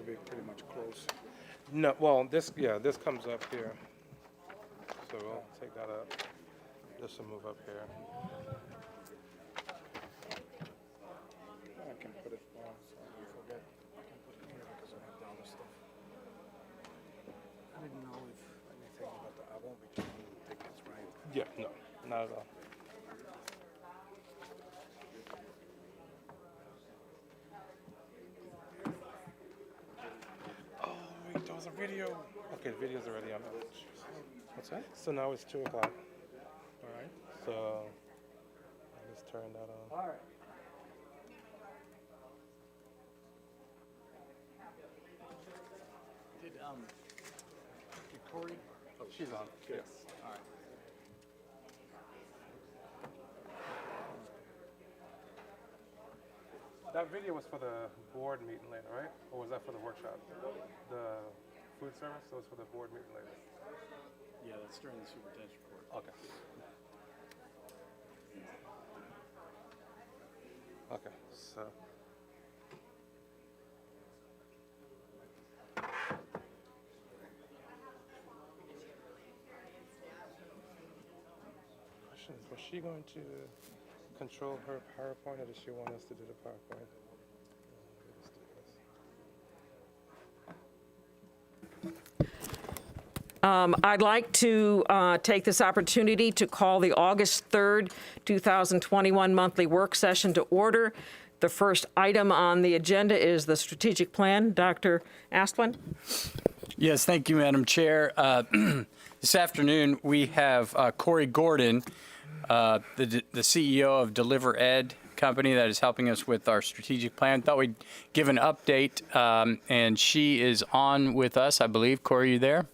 be pretty much close. No, well, this comes up here. So we'll take that up. This will move up here. I can put it on so I don't forget. I can put it here because I have the other stuff. I didn't know if anything, but I won't be taking tickets, right? Yeah, no, not at all. Oh, wait, there was a video. Okay, the video's already on. What's that? So now it's 2 o'clock. All right. So I'll just turn that on. All right. Did Corey? Oh, she's on. Yes. All right. That video was for the board meeting later, right? Or was that for the workshop? The food service, so it's for the board meeting later. Yeah, that's during the superintendent's report. Okay. Okay, so. Question is, was she going to control her PowerPoint, or does she want us to do the PowerPoint? I'd like to take this opportunity to call the August 3rd, 2021 monthly work session to order. The first item on the agenda is the strategic plan. Dr. Asplund? Yes, thank you, Madam Chair. This afternoon, we have Corey Gordon, the CEO of Deliver Ed company that is helping us with our strategic plan. Thought we'd give an update, and she is on with us, I believe. Corey, you there?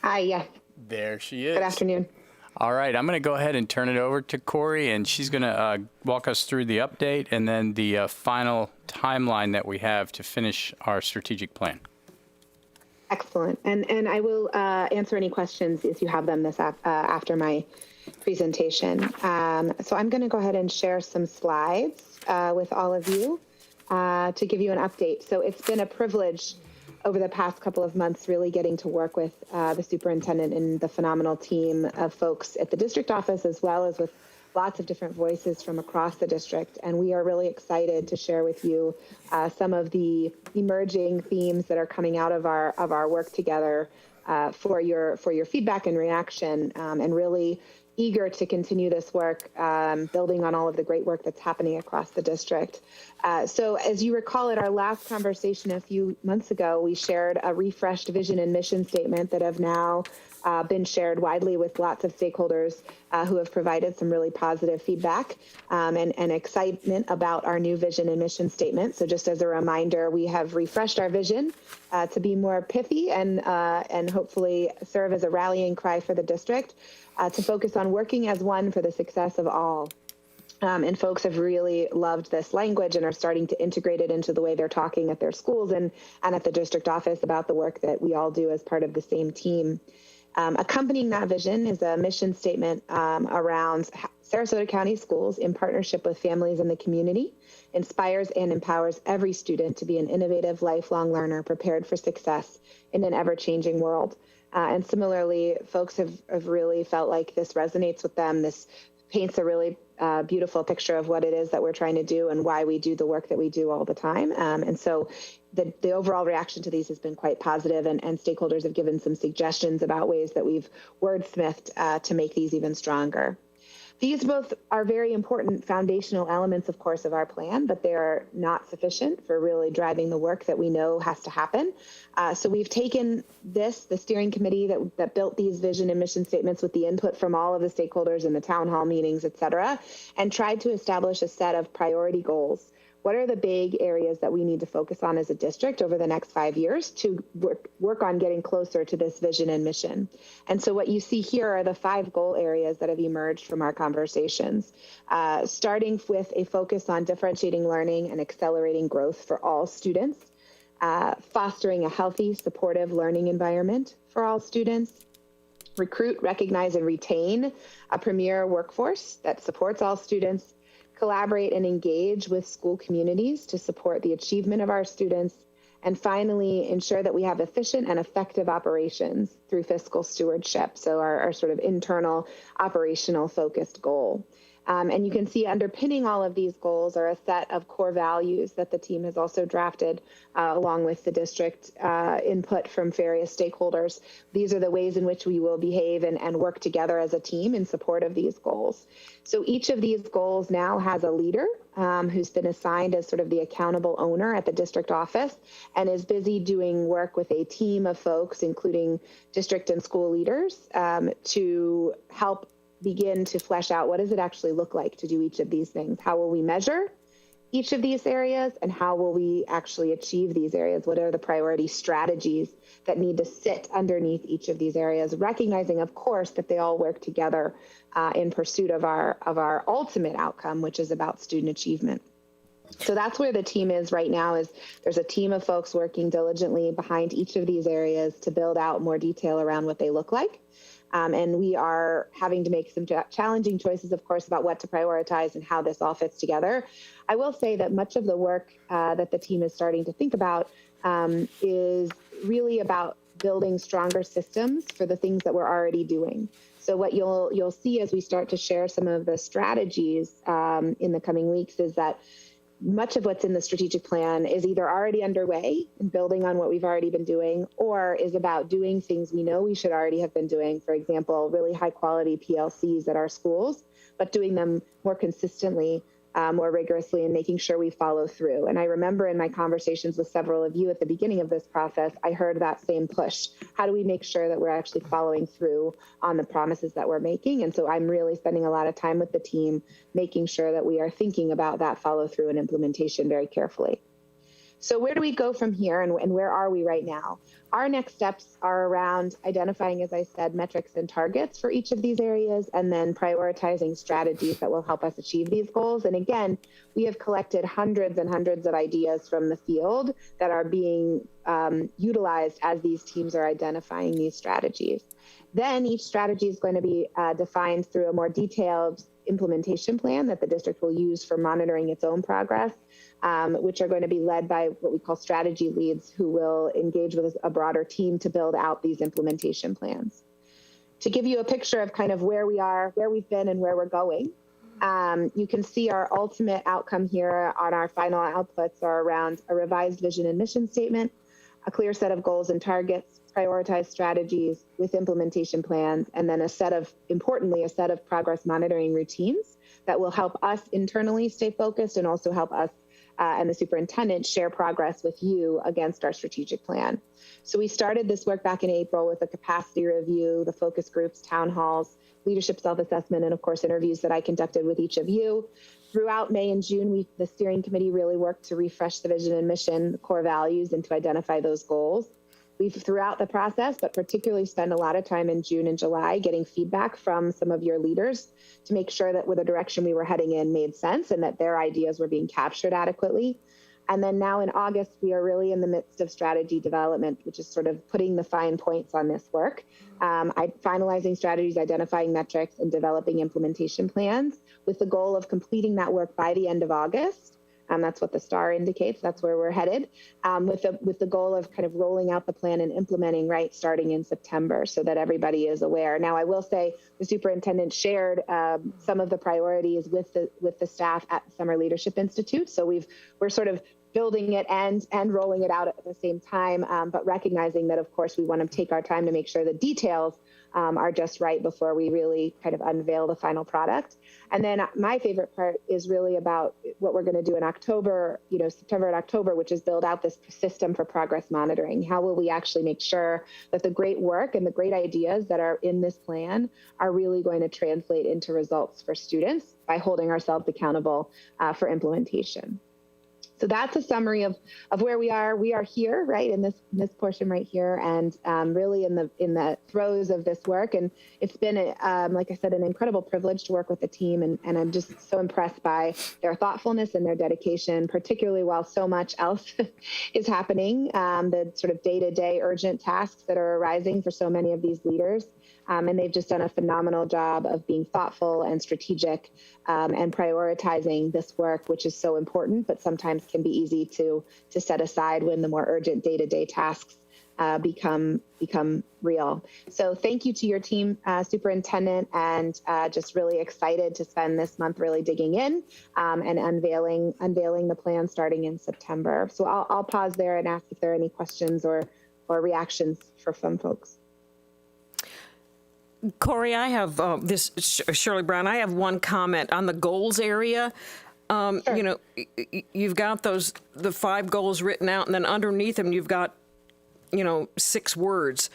Hi, yeah. There she is. Good afternoon. All right, I'm going to go ahead and turn it over to Corey, and she's going to walk us through the update and then the final timeline that we have to finish our strategic plan. Excellent. And I will answer any questions if you have them this after my presentation. So I'm going to go ahead and share some slides with all of you to give you an update. So it's been a privilege over the past couple of months, really getting to work with the superintendent and the phenomenal team of folks at the district office, as well as with lots of different voices from across the district. And we are really excited to share with you some of the emerging themes that are coming out of our work together for your feedback and reaction, and really eager to continue this work, building on all of the great work that's happening across the district. So as you recall, at our last conversation a few months ago, we shared a refreshed vision and mission statement that have now been shared widely with lots of stakeholders who have provided some really positive feedback and excitement about our new vision and mission statement. So just as a reminder, we have refreshed our vision to be more pithy and hopefully serve as a rallying cry for the district, to focus on working as one for the success of all. And folks have really loved this language and are starting to integrate it into the way they're talking at their schools and at the district office about the work that we all do as part of the same team. Accompanying that vision is a mission statement around Sarasota County Schools, in partnership with families in the community, inspires and empowers every student to be an innovative, lifelong learner prepared for success in an ever-changing world. And similarly, folks have really felt like this resonates with them. This paints a really beautiful picture of what it is that we're trying to do and why we do the work that we do all the time. And so the overall reaction to these has been quite positive, and stakeholders have given some suggestions about ways that we've wordsmithed to make these even stronger. These both are very important foundational elements, of course, of our plan, but they are not sufficient for really driving the work that we know has to happen. So we've taken the steering committee that built these vision and mission statements with the input from all of the stakeholders in the town hall meetings, et cetera, and tried to establish a set of priority goals. What are the big areas that we need to focus on as a district over the next 5 years to work on getting closer to this vision and mission? And so what you see here are the 5 goal areas that have emerged from our conversations, starting with a focus on differentiating learning and accelerating growth for all students, fostering a healthy, supportive learning environment for all students, recruit, recognize, and retain a premier workforce that supports all students, collaborate and engage with school communities to support the achievement of our students, and finally, ensure that we have efficient and effective operations through fiscal stewardship. So our sort of internal operational focused goal. And you can see underpinning all of these goals are a set of core values that the team has also drafted along with the district input from various stakeholders. These are the ways in which we will behave and work together as a team in support of these goals. So each of these goals now has a leader who's been assigned as sort of the accountable owner at the district office and is busy doing work with a team of folks, including district and school leaders, to help begin to flesh out what does it actually look like to do each of these things? How will we measure each of these areas, and how will we actually achieve these areas? What are the priority strategies that need to sit underneath each of these areas, recognizing, of course, that they all work together in pursuit of our ultimate outcome, which is about student achievement. So that's where the team is right now. Is there's a team of folks working diligently behind each of these areas to build out more detail around what they look like. And we are having to make some challenging choices, of course, about what to prioritize and how this all fits together. I will say that much of the work that the team is starting to think about is really about building stronger systems for the things that we're already doing. So what you'll see as we start to share some of the strategies in the coming weeks is that much of what's in the strategic plan is either already underway and building on what we've already been doing, or is about doing things we know we should already have been doing. For example, really high quality PLCs at our schools, but doing them more consistently, more rigorously, and making sure we follow through. And I remember in my conversations with several of you at the beginning of this process, I heard that same push. How do we make sure that we're actually following through on the promises that we're making? And so I'm really spending a lot of time with the team, making sure that we are thinking about that follow through and implementation very carefully. So where do we go from here, and where are we right now? Our next steps are around identifying, as I said, metrics and targets for each of these areas, and then prioritizing strategies that will help us achieve these goals. And again, we have collected hundreds and hundreds of ideas from the field that are being utilized as these teams are identifying these strategies. Then each strategy is going to be defined through a more detailed implementation plan that the district will use for monitoring its own progress, which are going to be led by what we call strategy leads, who will engage with a broader team to build out these implementation plans. To give you a picture of kind of where we are, where we've been, and where we're going, you can see our ultimate outcome here on our final outputs are around a revised vision and mission statement, a clear set of goals and targets, prioritized strategies with implementation plans, and then importantly, a set of progress monitoring routines that will help us internally stay focused and also help us and the superintendent share progress with you against our strategic plan. So we started this work back in April with a capacity review, the focus groups, town halls, leadership self-assessment, and of course, interviews that I conducted with each of you. Throughout May and June, the steering committee really worked to refresh the vision and mission, the core values, and to identify those goals. We've, throughout the process, but particularly spent a lot of time in June and July getting feedback from some of your leaders to make sure that with the direction we were heading in made sense and that their ideas were being captured adequately. And then now in August, we are really in the midst of strategy development, which is sort of putting the fine points on this work, finalizing strategies, identifying metrics, and developing implementation plans with the goal of completing that work by the end of August. That's what the star indicates. That's where we're headed, with the goal of kind of rolling out the plan and implementing right starting in September, so that everybody is aware. Now, I will say the superintendent shared some of the priorities with the staff at the Summer Leadership Institute. So we're sort of building it and rolling it out at the same time, but recognizing that, of course, we want to take our time to make sure the details are just right before we really kind of unveil the final product. And then my favorite part is really about what we're going to do in October, September and October, which is build out this system for progress monitoring. How will we actually make sure that the great work and the great ideas that are in this plan are really going to translate into results for students by holding ourselves accountable for implementation? So that's a summary of where we are. We are here, right, in this portion right here, and really in the throes of this work. And it's been, like I said, an incredible privilege to work with the team, and I'm just so impressed by their thoughtfulness and their dedication, particularly while so much else is happening, the sort of day-to-day urgent tasks that are arising for so many of these leaders. And they've just done a phenomenal job of being thoughtful and strategic and prioritizing this work, which is so important, but sometimes can be easy to set aside when the more urgent day-to-day tasks become real. So thank you to your team, Superintendent, and just really excited to spend this month really digging in and unveiling the plan starting in September. So I'll pause there and ask if there are any questions or reactions for some folks. Corey, I have Shirley Brown, I have one comment on the goals area. Sure. You know, you've got the 5 goals written out, and then underneath them you've got, 6 words.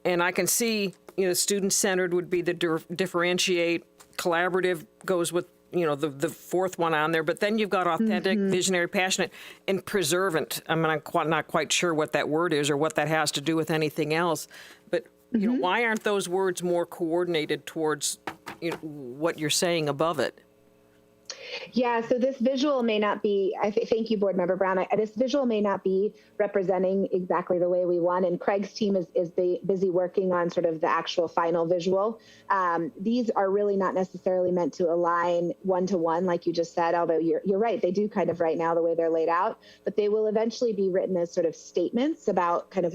And I can see, student-centered would be the differentiate, collaborative goes with, the 4th one on there. But then you've got authentic, visionary, passionate, and preservant. I mean, I'm not quite sure what that word is or what that has to do with anything else. But, why aren't those words more coordinated towards what you're saying above it? Yeah, so this visual may not be, thank you, Board Member Brown. This visual may not be representing exactly the way we want, and Craig's team is busy working on sort of the actual final visual. These are really not necessarily meant to align one-to-one, like you just said, although you're right, they do kind of right now the way they're laid out, but they will eventually be written as sort of statements about kind of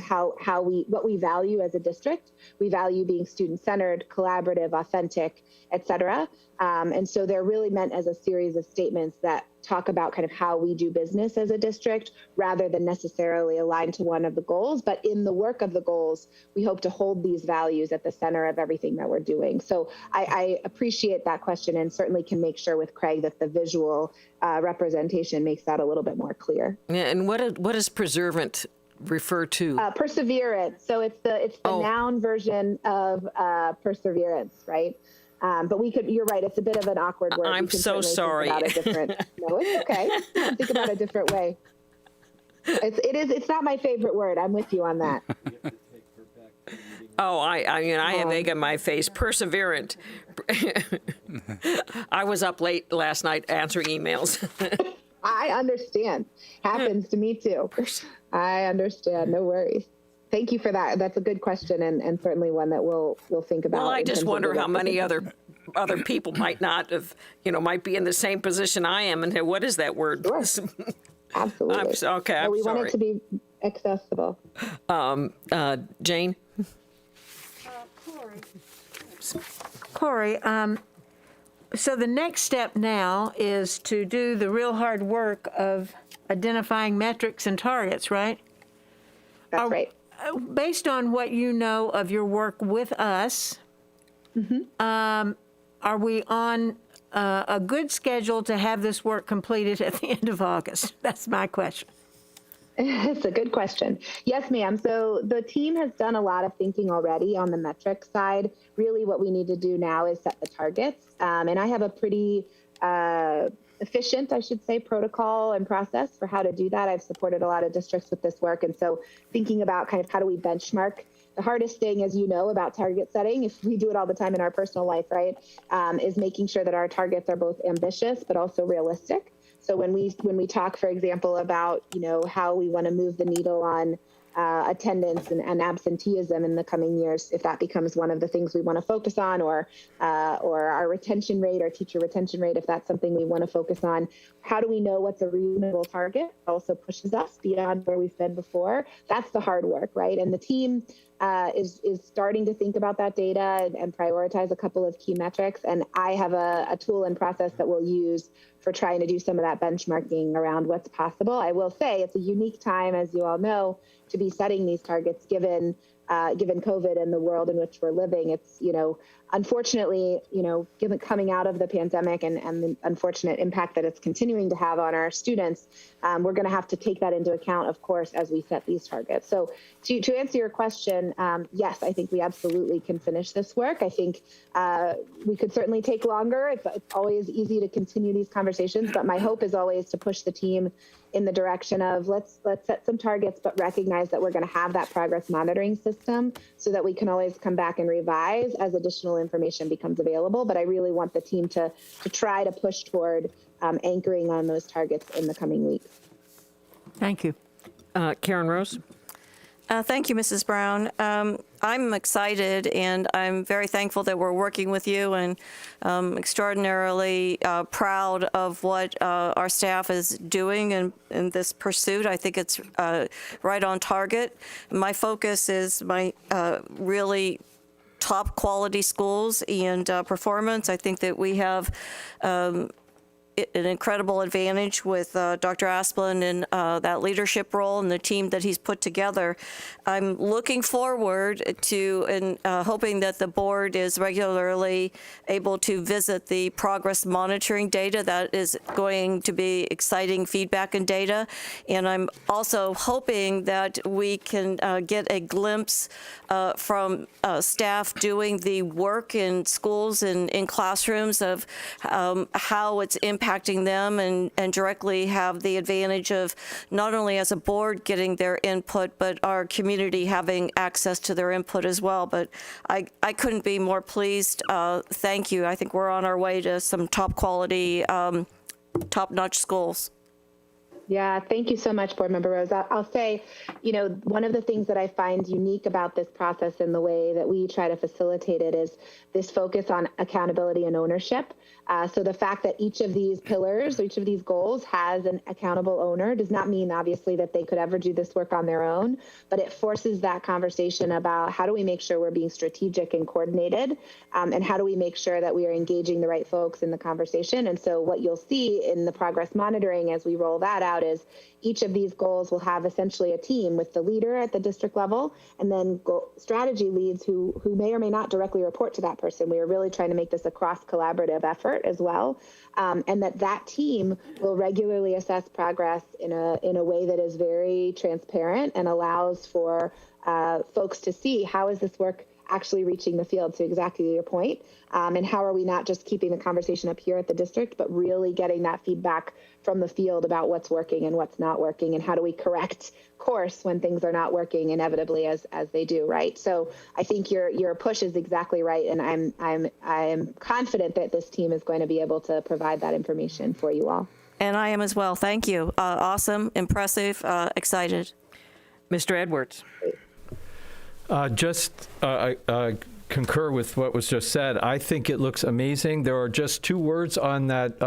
what we value as a district. We value being student-centered, collaborative, authentic, et cetera. And so they're really meant as a series of statements that talk about kind of how we do business as a district rather than necessarily aligned to one of the goals. But in the work of the goals, we hope to hold these values at the center of everything that we're doing. So I appreciate that question and certainly can make sure with Craig that the visual representation makes that a little bit more clear. Yeah, and what does preservant refer to? Perseverance. So it's the noun version of perseverance, right? But you're right, it's a bit of an awkward word. I'm so sorry. No, it's okay. Think about a different way. It's not my favorite word. I'm with you on that. Oh, I have egg on my face. Perseverant. I was up late last night answering emails. I understand. Happens to me too. I understand. No worries. Thank you for that. That's a good question and certainly one that we'll think about. Well, I just wonder how many other people might not have, might be in the same position I am and say, what is that word? Sure. Absolutely. I'm sorry. We want it to be accessible. Jane? Corey, so the next step now is to do the real hard work of identifying metrics and targets, right? That's right. Based on what you know of your work with us, are we on a good schedule to have this work completed at the end of August? That's my question. It's a good question. Yes, ma'am. So the team has done a lot of thinking already on the metrics side. Really what we need to do now is set the targets. And I have a pretty efficient, I should say, protocol and process for how to do that. I've supported a lot of districts with this work. And so thinking about kind of how do we benchmark. The hardest thing, as you know, about target setting, if we do it all the time in our personal life, right, is making sure that our targets are both ambitious but also realistic. So when we talk, for example, about, how we want to move the needle on attendance and absenteeism in the coming years, if that becomes one of the things we want to focus on, or our retention rate, our teacher retention rate, if that's something we want to focus on, how do we know what's a reasonable target? Also pushes us beyond where we've been before. That's the hard work, right? And the team is starting to think about that data and prioritize a couple of key metrics. And I have a tool and process that we'll use for trying to do some of that benchmarking around what's possible. I will say it's a unique time, as you all know, to be setting these targets given COVID and the world in which we're living. It's, unfortunately, given coming out of the pandemic and the unfortunate impact that it's continuing to have on our students, we're going to have to take that into account, of course, as we set these targets. So to answer your question, yes, I think we absolutely can finish this work. I think we could certainly take longer. It's always easy to continue these conversations, but my hope is always to push the team in the direction of let's set some targets, but recognize that we're going to have that progress monitoring system so that we can always come back and revise as additional information becomes available. But I really want the team to try to push toward anchoring on those targets in the coming weeks. Thank you. Karen Rose? Thank you, Mrs. Brown. I'm excited, and I'm very thankful that we're working with you, and extraordinarily proud of what our staff is doing in this pursuit. I think it's right on target. My focus is my really top quality schools and performance. I think that we have an incredible advantage with Dr. Asplund and that leadership role and the team that he's put together. I'm looking forward to and hoping that the board is regularly able to visit the progress monitoring data. That is going to be exciting feedback and data. And I'm also hoping that we can get a glimpse from staff doing the work in schools and in classrooms of how it's impacting them, and directly have the advantage of not only as a board getting their input, but our community having access to their input as well. But I couldn't be more pleased. Thank you. I think we're on our way to some top quality, top-notch schools. Yeah, thank you so much, Board Member Rose. I'll say, one of the things that I find unique about this process and the way that we try to facilitate it is this focus on accountability and ownership. So the fact that each of these pillars, each of these goals has an accountable owner does not mean, obviously, that they could ever do this work on their own, but it forces that conversation about how do we make sure we're being strategic and coordinated, and how do we make sure that we are engaging the right folks in the conversation. And so what you'll see in the progress monitoring as we roll that out is each of these goals will have essentially a team with the leader at the district level, and then strategy leads who may or may not directly report to that person. We are really trying to make this a cross-collaborative effort as well, and that team will regularly assess progress in a way that is very transparent and allows for folks to see how is this work actually reaching the field, to exactly your point, and how are we not just keeping the conversation up here at the district, but really getting that feedback from the field about what's working and what's not working, and how do we correct course when things are not working inevitably as they do, right? So I think your push is exactly right, and I'm confident that this team is going to be able to provide that information for you all. And I am as well. Thank you. Awesome, impressive, excited. Mr. Edwards. I concur with what was just said. I think it looks amazing. There are just 2 words on that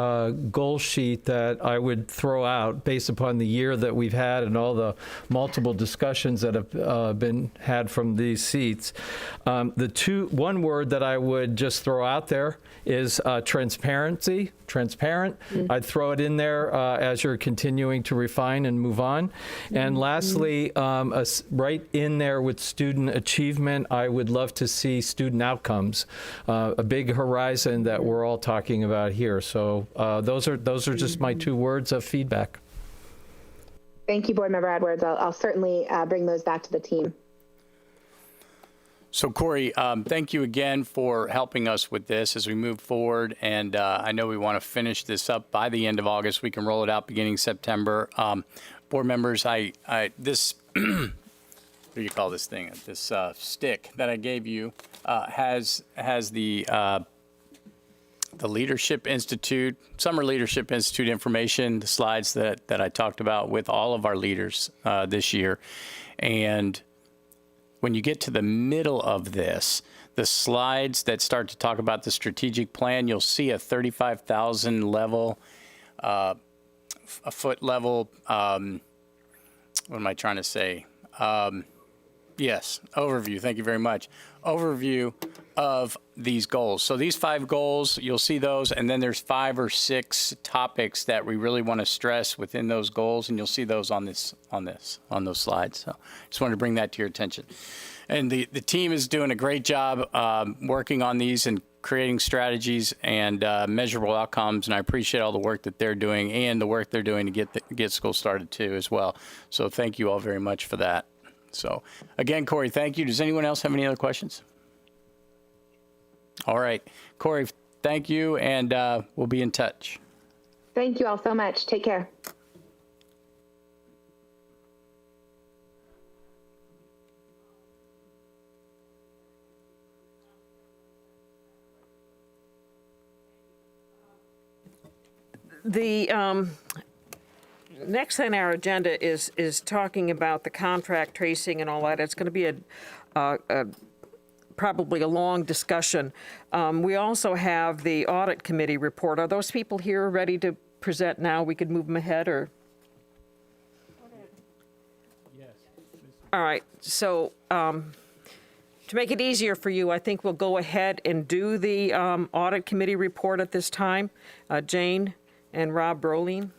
goal sheet that I would throw out based upon the year that we've had and all the multiple discussions that have been had from these seats. One word that I would just throw out there is transparency. Transparent. I'd throw it in there as you're continuing to refine and move on. And lastly, right in there with student achievement, I would love to see student outcomes, a big horizon that we're all talking about here. So those are just my 2 words of feedback. Thank you, Board Member Edwards. I'll certainly bring those back to the team. So Corey, thank you again for helping us with this as we move forward. And I know we want to finish this up by the end of August. We can roll it out beginning September. Board members, this, what do you call this thing? This stick that I gave you has the Leadership Institute, Summer Leadership Institute information, the slides that I talked about with all of our leaders this year. And when you get to the middle of this, the slides that start to talk about the strategic plan, you'll see a 35,000 level, a foot level, what am I trying to say? Yes, overview. Thank you very much. Overview of these goals. So these 5 goals, you'll see those, and then there's 5 or 6 topics that we really want to stress within those goals, and you'll see those on those slides. So just wanted to bring that to your attention. And the team is doing a great job working on these and creating strategies and measurable outcomes, and I appreciate all the work that they're doing and the work they're doing to get school started too as well. So thank you all very much for that. So again, Corey, thank you. Does anyone else have any other questions? All right, Corey, thank you, and we'll be in touch. Thank you all so much. Take care. next on our agenda is talking about the contract tracing and all that. It's going to be probably a long discussion. We also have the Audit Committee report. Are those people here ready to present now? We could move them ahead, or? Yes. All right, so to make it easier for you, I think we'll go ahead and do the Audit Committee report at this time. Jane and Rob Broline.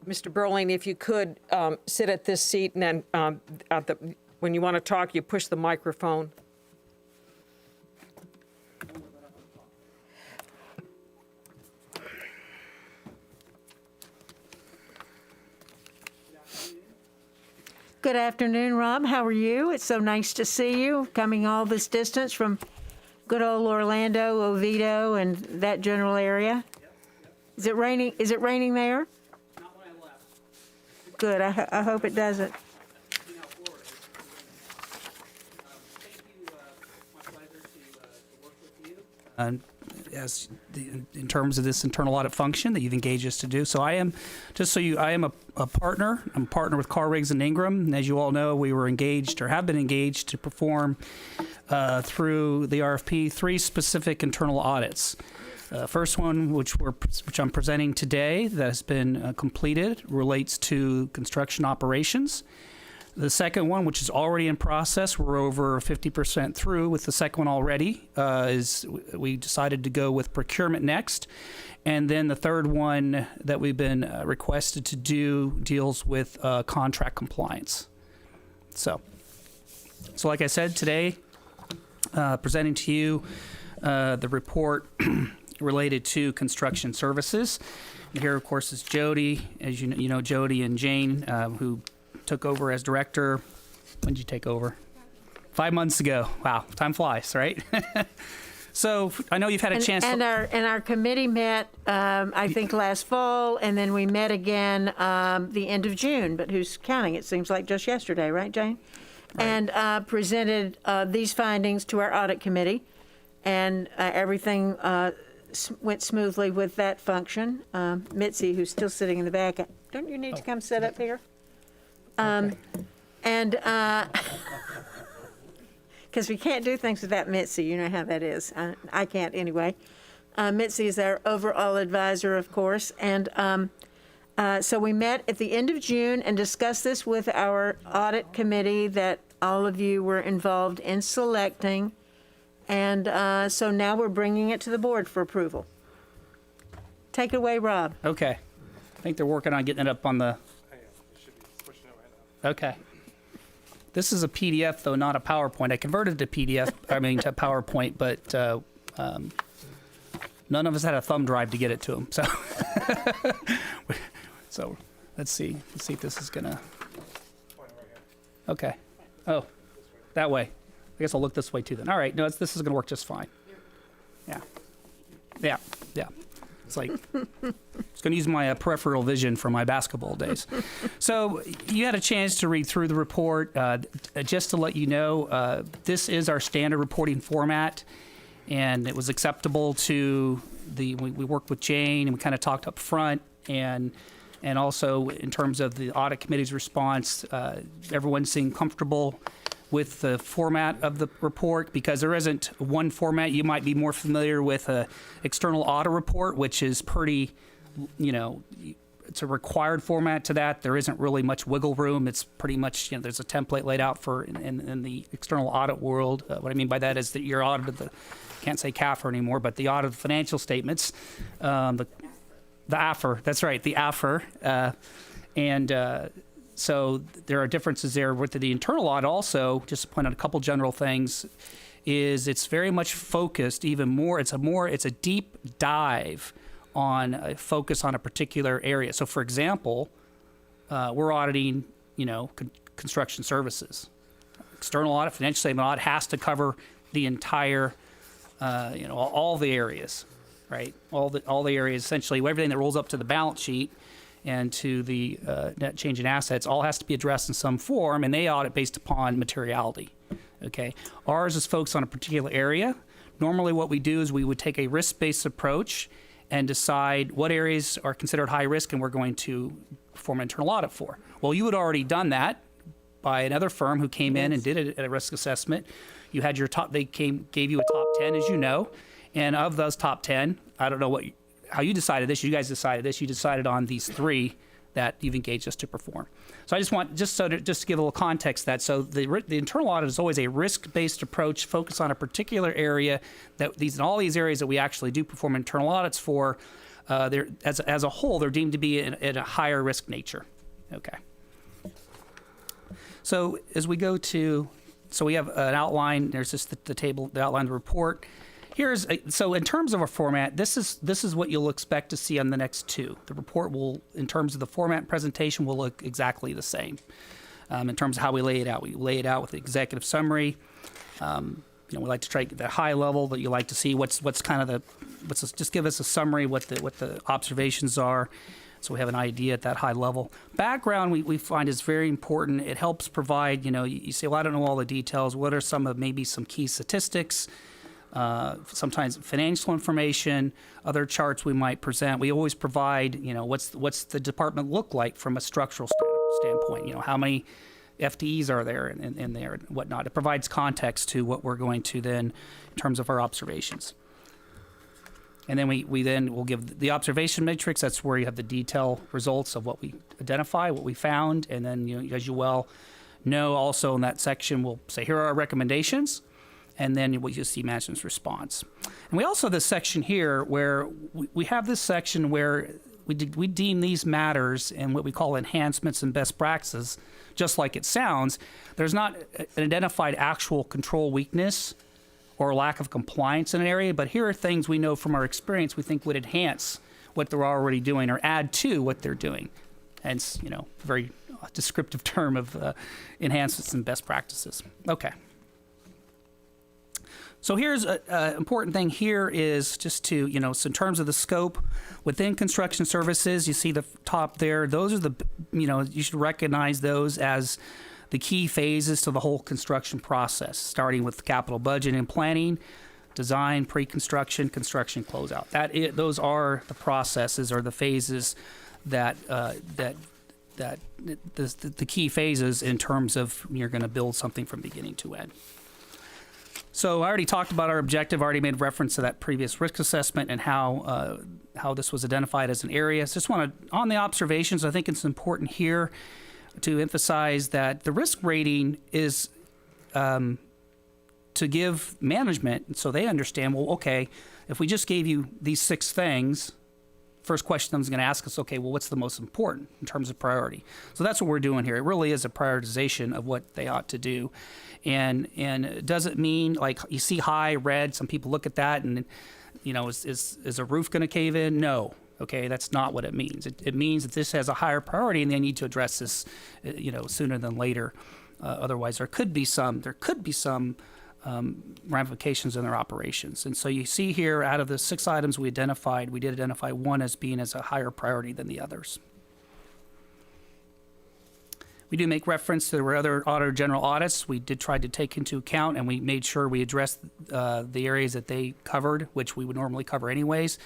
Mr. Broline, if you could sit at this seat, and then when you want to talk, you push the microphone. Good afternoon, Rob. How are you? It's so nice to see you, coming all this distance from good old Orlando, Oviedo, and that general area. Is it raining? Is it raining there? Not when I left. Good. I hope it doesn't. You know, Florida. Thank you. My pleasure to work with you. In terms of this internal audit function that you've engaged us to do. So I am, I am a partner. I'm a partner with Carr, Riggs & Ingram. And as you all know, we were engaged or have been engaged to perform through the RFP 3 specific internal audits. First one, which I'm presenting today, that has been completed, relates to construction operations. The second one, which is already in process, we're over 50% through with the second one already, is we decided to go with procurement next. And then the third one that we've been requested to do deals with contract compliance. So like I said, today, presenting to you the report related to construction services. And here, of course, is Jody, as you know Jody and Jane, who took over as director. When did you take over? 5 months ago. Wow, time flies, right? So I know you've had a chance. And our committee met, I think, last fall, and then we met again the end of June. But who's counting? It seems like just yesterday, right, Jane? Right. And presented these findings to our audit committee, and everything went smoothly with that function. Mitzi, who's still sitting in the back, don't you need to come sit up here? Okay. And because we can't do things without Mitzi, you know how that is. I can't anyway. Mitzi is our overall advisor, of course, and so we met at the end of June and discussed this with our audit committee that all of you were involved in selecting, and so now we're bringing it to the board for approval. Take it away, Rob. Okay. I think they're working on getting it up on the... Okay. This is a PDF, though, not a PowerPoint. I converted to PDF, to PowerPoint, but none of us had a thumb drive to get it to them. So let's see. Let's see if this is going to... Okay. Oh, that way. I guess I'll look this way, too, then. All right. No, this is going to work just fine. Yeah. Yeah. Yeah. It's like, it's going to use my peripheral vision from my basketball days. So you had a chance to read through the report. Just to let you know, this is our standard reporting format, and it was acceptable to we worked with Jane, and we kind of talked up front, and also in terms of the audit committee's response, everyone seemed comfortable with the format of the report, because there isn't one format. You might be more familiar with a external audit report, which is pretty, it's a required format to that. There isn't really much wiggle room. It's pretty much, there's a template laid out for in the external audit world. What I mean by that is that you're audited can't say CAFR anymore, but the audit of financial statements, the AFR, that's right, the AFR, so there are differences there with the internal audit. Also, just to point out a couple general things, is it's very much focused even more. It's a deep dive on a focus on a particular area. So, for example, we're auditing, construction services. External audit, financial statement audit has to cover the entire, all the areas, right? All the areas, essentially, everything that rolls up to the balance sheet and to the net change in assets all has to be addressed in some form, and they audit based upon materiality. Okay, ours is focused on a particular area. Normally what we do is we would take a risk-based approach and decide what areas are considered high risk and we're going to perform an internal audit for. Well, you had already done that by another firm who came in and did a risk assessment. You had your top, gave you a top 10, as you know, and of those top 10, I don't know how you decided this. You guys decided this. You decided on these 3 that you've engaged us to perform. So I just want, just to give a little context that, so the internal audit is always a risk-based approach focused on a particular area that all these areas that we actually do perform internal audits for, as a whole, they're deemed to be in a higher risk nature. Okay. So as we go to, so we have an outline, there's just the table, the outline of the report. So in terms of a format, this is what you'll expect to see on the next 2. The report will, in terms of the format and presentation, will look exactly the same. In terms of how we lay it out, we lay it out with the executive summary. We like to try to get the high level that you like to see. What's kind of just give us a summary what the observations are, so we have an idea at that high level. Background we find is very important. It helps provide, you say, well, I don't know all the details. What are maybe some key statistics? Sometimes financial information, other charts we might present. We always provide, what's the department look like from a structural standpoint? How many FTEs are there in there and whatnot. It provides context to what we're going to then, in terms of our observations. And then we will give the observation matrix. That's where you have the detailed results of what we identify, what we found, and then as you well know, also in that section we'll say here are our recommendations. And then what you see management's response. And we also have this section here where we have this section where we deem these matters and what we call enhancements and best practices, just like it sounds. There's not an identified actual control weakness or lack of compliance in an area, but here are things we know from our experience we think would enhance what they're already doing or add to what they're doing. Hence, very descriptive term of enhancements and best practices. Okay. So here's an important thing here is just to, so in terms of the scope within construction services, you see the top there, those are you should recognize those as the key phases to the whole construction process, starting with capital budget and planning, design, pre-construction, construction, closeout. Those are the processes or the phases that the key phases in terms of you're going to build something from beginning to end. So I already talked about our objective, already made reference to that previous risk assessment and how this was identified as an area. So just want to, on the observations, I think it's important here to emphasize that the risk rating is to give management so they understand, well, okay, if we just gave you these 6 things, first question I'm going to ask us, okay, well, what's the most important in terms of priority? So that's what we're doing here. It really is a prioritization of what they ought to do. And does it mean, like, you see high, red, some people look at that and, is a roof going to cave in? No. Okay, that's not what it means. It means that this has a higher priority and they need to address this, sooner than later. Otherwise, there could be some ramifications in their operations. And so you see here, out of the 6 items we identified, we did identify one as being as a higher priority than the others. We do make reference to there were other auditor general audits we did try to take into account, and we made sure we addressed the areas that they covered, which we would normally cover anyways.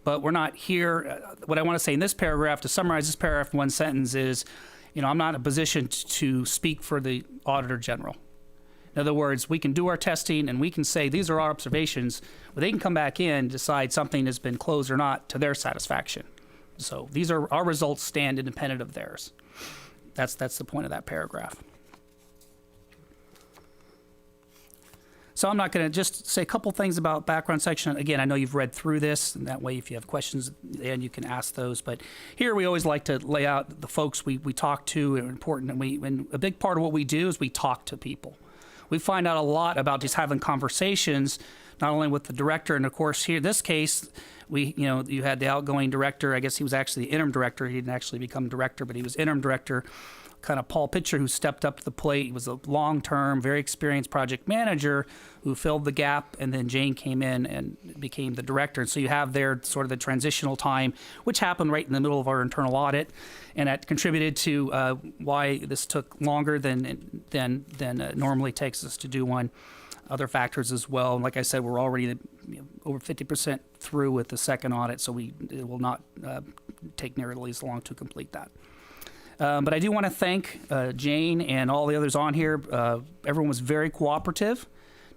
But we're not here. What I want to say in this paragraph, to summarize this paragraph in one sentence, is, I'm not in a position to speak for the auditor general. In other words, we can do our testing and we can say these are our observations, but they can come back in and decide something has been closed or not to their satisfaction. So these are our results, stand independent of theirs. That's the point of that paragraph. So I'm not going to just say a couple things about background section. Again, I know you've read through this, and that way if you have questions, then you can ask those. But here we always like to lay out the folks we talk to are important. And a big part of what we do is we talk to people. We find out a lot about just having conversations, not only with the director, and of course here in this case, you had the outgoing director. I guess he was actually the interim director. He didn't actually become director, but he was interim director, kind of Paul Pitcher, who stepped up to the plate. He was a long-term, very experienced project manager who filled the gap, and then Jane came in and became the director. And so you have there sort of the transitional time, which happened right in the middle of our internal audit, and that contributed to why this took longer than it normally takes us to do one. other factors as well. And like I said, we're already over 50% through with the second audit, so it will not take nearly as long to complete that. But I do want to thank Jane and all the others on here. Everyone was very cooperative.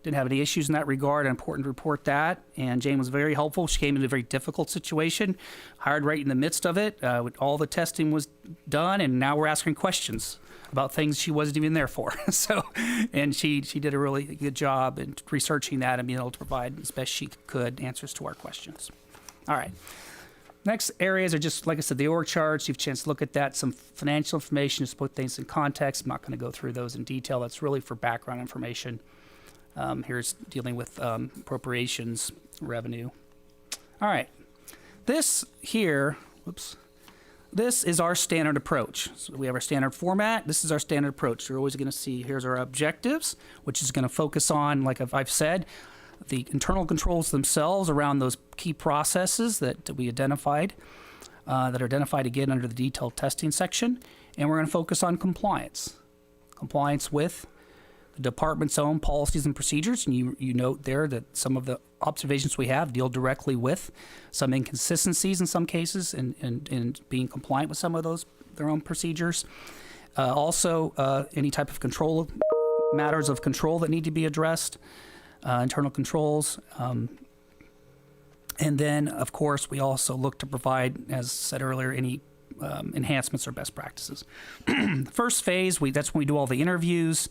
Didn't have any issues in that regard. Important to report that. And Jane was very helpful. She came into a very difficult situation, hired right in the midst of it. All the testing was done, and now we're asking questions about things she wasn't even there for. And she did a really good job in researching that and being able to provide as best she could answers to our questions. All right. Next areas are just, like I said, the org charts. You've a chance to look at that. Some financial information, just put things in context. I'm not going to go through those in detail. That's really for background information. Here's dealing with appropriations revenue. All right. This here, this is our standard approach. So we have our standard format. This is our standard approach. You're always going to see, here's our objectives, which is going to focus on, like I've said, the internal controls themselves around those key processes that we identified, that are identified again under the detailed testing section. And we're going to focus on compliance. Compliance with the department's own policies and procedures. And you note there that some of the observations we have deal directly with some inconsistencies in some cases in being compliant with some of those, their own procedures. Also, any type of control, matters of control that need to be addressed. Internal controls. And then, of course, we also look to provide, as said earlier, any enhancements or best practices. First phase, that's when we do all the interviews,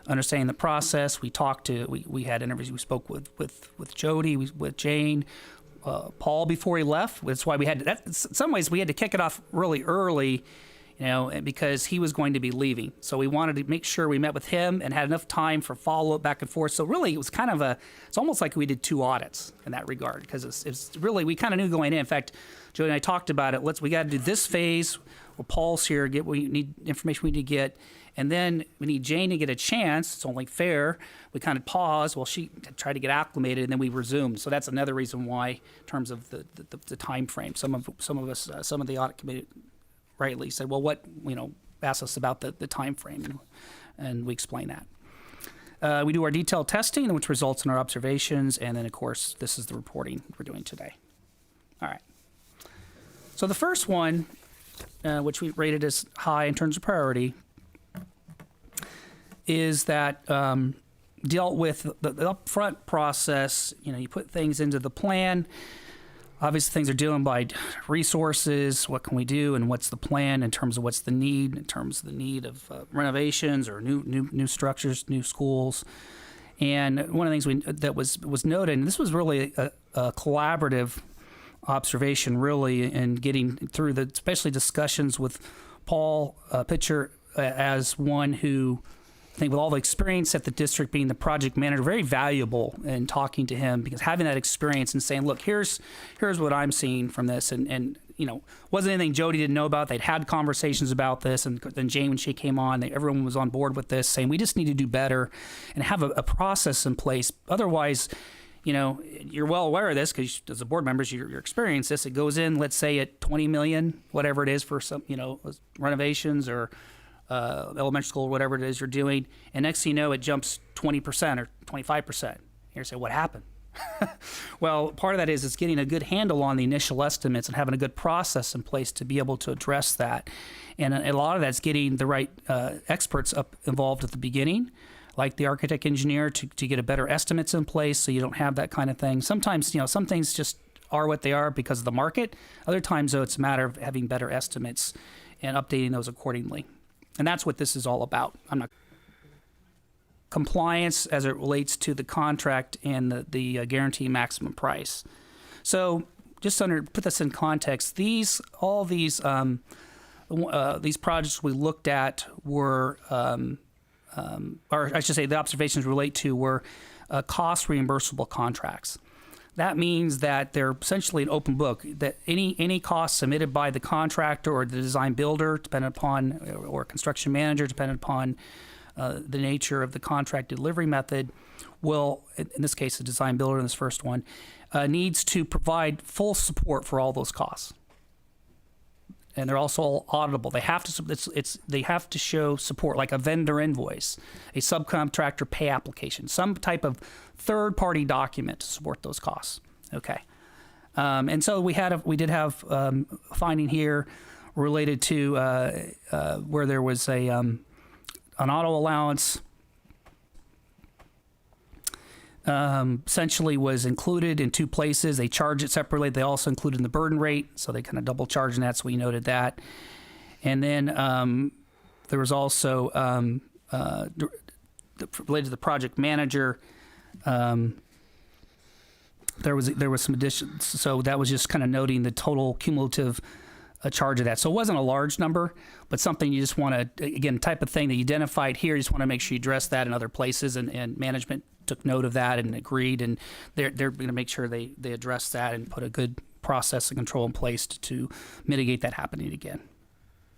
understanding the process. We had interviews. We spoke with Jody, with Jane, Paul before he left. That's why we had in some ways we had to kick it off really early, because he was going to be leaving. So we wanted to make sure we met with him and had enough time for follow-up back and forth. So really, it was kind of it's almost like we did 2 audits in that regard, because it's really, we kind of knew going in. In fact, Jody and I talked about it. We got to do this phase. Well, Paul's here, get what we need, information we need to get. And then we need Jane to get a chance. It's only fair. We kind of paused while she tried to get acclimated, and then we resumed. So that's another reason why, in terms of the time frame, some of us, some of the audit committee rightly said, well, asked us about the time frame, and we explain that. We do our detailed testing, which results in our observations, and then, of course, this is the reporting we're doing today. All right. So the first one, which we rated as high in terms of priority, is that dealt with the upfront process. You put things into the plan. Obviously, things are dealing by resources. What can we do, and what's the plan in terms of what's the need, in terms of the need of renovations or new structures, new schools. And one of the things that was noted, and this was really a collaborative observation, really, in getting through especially discussions with Paul Pitcher as one who, I think, with all the experience at the district, being the project manager, very valuable in talking to him, because having that experience and saying, look, here's what I'm seeing from this. And wasn't anything Jody didn't know about. They'd had conversations about this. And then Jane, when she came on, everyone was on board with this, saying we just need to do better and have a process in place. Otherwise, you're well aware of this, because as a board members, you're experiencing this. It goes in, let's say, at $20 million, whatever it is, for some, renovations or elementary school, whatever it is you're doing, and next thing you know, it jumps 20% or 25%. You say, what happened? Well, part of that is getting a good handle on the initial estimates and having a good process in place to be able to address that. And a lot of that's getting the right experts involved at the beginning, like the architect engineer, to get a better estimates in place, so you don't have that kind of thing. Sometimes, some things just are what they are because of the market. Other times, though, it's a matter of having better estimates and updating those accordingly. And that's what this is all about. Compliance as it relates to the contract and the guarantee maximum price. So just put this in context, all these projects we looked at were, or I should say the observations relate to were cost reimbursable contracts. That means that they're essentially an open book, that any cost submitted by the contractor or the design builder, dependent upon, or construction manager, dependent upon the nature of the contract delivery method, will, in this case, the design builder in this first one, needs to provide full support for all those costs. and they're also all auditable. They have to they have to show support, like a vendor invoice, a subcontractor pay application, some type of third-party document to support those costs. Okay, and so we did have a finding here related to where there was an auto allowance. Essentially was included in two places. They charge it separately. They also included in the burden rate, so they kind of double charged that, so we noted that. And then there was also, related to the project manager, there was some additions. So that was just kind of noting the total cumulative charge of that. So it wasn't a large number, but something you just want to, again, type of thing that you identified here, you just want to make sure you address that in other places, and management took note of that and agreed, and they're going to make sure they address that and put a good process and control in place to mitigate that happening again.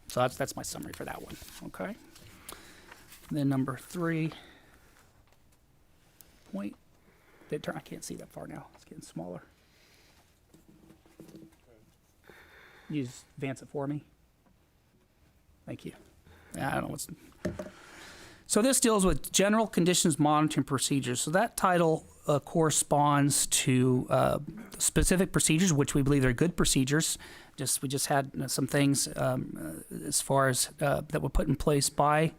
So that's my summary for that one. Okay. And then number 3 point. I can't see that far now. It's getting smaller. You just advance it for me. Thank you. I don't know what's. So this deals with general conditions monitoring procedures. So that title corresponds to specific procedures, which we believe are good procedures. We just had some things as far as that were put in place by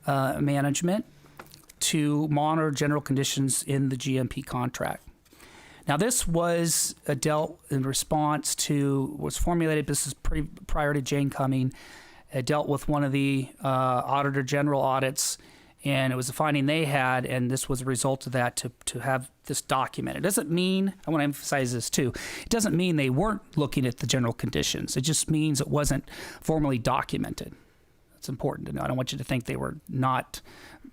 management to monitor general conditions in the GMP contract. Now this was dealt in response to, was formulated, this is prior to Jane coming. It dealt with one of the Auditor General audits, and it was a finding they had, and this was a result of that to have this documented. It doesn't mean, I want to emphasize this too, it doesn't mean they weren't looking at the general conditions. It just means it wasn't formally documented. It's important to know. I don't want you to think they were not,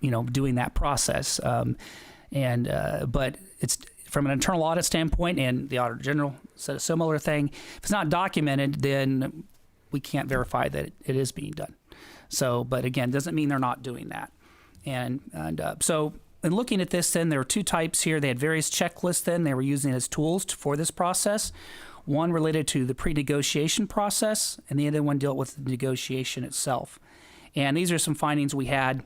doing that process. But it's from an internal audit standpoint, and the Auditor General said a similar thing. If it's not documented, then we can't verify that it is being done. So, but again, doesn't mean they're not doing that. So in looking at this, then there were two types here. They had various checklists then they were using as tools for this process. One related to the pre-negotiation process, and the other one dealt with the negotiation itself. And these are some findings we had.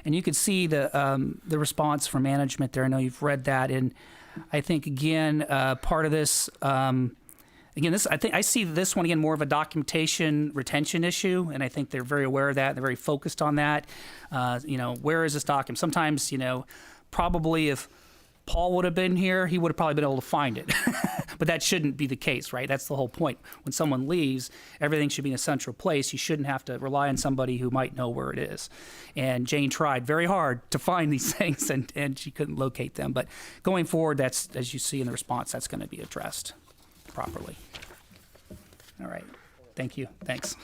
And you could see the response from management there. I know you've read that. And I think, again, part of this, I see this one, again, more of a documentation retention issue. And I think they're very aware of that. They're very focused on that. Where is this document? Sometimes, probably if Paul would have been here, he would have probably been able to find it. But that shouldn't be the case, right? That's the whole point. When someone leaves, everything should be in a central place. You shouldn't have to rely on somebody who might know where it is. And Jane tried very hard to find these things, and she couldn't locate them. But going forward, that's, as you see in the response, that's going to be addressed properly. All right. Thank you. Thanks.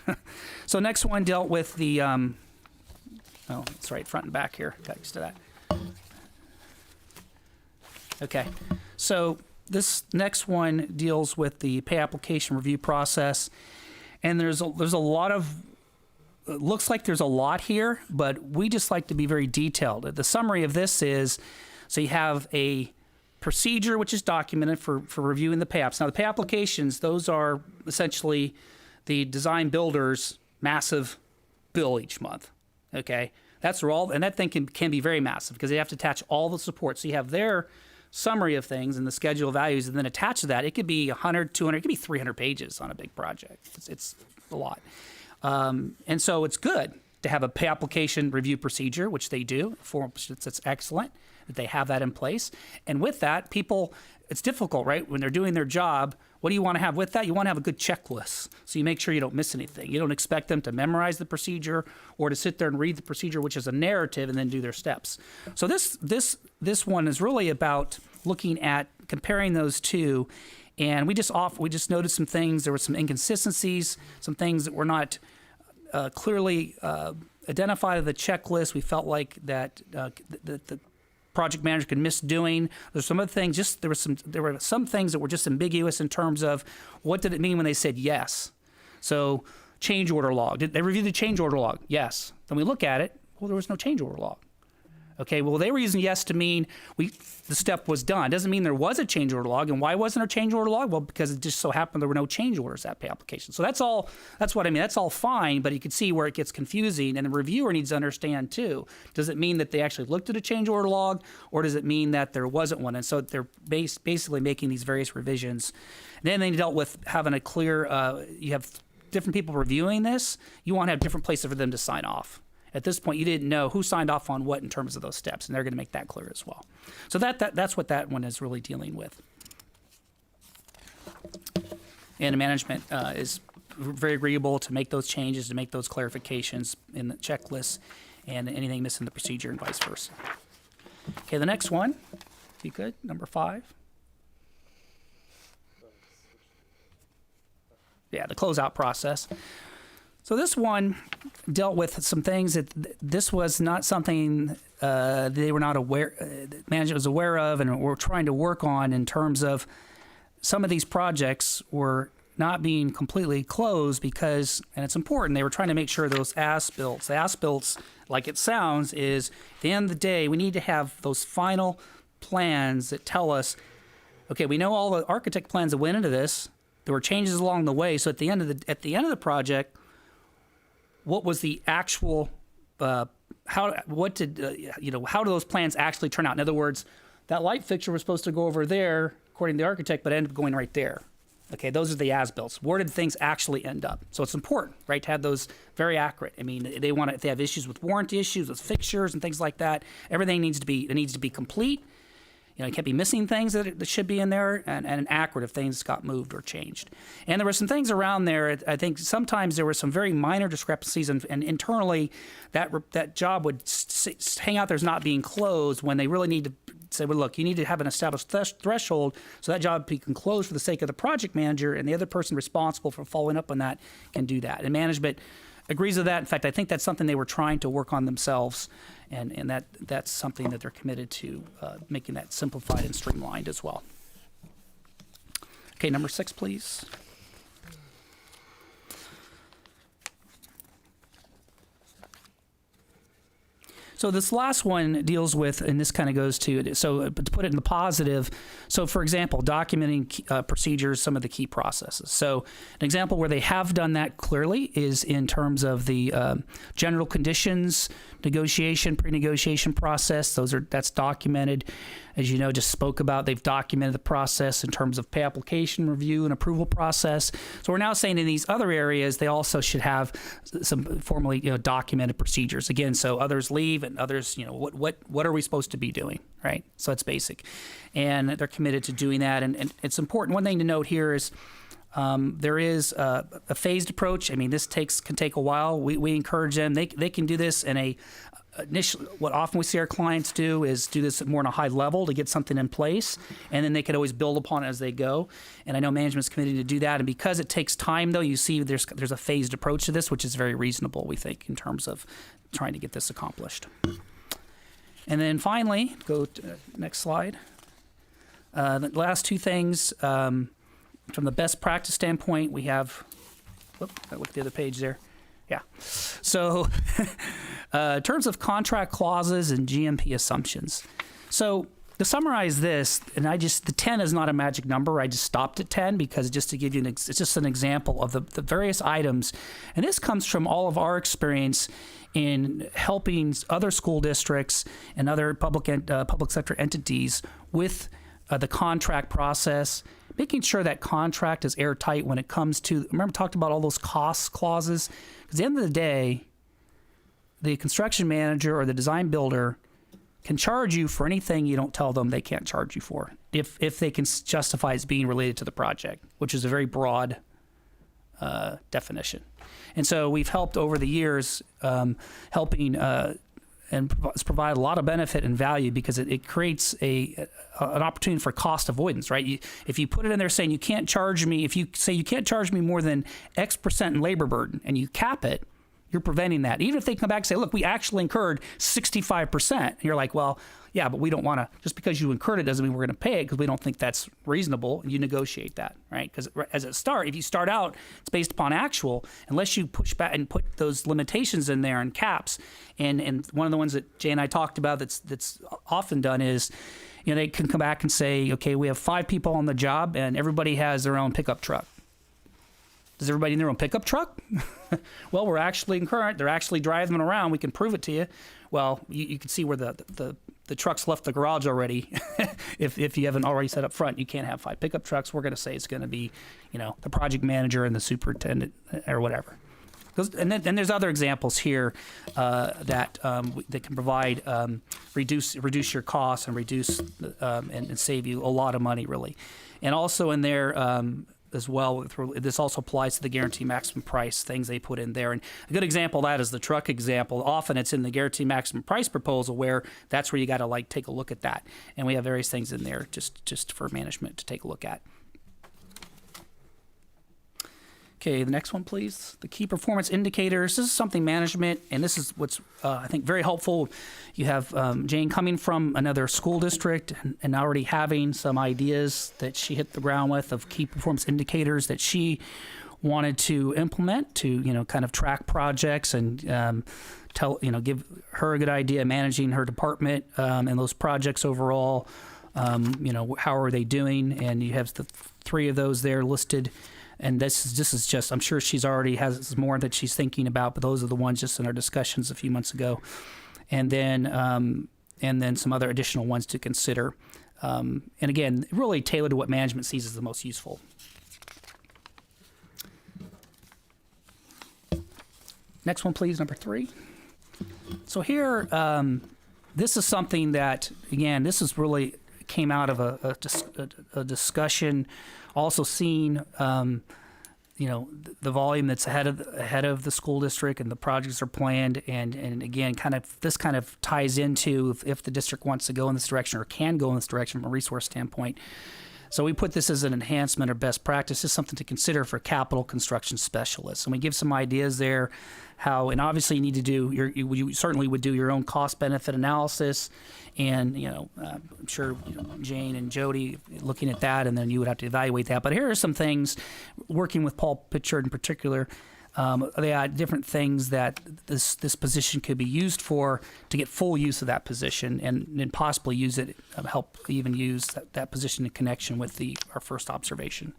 So next one dealt with the, that's right, front and back here. Got used to that. Okay. So this next one deals with the pay application review process, and there's a lot of, it looks like there's a lot here, but we just like to be very detailed. The summary of this is, so you have a procedure which is documented for reviewing the pay apps. Now the pay applications, those are essentially the design builder's massive bill each month. Okay, that's all, and that thing can be very massive because they have to attach all the support. So you have their summary of things and the schedule of values, and then attached to that, it could be 100, 200, it could be 300 pages on a big project. It's a lot. And so it's good to have a pay application review procedure, which they do. It's excellent that they have that in place. And with that, people, it's difficult, right? When they're doing their job, what do you want to have with that? You want to have a good checklist, so you make sure you don't miss anything. You don't expect them to memorize the procedure or to sit there and read the procedure, which is a narrative, and then do their steps. So this one is really about looking at comparing those two, and we just noted some things. There were some inconsistencies, some things that were not clearly identified in the checklist. We felt like that the project manager could miss doing. There's some other things. There were some things that were just ambiguous in terms of what did it mean when they said yes. So change order log. Did they review the change order log? Yes. Then we look at it. Well, there was no change order log. Okay, well, they were using yes to mean the step was done. Doesn't mean there was a change order log. And why wasn't there a change order log? Well, because it just so happened there were no change orders at the application. So that's all. That's what I mean. That's all fine, but you can see where it gets confusing, and the reviewer needs to understand too. Does it mean that they actually looked at a change order log, or does it mean that there wasn't one? And so they're basically making these various revisions. And then they dealt with having a clear. You have different people reviewing this. You want to have different places for them to sign off. At this point, you didn't know who signed off on what in terms of those steps, and they're going to make that clear as well. So that's what that one is really dealing with. And the management is very agreeable to make those changes, to make those clarifications in the checklist, and anything missing the procedure and vice versa. Okay, the next one, if you could, number 5. Yeah, the closeout process. So this one dealt with some things that this was not something they were not aware, management was aware of, and were trying to work on in terms of some of these projects were not being completely closed because, and it's important, they were trying to make sure those as-built, like it sounds, is at the end of the day, we need to have those final plans that tell us, okay, we know all the architect plans that went into this. There were changes along the way. So at the end of the project, what was the actual, how do those plans actually turn out? In other words, that light fixture was supposed to go over there, according to the architect, but ended up going right there. Okay, those are the as-builts. Where did things actually end up? So it's important, right, to have those very accurate. I mean, if they have issues with warranty issues, with fixtures and things like that, everything needs to be complete. You know, you can't be missing things that should be in there, and accurate if things got moved or changed. And there were some things around there. I think sometimes there were some very minor discrepancies, and internally, that job would hang out there as not being closed when they really need to say, well, look, you need to have an established threshold so that job can close for the sake of the project manager, and the other person responsible for following up on that can do that. And management agrees with that. In fact, I think that's something they were trying to work on themselves, and that's something that they're committed to making that simplified and streamlined as well. Okay, number 6, please. So this last one deals with, and this kind of goes to, so to put it in the positive, so for example, documenting procedures, some of the key processes. So an example where they have done that clearly is in terms of the general conditions, negotiation, pre-negotiation process. That's documented. As you know, just spoke about, they've documented the process in terms of pay application review and approval process. So we're now saying in these other areas, they also should have some formally, documented procedures. Again, so others leave and others, what are we supposed to be doing, right? So it's basic. And they're committed to doing that. And it's important. One thing to note here is there is a phased approach. I mean, this can take a while. We encourage them. They can do this in a initially. What often we see our clients do is do this more on a high level to get something in place, and then they could always build upon it as they go. And I know management's committed to do that. And because it takes time, though, you see there's a phased approach to this, which is very reasonable, we think, in terms of trying to get this accomplished. And then finally, go to next slide. The last two things. From the best practice standpoint, we have, I look at the other page there. Yeah. So in terms of contract clauses and GMP assumptions. So to summarize this, and the 10 is not a magic number. I just stopped at 10 because just to give you it's just an example of the various items. And this comes from all of our experience in helping other school districts and other public sector entities with the contract process, making sure that contract is airtight when it comes to, remember I talked about all those cost clauses? Because at the end of the day, the construction manager or the design builder can charge you for anything you don't tell them they can't charge you for, if they can justify as being related to the project, which is a very broad definition. And so we've helped over the years helping and provide a lot of benefit and value because it creates an opportunity for cost avoidance, right? If you put it in there saying you can't charge me, if you say you can't charge me more than X% in labor burden and you cap it, You're preventing that. Even if they come back and say, look, we actually incurred 65%. And you're like, well, yeah, but we don't want to, just because you incurred it doesn't mean we're going to pay it because we don't think that's reasonable. You negotiate that, right? Because if you start out, it's based upon actual, unless you push back and put those limitations in there and caps. And one of the ones that Jay and I talked about that's often done is, they can come back and say, okay, we have 5 people on the job and everybody has their own pickup truck. Does everybody in their own pickup truck? Well, we're actually concurrent. They're actually driving them around. We can prove it to you. Well, you can see where the trucks left the garage already. if you haven't already set up front, you can't have 5 pickup trucks. We're going to say it's going to be, the project manager and the superintendent or whatever. And then there's other examples here that can provide reduce your costs and reduce and save you a lot of money, really. And also in there as well, this also applies to the guarantee maximum price things they put in there. And a good example of that is the truck example. Often it's in the guarantee maximum price proposal where that's where you got to take a look at that. And we have various things in there just for management to take a look at. Okay, the next one, please. The key performance indicators. This is something management, and this is what's, I think, very helpful. You have Jane coming from another school district and already having some ideas that she hit the ground with of key performance indicators that she wanted to implement to, kind of track projects and give her a good idea of managing her department and those projects overall. How are they doing? And you have the 3 of those there listed. And this is just, I'm sure she's already has more that she's thinking about, but those are the ones just in our discussions a few months ago. And then some other additional ones to consider. And again, really tailored to what management sees as the most useful. Next one, please, number 3. So here, this is something that, again, this is really came out of a discussion. Also seen, the volume that's ahead of the school district and the projects are planned, and again, this kind of ties into if the district wants to go in this direction or can go in this direction from a resource standpoint. So we put this as an enhancement or best practice. This is something to consider for capital construction specialists, and we give some ideas there. How, and obviously you need to do you certainly would do your own cost benefit analysis, and I'm sure Jane and Jody looking at that, and then you would have to evaluate that. But here are some things, working with Paul Pitchard in particular. They are different things that this position could be used for to get full use of that position, and possibly use it, help even use that position in connection with our first observation,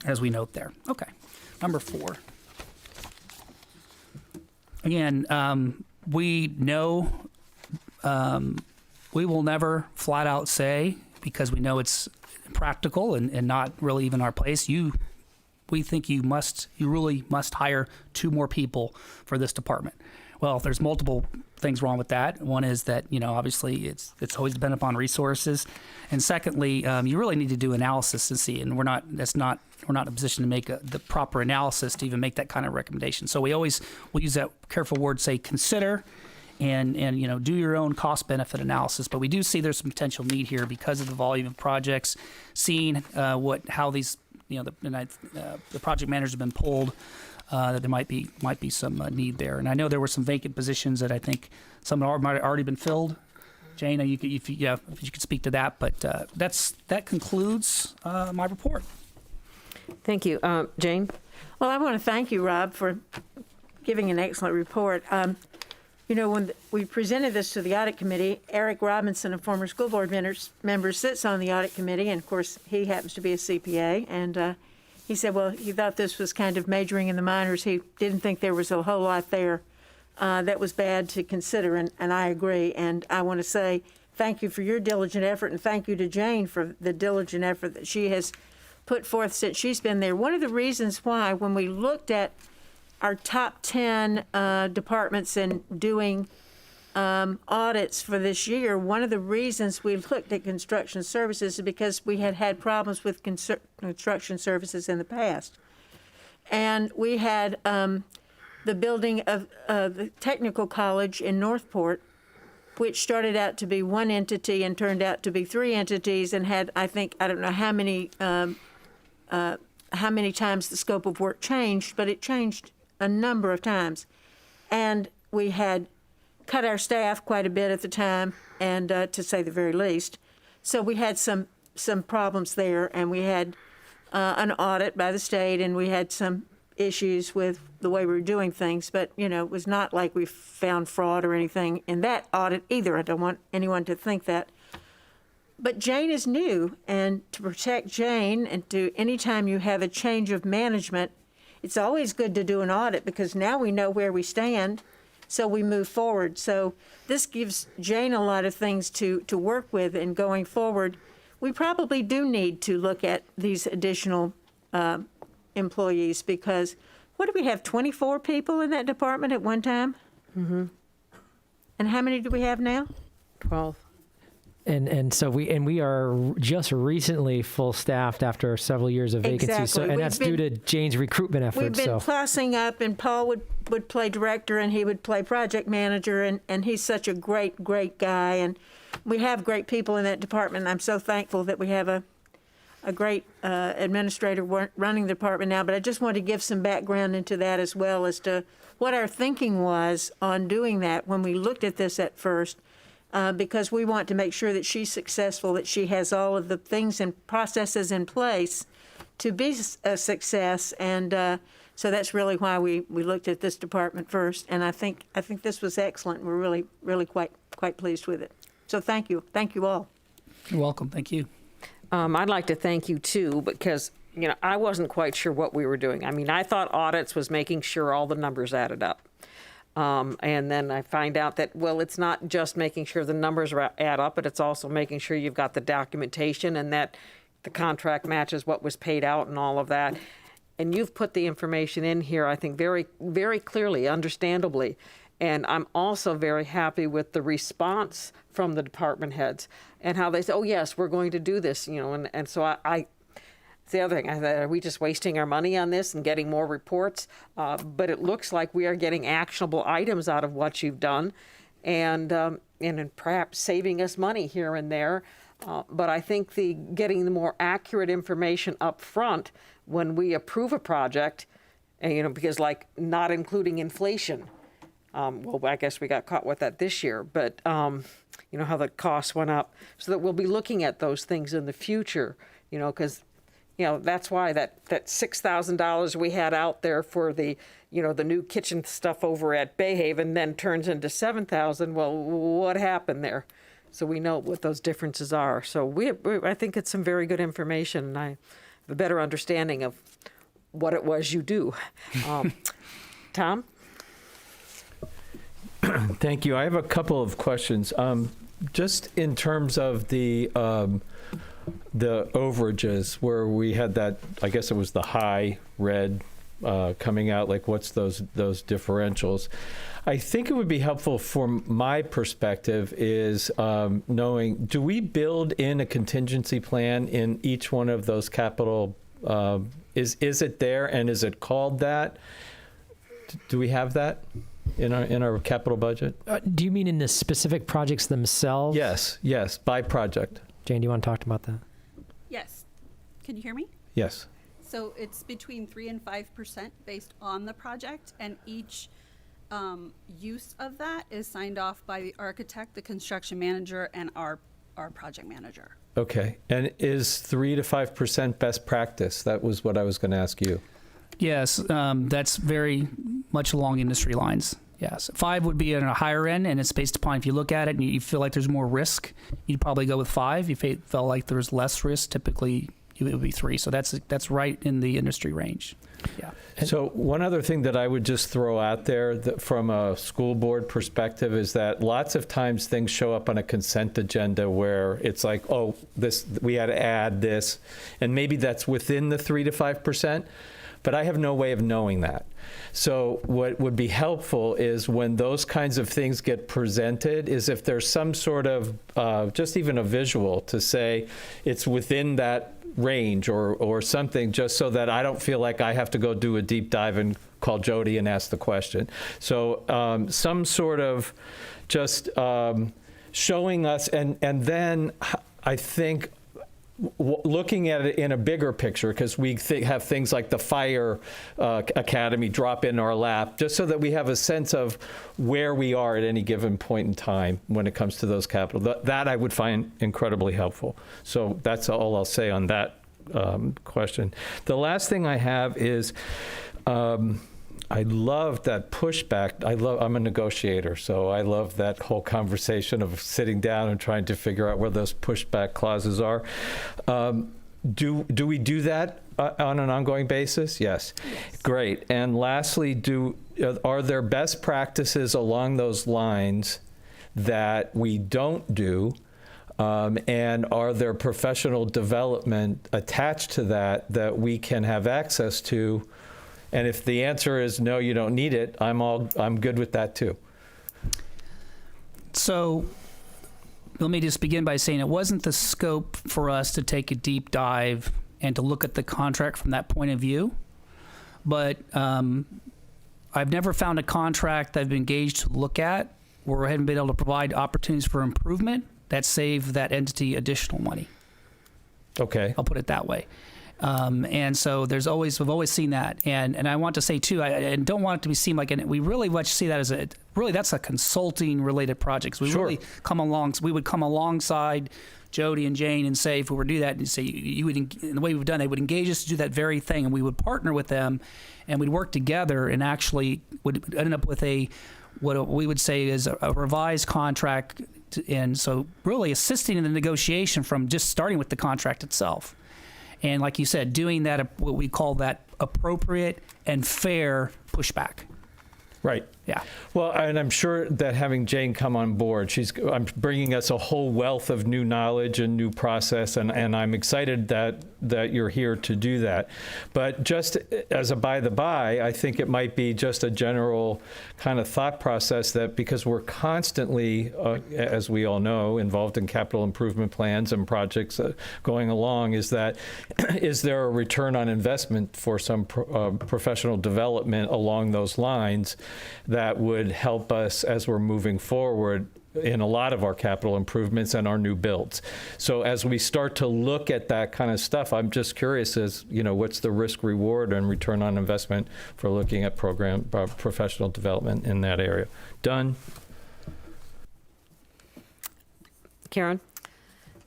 as we note there. Okay, number 4. Again, we know we will never flat out say, because we know it's impractical and not really even our place. We think you really must hire 2 more people for this department. Well, there's multiple things wrong with that. One is that, obviously it's always dependent upon resources. And secondly, you really need to do analysis and see, and we're not in a position to make the proper analysis to even make that kind of recommendation. So we'll use that careful word, say consider, and do your own cost benefit analysis. But we do see there's some potential need here because of the volume of projects, seeing how these the project managers have been pulled. That there might be some need there, and I know there were some vacant positions that I think some might have already been filled. Jane, if you could speak to that, but that concludes my report. Thank you. Jane? Well, I want to thank you, Rob, for giving an excellent report. When we presented this to the audit committee, Eric Robinson, a former school board member, sits on the audit committee, and of course he happens to be a CPA, and he said, well, he thought this was kind of majoring in the minors. He didn't think there was a whole lot there that was bad to consider, and I agree. And I want to say thank you for your diligent effort, and thank you to Jane for the diligent effort that she has put forth since she's been there. One of the reasons why, when we looked at our top 10 departments in doing audits for this year, one of the reasons we looked at construction services is because we had problems with construction services in the past. And we had the building of the technical college in Northport, which started out to be one entity and turned out to be 3 entities, and had, I don't know how many times the scope of work changed, but it changed a number of times. And we had cut our staff quite a bit at the time, and to say the very least. So we had some problems there, and we had an audit by the state, and we had some issues with the way we were doing things. But, you know, it was not like we found fraud or anything in that audit either. I don't want anyone to think that. But Jane is new, and to protect Jane, and to anytime you have a change of management, it's always good to do an audit, because now we know where we stand, so we move forward. So this gives Jane a lot of things to work with, and going forward, we probably do need to look at these additional employees, because what do we have, 24 people in that department at one time? Mm-hmm. And how many do we have now? 12. And so we are just recently full staffed after several years of vacancy. Exactly. So, and that's due to Jane's recruitment efforts. We've been plussing up, and Paul would play director, and he would play project manager, and he's such a great guy, and we have great people in that department. I'm so thankful that we have a great administrator running the department now. But I just want to give some background into that, as well as to what our thinking was on doing that when we looked at this at first. Because we want to make sure that she's successful, that she has all of the things and processes in place to be a success. And so that's really why we looked at this department first. And I think this was excellent. We're really quite pleased with it. So thank you all. You're welcome. Thank you. I'd like to thank you too, because, you know, I wasn't quite sure what we were doing. I mean, I thought audits was making sure all the numbers added up. And then I find out that, well, it's not just making sure the numbers add up, but it's also making sure you've got the documentation and that the contract matches what was paid out and all of that. And you've put the information in here, I think, very, very clearly, understandably. And I'm also very happy with the response from the department heads and how they say, oh, yes, we're going to do this, you know. And so I it's the other thing. I thought, are we just wasting our money on this and getting more reports? But it looks like we are getting actionable items out of what you've done, and perhaps saving us money here and there. But I think getting the more accurate information up front when we approve a project, and, you know, because like not including inflation. Well, I guess we got caught with that this year, but you know how the costs went up, so that we'll be looking at those things in the future. You know, because, you know, that's why that $6,000 we had out there for the, you know, the new kitchen stuff over at Bayhaven then turns into $7,000. Well, what happened there? So we know what those differences are. So I think it's some very good information, and I have a better understanding of what it was you do. Tom? Thank you. I have a couple of questions. Just in terms of the overages where we had that, I guess it was the high red coming out, like what's those differentials? I think it would be helpful from my perspective is knowing, do we build in a contingency plan in each one of those capital, is it there, and is it called that? Do we have that in our capital budget? Do you mean in the specific projects themselves? Yes, by project. Jane, do you want to talk about that? Yes. Can you hear me? Yes. So it's between 3% and 5% based on the project, and each use of that is signed off by the architect, the construction manager, and our project manager. Okay. And is 3 to 5% best practice? That was what I was going to ask you. Yes, that's very much along industry lines. Yes, 5 would be at a higher end, and it's based upon if you look at it and you feel like there's more risk, you'd probably go with 5. If you felt like there's less risk, typically it would be 3. So that's right in the industry range. Yeah. So one other thing that I would just throw out there from a school board perspective is that lots of times things show up on a consent agenda where it's like, oh, we had to add this, and maybe that's within the 3 to 5%. But I have no way of knowing that. So what would be helpful is when those kinds of things get presented is if there's some sort of, just even a visual to say it's within that range or something, just so that I don't feel like I have to go do a deep dive and call Jody and ask the question. So some sort of just showing us, and then I think looking at it in a bigger picture, because we have things like the fire academy drop in our lap, just so that we have a sense of where we are at any given point in time when it comes to those capital. That I would find incredibly helpful. So that's all I'll say on that question. The last thing I have is, I love that pushback. I'm a negotiator, so I love that whole conversation of sitting down and trying to figure out where those pushback clauses are. Do we do that on an ongoing basis? Yes. Great. And lastly, are there best practices along those lines that we don't do? And are there professional development attached to that we can have access to? And if the answer is no, you don't need it, I'm good with that too. So let me just begin by saying it wasn't the scope for us to take a deep dive and to look at the contract from that point of view. But I've never found a contract that I've been engaged to look at where I haven't been able to provide opportunities for improvement that save that entity additional money. Okay. I'll put it that way. And so we've always seen that. And I want to say too, I don't want it to be seen like, and we really much see that as that's a consulting related project. So we really we would come alongside Jody and Jane and say, if we were to do that, and say, the way we've done, they would engage us to do that very thing. And we would partner with them and we'd work together and actually would end up with what we would say is a revised contract. And so really assisting in the negotiation from just starting with the contract itself. And like you said, doing that, what we call that appropriate and fair pushback. Right. Yeah. Well, and I'm sure that having Jane come on board, I'm bringing us a whole wealth of new knowledge and new process, and I'm excited that you're here to do that. But just as a by the by, I think it might be just a general kind of thought process that because we're constantly, as we all know, involved in capital improvement plans and projects going along, is there a return on investment for some professional development along those lines that would help us as we're moving forward in a lot of our capital improvements and our new builds. So as we start to look at that kind of stuff, I'm just curious as, what's the risk reward and return on investment for looking at professional development in that area. Done. Karen?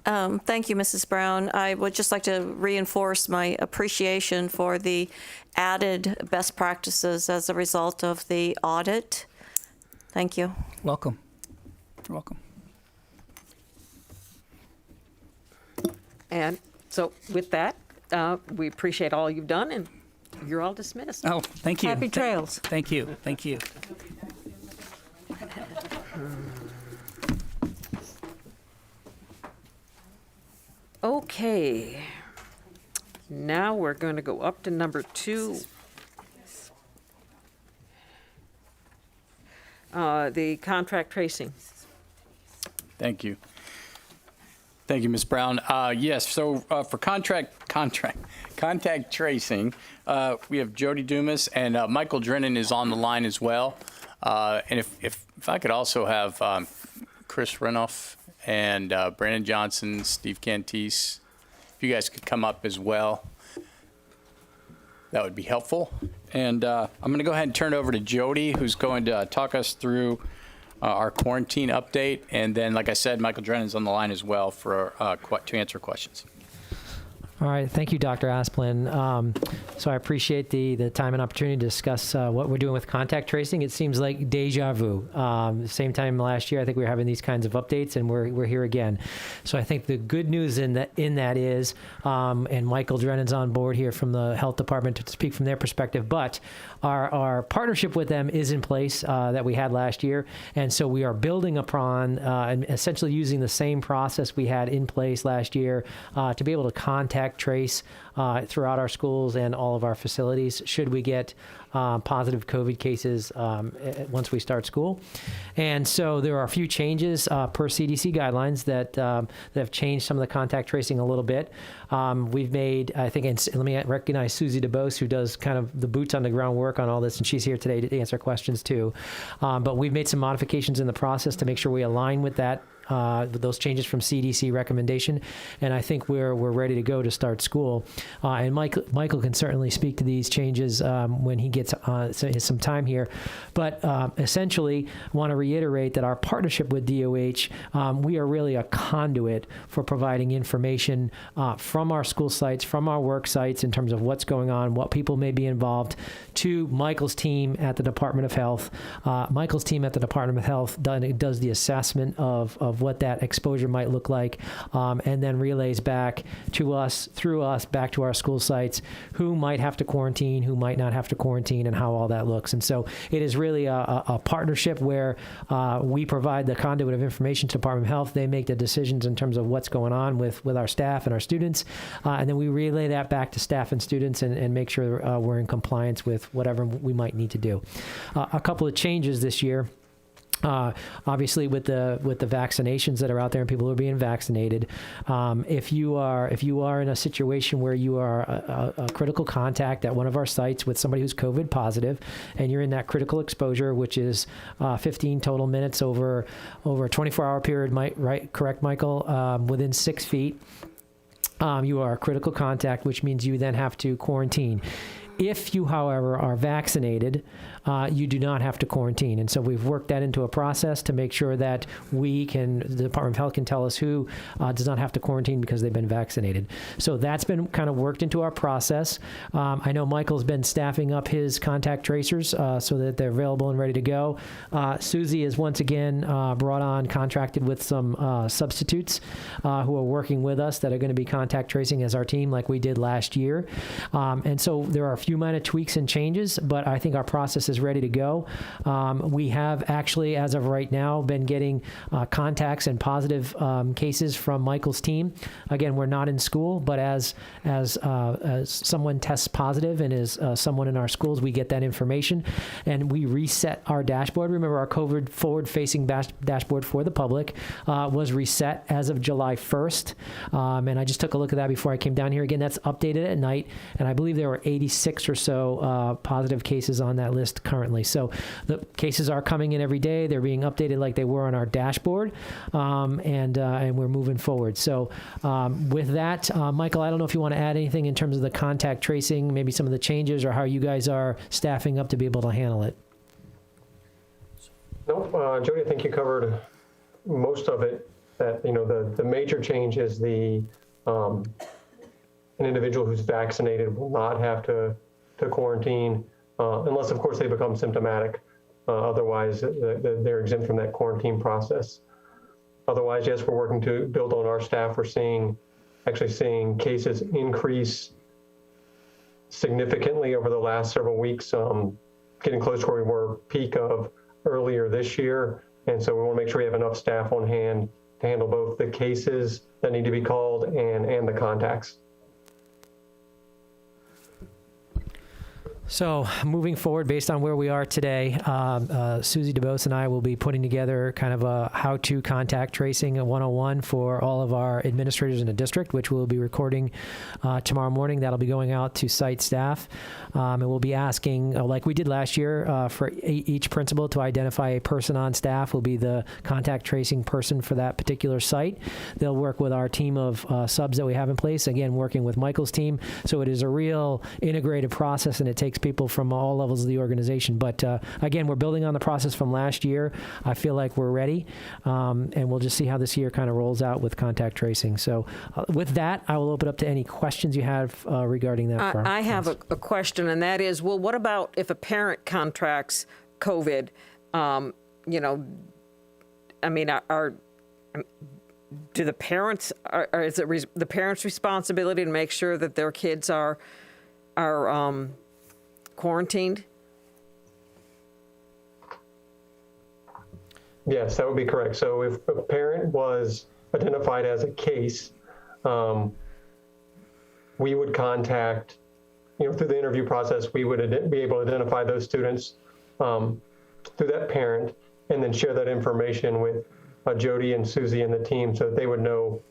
Thank you, Mrs. Brown. I would just like to reinforce my appreciation for the added best practices as a result of the audit. Thank you. Welcome. You're welcome. And so with that, we appreciate all you've done, and you're all dismissed. Oh, thank you. Happy trails. Thank you. Thank you. Okay. Now we're going to go up to number 2. The contract tracing. Thank you. Thank you, Ms. Brown. Yes, so for contact tracing, we have Jody Dumas and Michael Drennan is on the line as well. And if I could also have Chris Renoff and Brandon Johnson, Steve Cantis, if you guys could come up as well, that would be helpful. And I'm going to go ahead and turn it over to Jody, who's going to talk us through our quarantine update. And then, like I said, Michael Drennan's on the line as well for to answer questions. All right. Thank you, Dr. Asplin. So I appreciate the time and opportunity to discuss what we're doing with contact tracing. It seems like deja vu. Same time last year, I think we were having these kinds of updates, and we're here again. So I think the good news in that is, and Michael Drennan's on board here from the health department to speak from their perspective, but our partnership with them is in place that we had last year. And so we are building upon and essentially using the same process we had in place last year to be able to contact trace throughout our schools and all of our facilities should we get positive COVID cases once we start school. And so there are a few changes per CDC guidelines that have changed some of the contact tracing a little bit. We've made, I think, and let me recognize Susie DeBose, who does kind of the boots on the ground work on all this, and she's here today to answer questions too. But we've made some modifications in the process to make sure we align with that those changes from CDC recommendation, and I think we're ready to go to start school. And Michael can certainly speak to these changes when he gets some time here. But essentially, want to reiterate that our partnership with DOH, we are really a conduit for providing information from our school sites, from our work sites in terms of what's going on, what people may be involved, to Michael's team at the Department of Health. Michael's team at the Department of Health does the assessment of what that exposure might look like, and then relays back to us, through us, back to our school sites, who might have to quarantine, who might not have to quarantine, and how all that looks. And so it is really a partnership where we provide the conduit of information to the Department of Health. They make the decisions in terms of what's going on with our staff and our students, and then we relay that back to staff and students and make sure we're in compliance with whatever we might need to do. A couple of changes this year. Obviously, with the vaccinations that are out there and people who are being vaccinated, if you are in a situation where you are a critical contact at one of our sites with somebody who's COVID positive, and you're in that critical exposure, which is 15 total minutes over a 24-hour period, right? Correct, Michael? Within 6 feet, you are a critical contact, which means you then have to quarantine. If you, however, are vaccinated, you do not have to quarantine. And so we've worked that into a process to make sure that the Department of Health can tell us who does not have to quarantine because they've been vaccinated. So that's been kind of worked into our process. I know Michael's been staffing up his contact tracers so that they're available and ready to go. Susie is once again contracted with some substitutes who are working with us that are going to be contact tracing as our team like we did last year. And so there are a few minor tweaks and changes, but I think our process is ready to go. We have actually, as of right now, been getting contacts and positive cases from Michael's team. Again, we're not in school, but as someone tests positive and is someone in our schools, we get that information and we reset our dashboard. Remember, our COVID forward-facing dashboard for the public was reset as of July 1st. And I just took a look at that before I came down here. Again, that's updated at night, and I believe there were 86 or so positive cases on that list currently. So the cases are coming in every day. They're being updated like they were on our dashboard, and we're moving forward. So with that, Michael, I don't know if you want to add anything in terms of the contact tracing, maybe some of the changes or how you guys are staffing up to be able to handle it. Nope, Jody, I think you covered most of it. That the major change is an individual who's vaccinated will not have to quarantine unless, of course, they become symptomatic. Otherwise, they're exempt from that quarantine process. Otherwise, yes, we're working to build on our staff. We're actually seeing cases increase significantly over the last several weeks, getting close to where we were peak of earlier this year. And so we want to make sure we have enough staff on hand to handle both the cases that need to be called and the contacts. So moving forward, based on where we are today, Susie DeBose and I will be putting together kind of a how-to contact tracing 101 for all of our administrators in the district, which we'll be recording tomorrow morning. That'll be going out to site staff. And we'll be asking, like we did last year, for each principal to identify a person on staff will be the contact tracing person for that particular site. They'll work with our team of subs that we have in place, again, working with Michael's team. So it is a real integrated process, and it takes people from all levels of the organization. But again, we're building on the process from last year. I feel like we're ready, and we'll just see how this year kind of rolls out with contact tracing. So with that, I will open up to any questions you have regarding that. I have a question, and that is, well, what about if a parent contracts COVID? Do the parents, is it the parents' responsibility to make sure that their kids are quarantined? Yes, that would be correct. So if a parent was identified as a case, we would contact, through the interview process, we would be able to identify those students through that parent and then share that information with Jody and Susie and the team so that they would know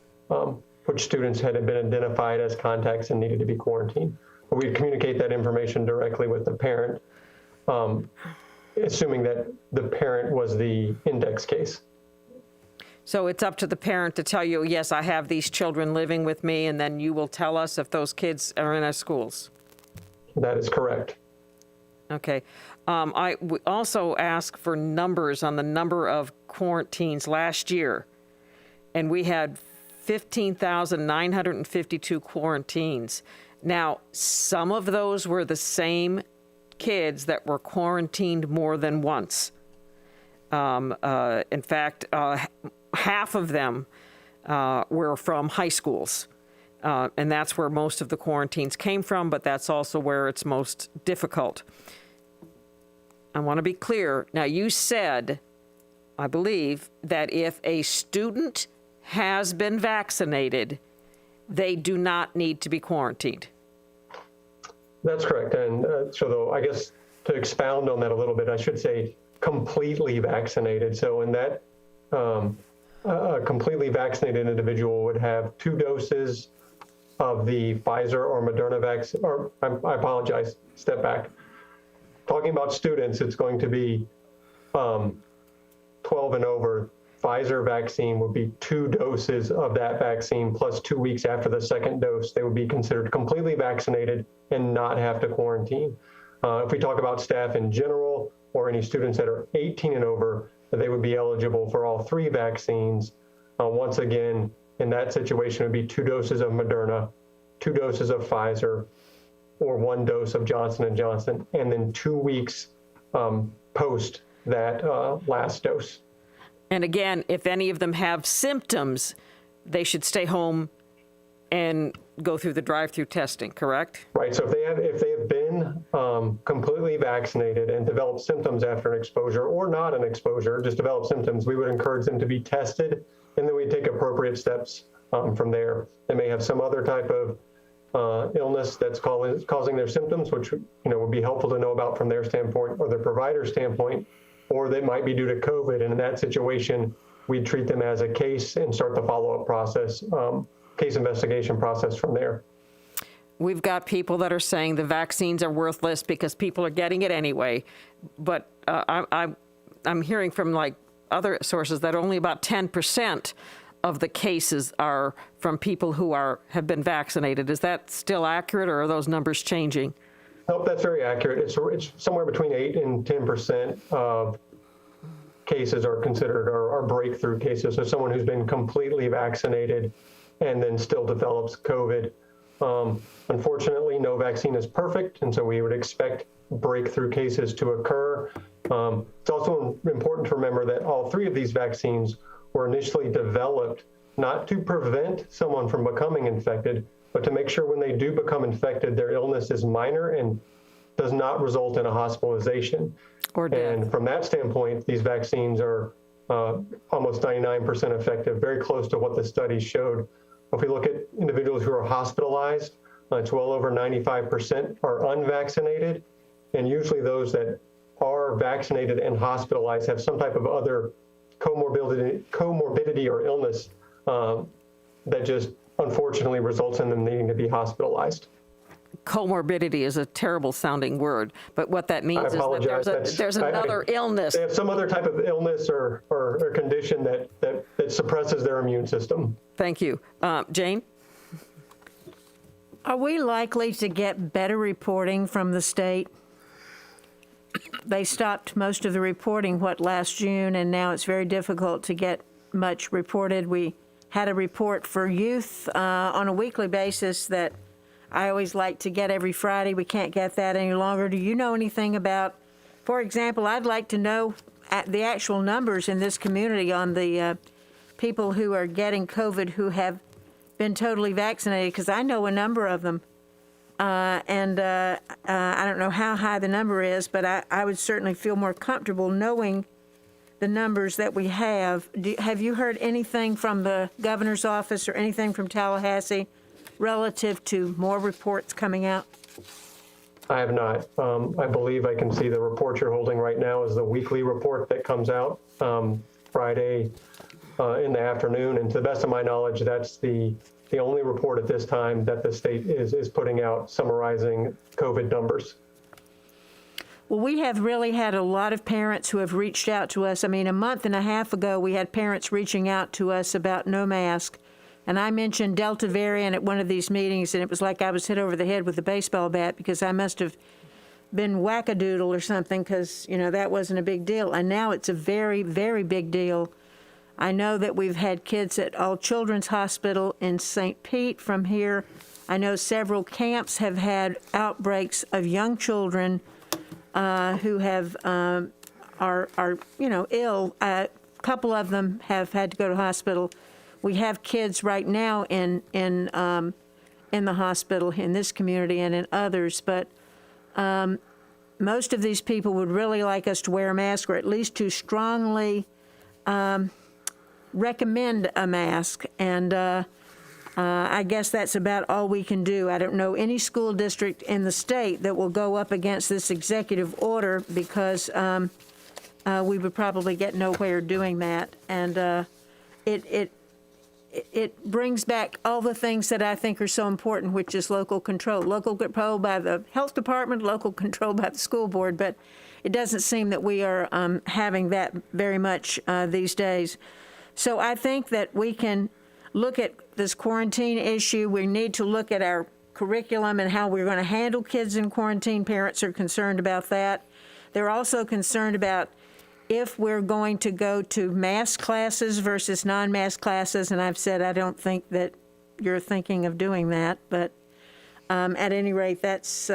which students had been identified as contacts and needed to be quarantined. But we'd communicate that information directly with the parent, assuming that the parent was the index case. So it's up to the parent to tell you, yes, I have these children living with me, and then you will tell us if those kids are in our schools. That is correct. Okay. We also ask for numbers on the number of quarantines last year, and we had 15,952 quarantines. Now, some of those were the same kids that were quarantined more than once. In fact, half of them were from high schools. And that's where most of the quarantines came from, but that's also where it's most difficult. I want to be clear. Now, you said, I believe, that if a student has been vaccinated, they do not need to be quarantined. That's correct. And so though, I guess to expound on that a little bit, I should say completely vaccinated. So in that, a completely vaccinated individual would have 2 doses of the Pfizer or Moderna vaccine, or I apologize, step back. Talking about students, it's going to be 12 and over. Pfizer vaccine would be 2 doses of that vaccine plus 2 weeks after the second dose. They would be considered completely vaccinated and not have to quarantine. If we talk about staff in general or any students that are 18 and over, they would be eligible for all 3 vaccines. Once again, in that situation, it would be 2 doses of Moderna, 2 doses of Pfizer, or 1 dose of Johnson & Johnson, and then 2 weeks post that last dose. And again, if any of them have symptoms, they should stay home and go through the drive-through testing, correct? Right. So if they have been completely vaccinated and developed symptoms after an exposure or not an exposure, just develop symptoms, we would encourage them to be tested, and then we take appropriate steps from there. They may have some other type of illness that's causing their symptoms, which would be helpful to know about from their standpoint or their provider's standpoint, or they might be due to COVID. And in that situation, we treat them as a case and start the follow-up process, case investigation process from there. We've got people that are saying the vaccines are worthless because people are getting it anyway. But I'm hearing from like other sources that only about 10% of the cases are from people who have been vaccinated. Is that still accurate, or are those numbers changing? Nope, that's very accurate. It's somewhere between 8 and 10% of cases are considered are breakthrough cases. So someone who's been completely vaccinated and then still develops COVID. Unfortunately, no vaccine is perfect, and so we would expect breakthrough cases to occur. It's also important to remember that all 3 of these vaccines were initially developed not to prevent someone from becoming infected, but to make sure when they do become infected, their illness is minor and does not result in a hospitalization. Or death. And from that standpoint, these vaccines are almost 99% effective, very close to what the studies showed. If we look at individuals who are hospitalized, it's well over 95% are unvaccinated. And usually those that are vaccinated and hospitalized have some type of other comorbidity or illness that just unfortunately results in them needing to be hospitalized. Comorbidity is a terrible sounding word, but what that means is that there's another illness. They have some other type of illness or condition that suppresses their immune system. Thank you. Jane? Are we likely to get better reporting from the state? They stopped most of the reporting, last June, and now it's very difficult to get much reported. We had a report for youth on a weekly basis that I always like to get every Friday. We can't get that any longer. Do you know anything about, for example, I'd like to know the actual numbers in this community on the people who are getting COVID who have been totally vaccinated, because I know a number of them. I don't know how high the number is, but I would certainly feel more comfortable knowing the numbers that we have. Have you heard anything from the governor's office or anything from Tallahassee relative to more reports coming out? I have not. I believe I can see the report you're holding right now is the weekly report that comes out Friday in the afternoon. And to the best of my knowledge, that's the only report at this time that the state is putting out summarizing COVID numbers. Well, we have really had a lot of parents who have reached out to us. I mean, a month and a half ago, we had parents reaching out to us about no mask. And I mentioned Delta variant at one of these meetings, and it was like I was hit over the head with a baseball bat because I must have been wackadoodle or something because, you know, that wasn't a big deal. And now it's a very, very big deal. I know that we've had kids at All Children's Hospital in St. Pete from here. I know several camps have had outbreaks of young children who have are ill. A couple of them have had to go to hospital. We have kids right now in the hospital in this community and in others, but most of these people would really like us to wear a mask, or at least to strongly recommend a mask. And I guess that's about all we can do. I don't know any school district in the state that will go up against this executive order because we would probably get nowhere doing that. And it brings back all the things that I think are so important, which is local control. Local control by the health department, local control by the school board, but it doesn't seem that we are having that very much these days. So I think that we can look at this quarantine issue. We need to look at our curriculum and how we're going to handle kids in quarantine. Parents are concerned about that. They're also concerned about if we're going to go to mask classes versus non-mask classes, and I've said I don't think that you're thinking of doing that, but at any rate, that's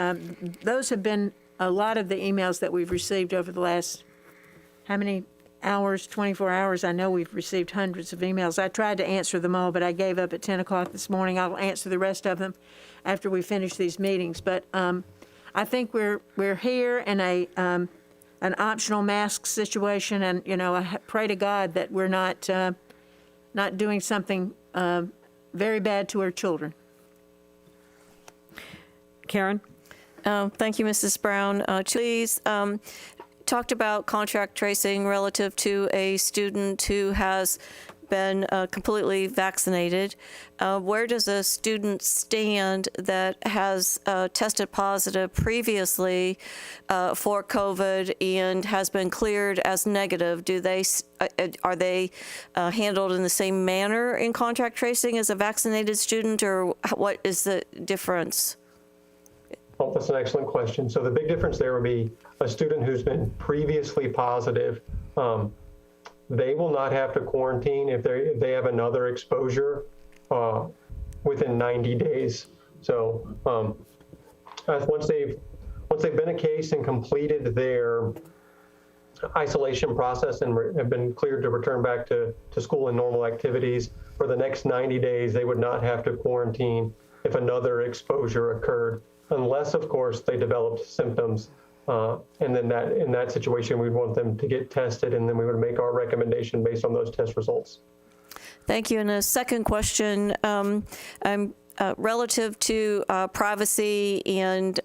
those have been a lot of the emails that we've received over the last, how many hours, 24 hours? I know we've received hundreds of emails. I tried to answer them all, but I gave up at 10 o'clock this morning. I'll answer the rest of them after we finish these meetings, but I think we're here in an optional mask situation, and I pray to God that we're not doing something very bad to our children. Karen? Thank you, Mrs. Brown. Please, talked about contract tracing relative to a student who has been completely vaccinated. Where does a student stand that has tested positive previously for COVID and has been cleared as negative? Are they handled in the same manner in contract tracing as a vaccinated student, or what is the difference? Well, that's an excellent question. So the big difference there would be a student who's been previously positive. They will not have to quarantine if they have another exposure within 90 days. So once they've been a case and completed their isolation process and have been cleared to return back to school and normal activities, for the next 90 days, they would not have to quarantine if another exposure occurred, unless, of course, they developed symptoms. And then in that situation, we'd want them to get tested, and then we would make our recommendation based on those test results. Thank you. And a second question, relative to privacy and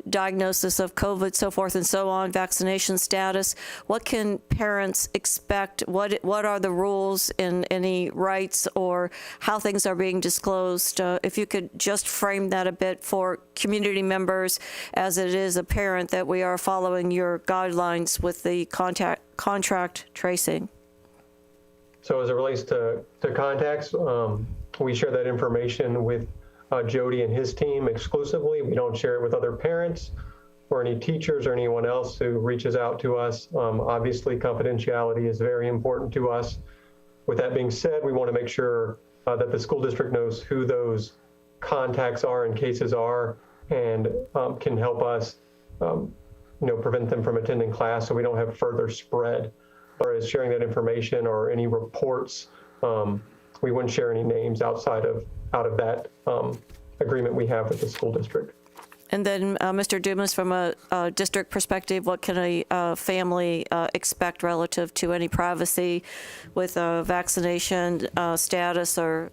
diagnosis of COVID, so forth and so on, vaccination status, what can parents expect? What are the rules and any rights or how things are being disclosed? If you could just frame that a bit for community members, as it is apparent that we are following your guidelines with the contract tracing. So as it relates to contacts, we share that information with Jody and his team exclusively. We don't share it with other parents or any teachers or anyone else who reaches out to us. Obviously, confidentiality is very important to us. With that being said, we want to make sure that the school district knows who those contacts are and cases are, and can help us prevent them from attending class so we don't have further spread. As far as sharing that information or any reports, we wouldn't share any names out of that agreement we have with the school district. And then, Mr. Dumas, from a district perspective, what can a family expect relative to any privacy with vaccination status or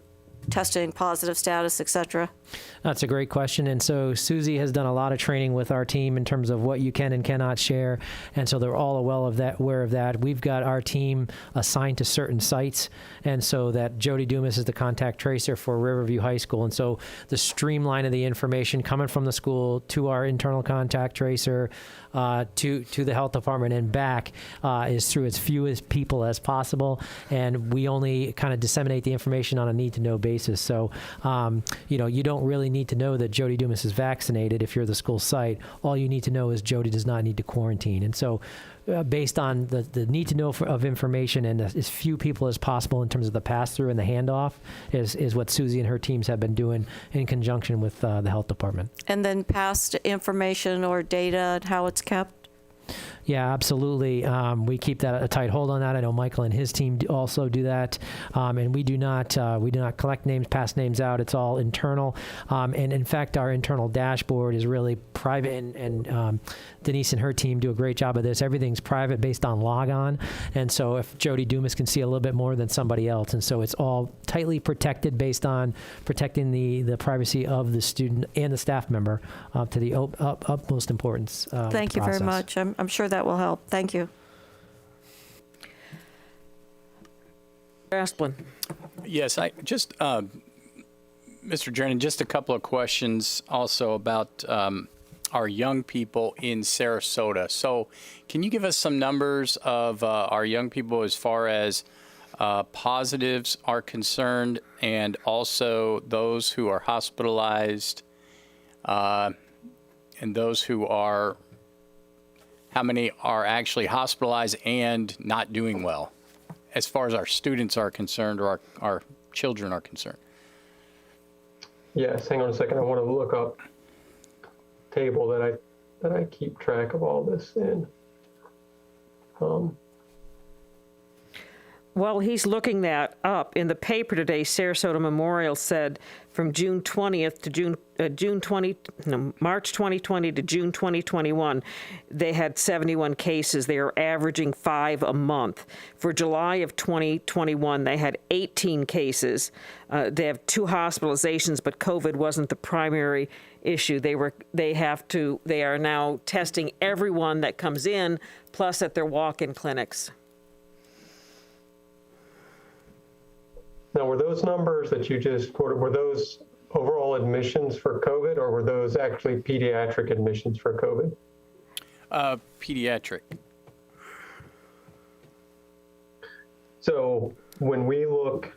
testing positive status, et cetera? That's a great question. And so Susie has done a lot of training with our team in terms of what you can and cannot share. And so they're all aware of that. We've got our team assigned to certain sites. And so that Jody Dumas is the contact tracer for Riverview High School. And so the streamline of the information coming from the school to our internal contact tracer, to the health department and back is through as few as people as possible. And we only kind of disseminate the information on a need-to-know basis. So, you don't really need to know that Jody Dumas is vaccinated if you're the school site. All you need to know is Jody does not need to quarantine. And so based on the need to know of information and as few people as possible in terms of the pass-through and the handoff is what Susie and her teams have been doing in conjunction with the health department. And then past information or data and how it's kept? Yeah, absolutely. We keep that a tight hold on that. I know Michael and his team also do that, and we do not collect names, pass names out. It's all internal, and in fact, our internal dashboard is really private. And Denise and her team do a great job of this. Everything's private based on logon, and so if Jody Dumas can see a little bit more than somebody else, and so it's all tightly protected based on protecting the privacy of the student and the staff member to the utmost importance. Thank you very much. I'm sure that will help. Thank you. Asplin. Yes, I just, Mr. Drennan, just a couple of questions also about our young people in Sarasota. So can you give us some numbers of our young people as far as positives are concerned, and also those who are hospitalized, and those who are, how many are actually hospitalized and not doing well, as far as our students are concerned or our children are concerned? Yes, hang on a second. I want to look up a table that I keep track of all this in. Well, he's looking that up. In the paper today, Sarasota Memorial said from June 20th to March 2020 to June 2021, they had 71 cases. They are averaging 5 a month. For July of 2021, they had 18 cases. They have 2 hospitalizations, but COVID wasn't the primary issue. They are now testing everyone that comes in, plus at their walk-in clinics. Now, were those numbers that you just quoted, were those overall admissions for COVID, or were those actually pediatric admissions for COVID? Pediatric. So when we look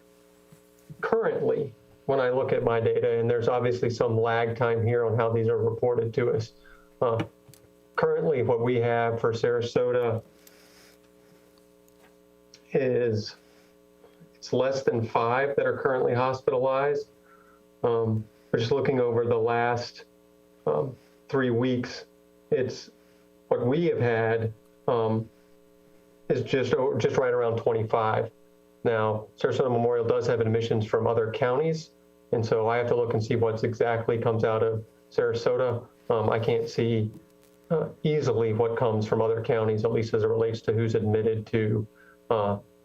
currently, when I look at my data, and there's obviously some lag time here on how these are reported to us. Currently, what we have for Sarasota is it's less than 5 that are currently hospitalized. We're just looking over the last 3 weeks. It's what we have had is just right around 25. Now, Sarasota Memorial does have admissions from other counties, and so I have to look and see what's exactly comes out of Sarasota. I can't see easily what comes from other counties, at least as it relates to who's admitted to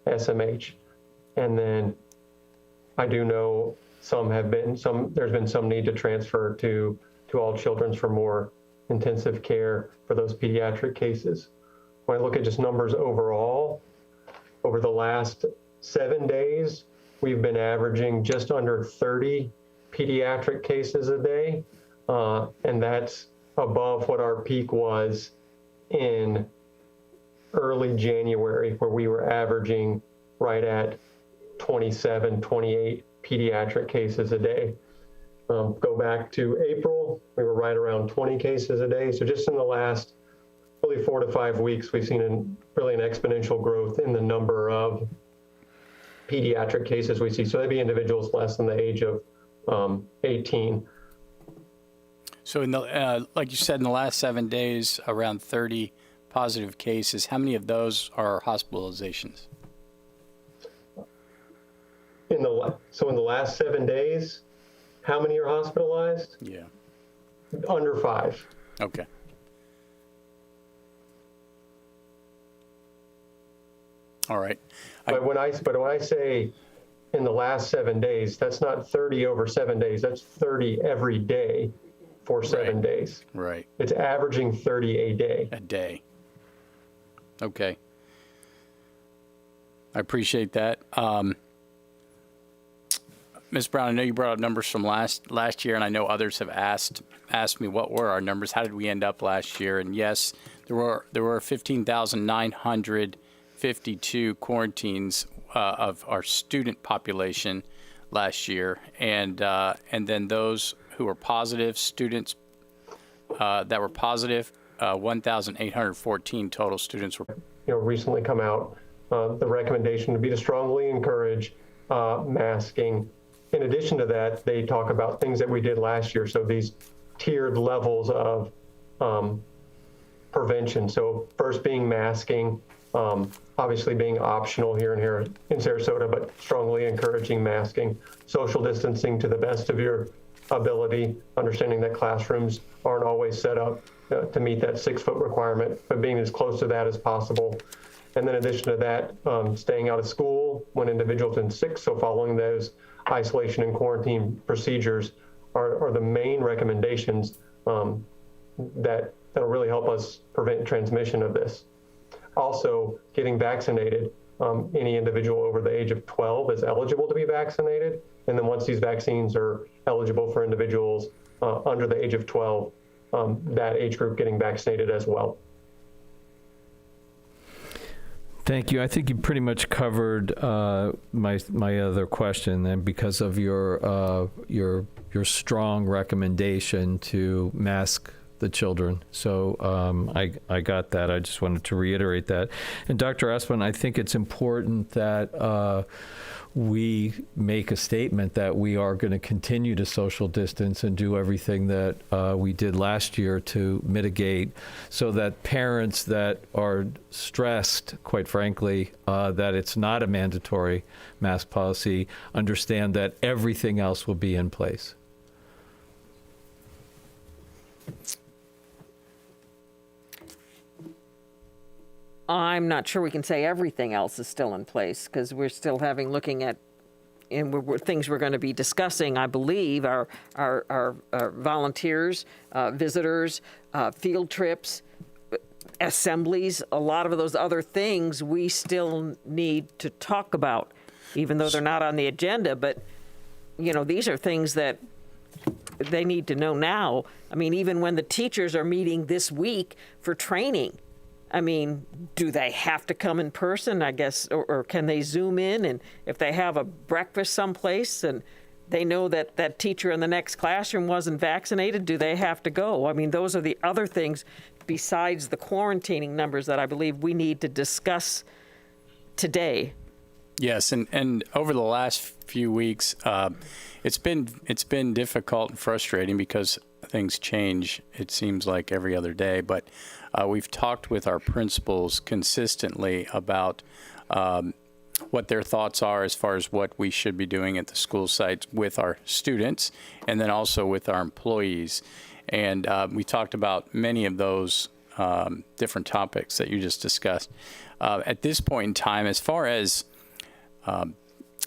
SMH. And then I do know there's been some need to transfer to all children's for more intensive care for those pediatric cases. When I look at just numbers overall, over the last 7 days, we've been averaging just under 30 pediatric cases a day. And that's above what our peak was in early January, where we were averaging right at 27, 28 pediatric cases a day. Go back to April, we were right around 20 cases a day. So just in the last really 4 to 5 weeks, we've seen really an exponential growth in the number of pediatric cases we see. So they'd be individuals less than the age of 18. So in the, like you said, in the last 7 days, around 30 positive cases. How many of those are hospitalizations? So in the last 7 days, how many are hospitalized? Yeah. Under 5. Okay. All right. But when I say in the last 7 days, that's not 30 over 7 days, that's 30 every day for 7 days. Right. It's averaging 30 a day. A day. Okay. I appreciate that. Ms. Brown, I know you brought up numbers from last year, and I know others have asked me what were our numbers. How did we end up last year? And yes, there were 15,952 quarantines of our student population last year, and then those who were positive students that were positive, 1,814 total students were. Recently come out the recommendation to be to strongly encourage masking. In addition to that, they talk about things that we did last year. So these tiered levels of prevention. So first being masking, obviously being optional here in Sarasota, but strongly encouraging masking, social distancing to the best of your ability, understanding that classrooms aren't always set up to meet that 6-foot requirement, but being as close to that as possible. And then in addition to that, staying out of school when individuals are sick, so following those isolation and quarantine procedures are the main recommendations that'll really help us prevent transmission of this. Also, getting vaccinated. Any individual over the age of 12 is eligible to be vaccinated. And then once these vaccines are eligible for individuals under the age of 12, that age group getting vaccinated as well. Thank you. I think you pretty much covered my other question, and because of your strong recommendation to mask the children. So I got that. I just wanted to reiterate that. And Dr. Asplen, I think it's important that we make a statement that we are going to continue to social distance and do everything that we did last year to mitigate, so that parents that are stressed, quite frankly, that it's not a mandatory mask policy, understand that everything else will be in place. I'm not sure we can say everything else is still in place, because we're still looking at, and things we're going to be discussing, I believe, are volunteers, visitors, field trips, assemblies, a lot of those other things we still need to talk about, even though they're not on the agenda. But, these are things that they need to know now. I mean, even when the teachers are meeting this week for training, I mean, do they have to come in person, I guess, or can they Zoom in? And if they have a breakfast someplace and they know that that teacher in the next classroom wasn't vaccinated, do they have to go? I mean, those are the other things besides the quarantining numbers that I believe we need to discuss today. Yes, and over the last few weeks, it's been difficult and frustrating because things change, it seems like, every other day. But we've talked with our principals consistently about what their thoughts are as far as what we should be doing at the school sites with our students, and then also with our employees. And we talked about many of those different topics that you just discussed. At this point in time, as far as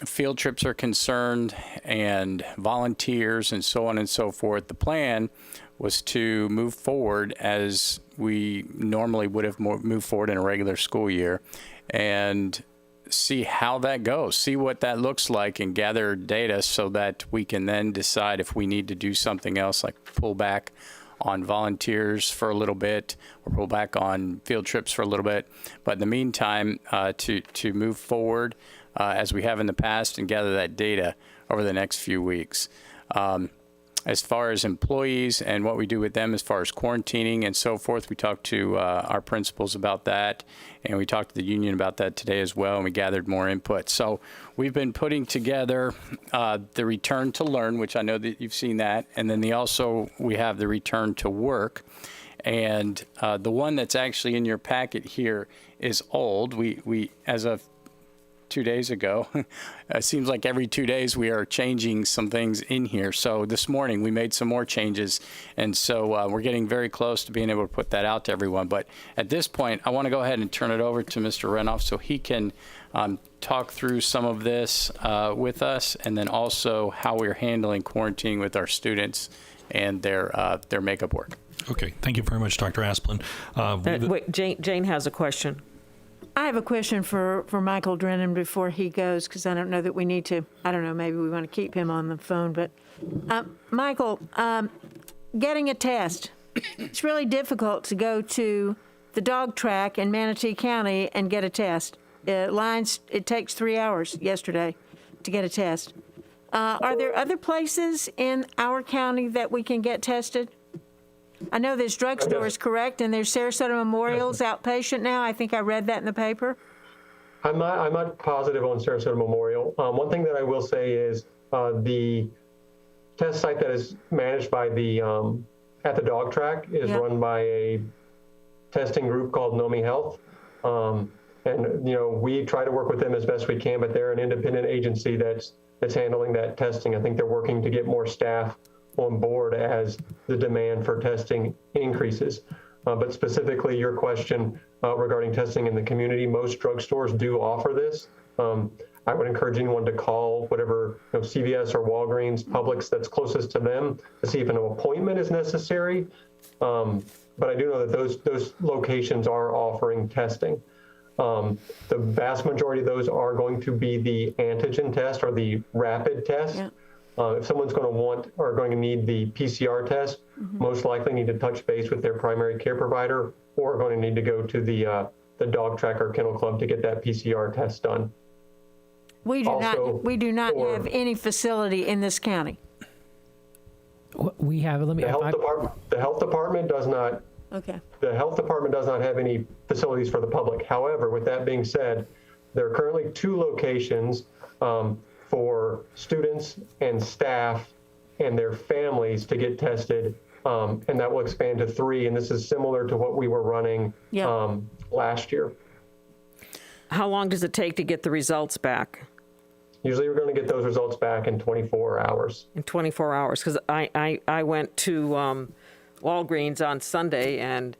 field trips are concerned and volunteers and so on and so forth, the plan was to move forward as we normally would have moved forward in a regular school year, and see how that goes, see what that looks like, and gather data so that we can then decide if we need to do something else, like pull back on volunteers for a little bit or pull back on field trips for a little bit. But in the meantime, to move forward as we have in the past and gather that data over the next few weeks. As far as employees and what we do with them as far as quarantining and so forth, we talked to our principals about that, and we talked to the union about that today as well, and we gathered more input. So we've been putting together the return to learn, which I know that you've seen that, and then we have the return to work. And the one that's actually in your packet here is old. We as of 2 days ago. It seems like every 2 days we are changing some things in here. So this morning we made some more changes. And so we're getting very close to being able to put that out to everyone. But at this point, I want to go ahead and turn it over to Mr. Renoff so he can talk through some of this with us, and then also how we're handling quarantine with our students and their makeup work. Okay, thank you very much, Dr. Asplin. Wait, Jane has a question. I have a question for Michael Drennan before he goes, because I don't know that we need to, I don't know, maybe we want to keep him on the phone. But Michael, getting a test, it's really difficult to go to the dog track in Manatee County and get a test. It takes 3 hours yesterday to get a test. Are there other places in our county that we can get tested? I know there's drugstores, correct? And there's Sarasota Memorial's outpatient now. I think I read that in the paper. I'm not positive on Sarasota Memorial. One thing that I will say is the test site that is managed by the at the dog track is run by a testing group called Nomi Health. And we try to work with them as best we can, but they're an independent agency that's handling that testing. I think they're working to get more staff on board as the demand for testing increases. But specifically your question regarding testing in the community, most drugstores do offer this. I would encourage anyone to call whatever CVS or Walgreens, Publix that's closest to them to see if an appointment is necessary. But I do know that those locations are offering testing. The vast majority of those are going to be the antigen test or the rapid test. Yeah. If someone's going to want or going to need the PCR test, most likely need to touch base with their primary care provider, or going to need to go to the dog track or kennel club to get that PCR test done. We do not have any facility in this county. We have. The health department does not. Okay. The health department does not have any facilities for the public. However, with that being said, there are currently 2 locations for students and staff and their families to get tested, and that will expand to 3. And this is similar to what we were running last year. How long does it take to get the results back? Usually we're going to get those results back in 24 hours. In 24 hours, because I went to Walgreens on Sunday, and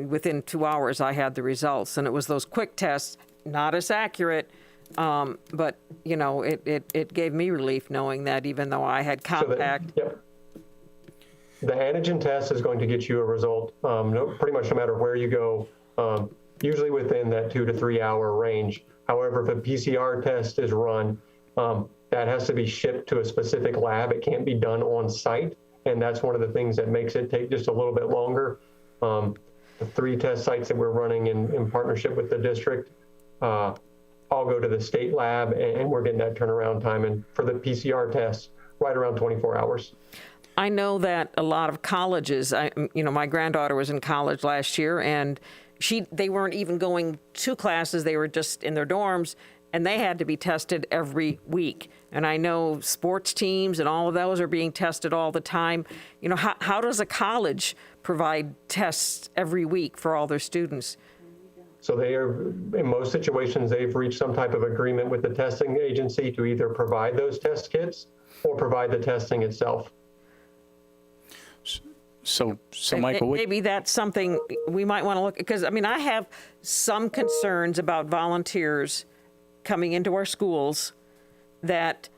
within 2 hours I had the results, and it was those quick tests, not as accurate, but it gave me relief knowing that even though I had contact. The antigen test is going to get you a result pretty much no matter where you go, usually within that 2 to 3 hour range. However, if a PCR test is run, that has to be shipped to a specific lab. It can't be done on site. And that's one of the things that makes it take just a little bit longer. The 3 test sites that we're running in partnership with the district all go to the state lab, and we're getting that turnaround time. And for the PCR tests, right around 24 hours. I know that a lot of colleges, my granddaughter was in college last year, and they weren't even going to classes. They were just in their dorms, and they had to be tested every week. And I know sports teams and all of those are being tested all the time. How does a college provide tests every week for all their students? So they are, in most situations, they've reached some type of agreement with the testing agency to either provide those test kits or provide the testing itself. So Michael, maybe that's something we might want to look at, because I have some concerns about volunteers coming into our schools that,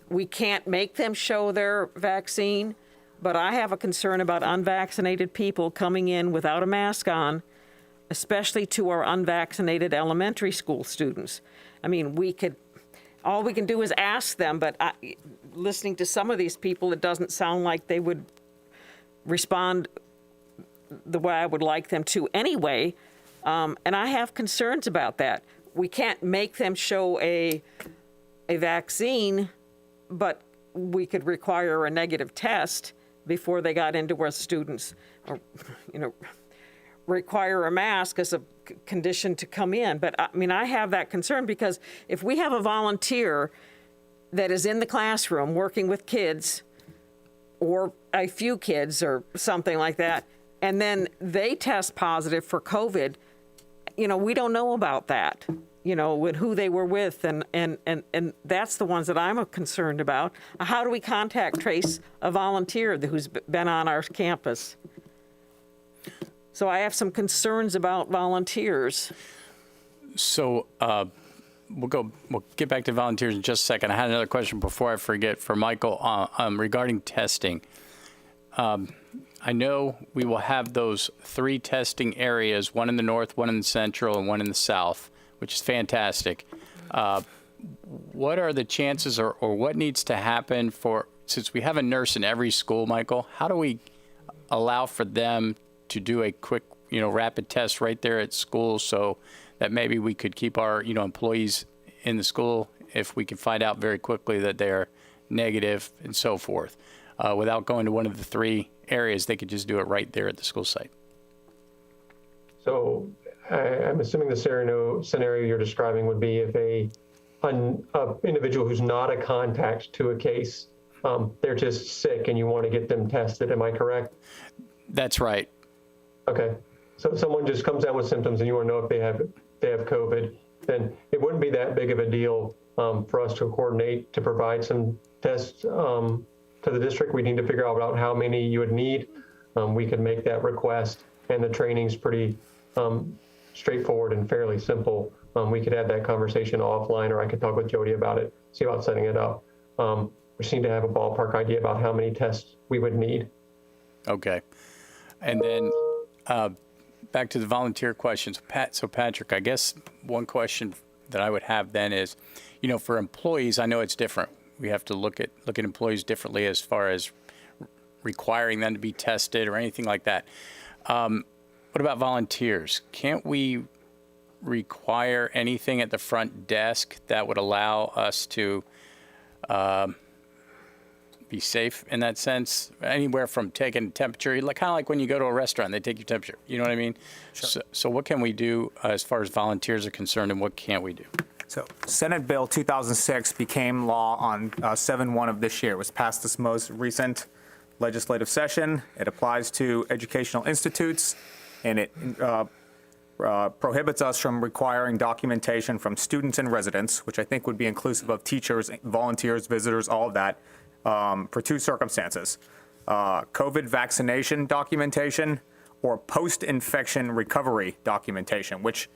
we can't make them show their vaccine, but I have a concern about unvaccinated people coming in without a mask on, especially to our unvaccinated elementary school students. All we can do is ask them, but listening to some of these people, it doesn't sound like they would respond the way I would like them to anyway. And I have concerns about that. We can't make them show a vaccine, but we could require a negative test before they got into our students, or, require a mask as a condition to come in. But I have that concern, because if we have a volunteer that is in the classroom working with kids, or a few kids or something like that, and then they test positive for COVID, we don't know about that. with who they were with, and that's the ones that I'm concerned about. How do we contact trace a volunteer who's been on our campus? So I have some concerns about volunteers. So we'll get back to volunteers in just a second. I had another question before I forget for Michael regarding testing. I know we will have those 3 testing areas, one in the north, one in the central, and one in the south, which is fantastic. What are the chances or what needs to happen since we have a nurse in every school, Michael, how do we allow for them to do a quick, rapid test right there at school so that maybe we could keep our, employees in the school if we can find out very quickly that they're negative and so forth, without going to one of the 3 areas, they could just do it right there at the school site. So I'm assuming the scenario you're describing would be if an individual who's not a contact to a case, they're just sick and you want to get them tested. Am I correct? That's right. Okay. So if someone just comes down with symptoms and you want to know if they have COVID, then it wouldn't be that big of a deal for us to coordinate to provide some tests to the district. We need to figure out how many you would need. We could make that request, and the training's pretty straightforward and fairly simple. We could have that conversation offline, or I could talk with Jody about it, see about setting it up. We just need to have a ballpark idea about how many tests we would need. Okay. And then back to the volunteer questions. So Patrick, I guess one question that I would have then is, for employees, I know it's different. We have to look at employees differently as far as requiring them to be tested or anything like that. What about volunteers? Can't we require anything at the front desk that would allow us to be safe in that sense? Anywhere from taking a temperature, kind of like when you go to a restaurant, they take your temperature. You know what I mean? Sure. So what can we do as far as volunteers are concerned, and what can't we do? So Senate Bill 2006 became law on 7/1 of this year. It was passed this most recent legislative session. It applies to educational institutes, and it prohibits us from requiring documentation from students and residents, which I think would be inclusive of teachers, volunteers, visitors, all of that, for 2 circumstances. COVID vaccination documentation or post-infection recovery documentation, which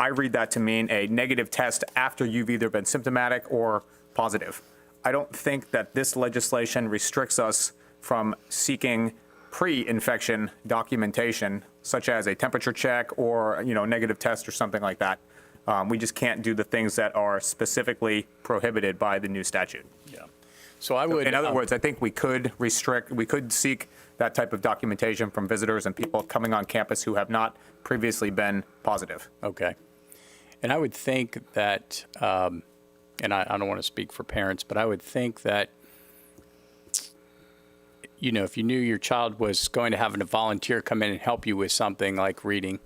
I read that to mean a negative test after you've either been symptomatic or positive. I don't think that this legislation restricts us from seeking pre-infection documentation, such as a temperature check or negative test or something like that. We just can't do the things that are specifically prohibited by the new statute. Yeah. So I would. In other words, I think we could seek that type of documentation from visitors and people coming on campus who have not previously been positive. Okay. And I would think that, and I don't want to speak for parents, but I would think that, if you knew your child was going to have a volunteer come in and help you with something like reading,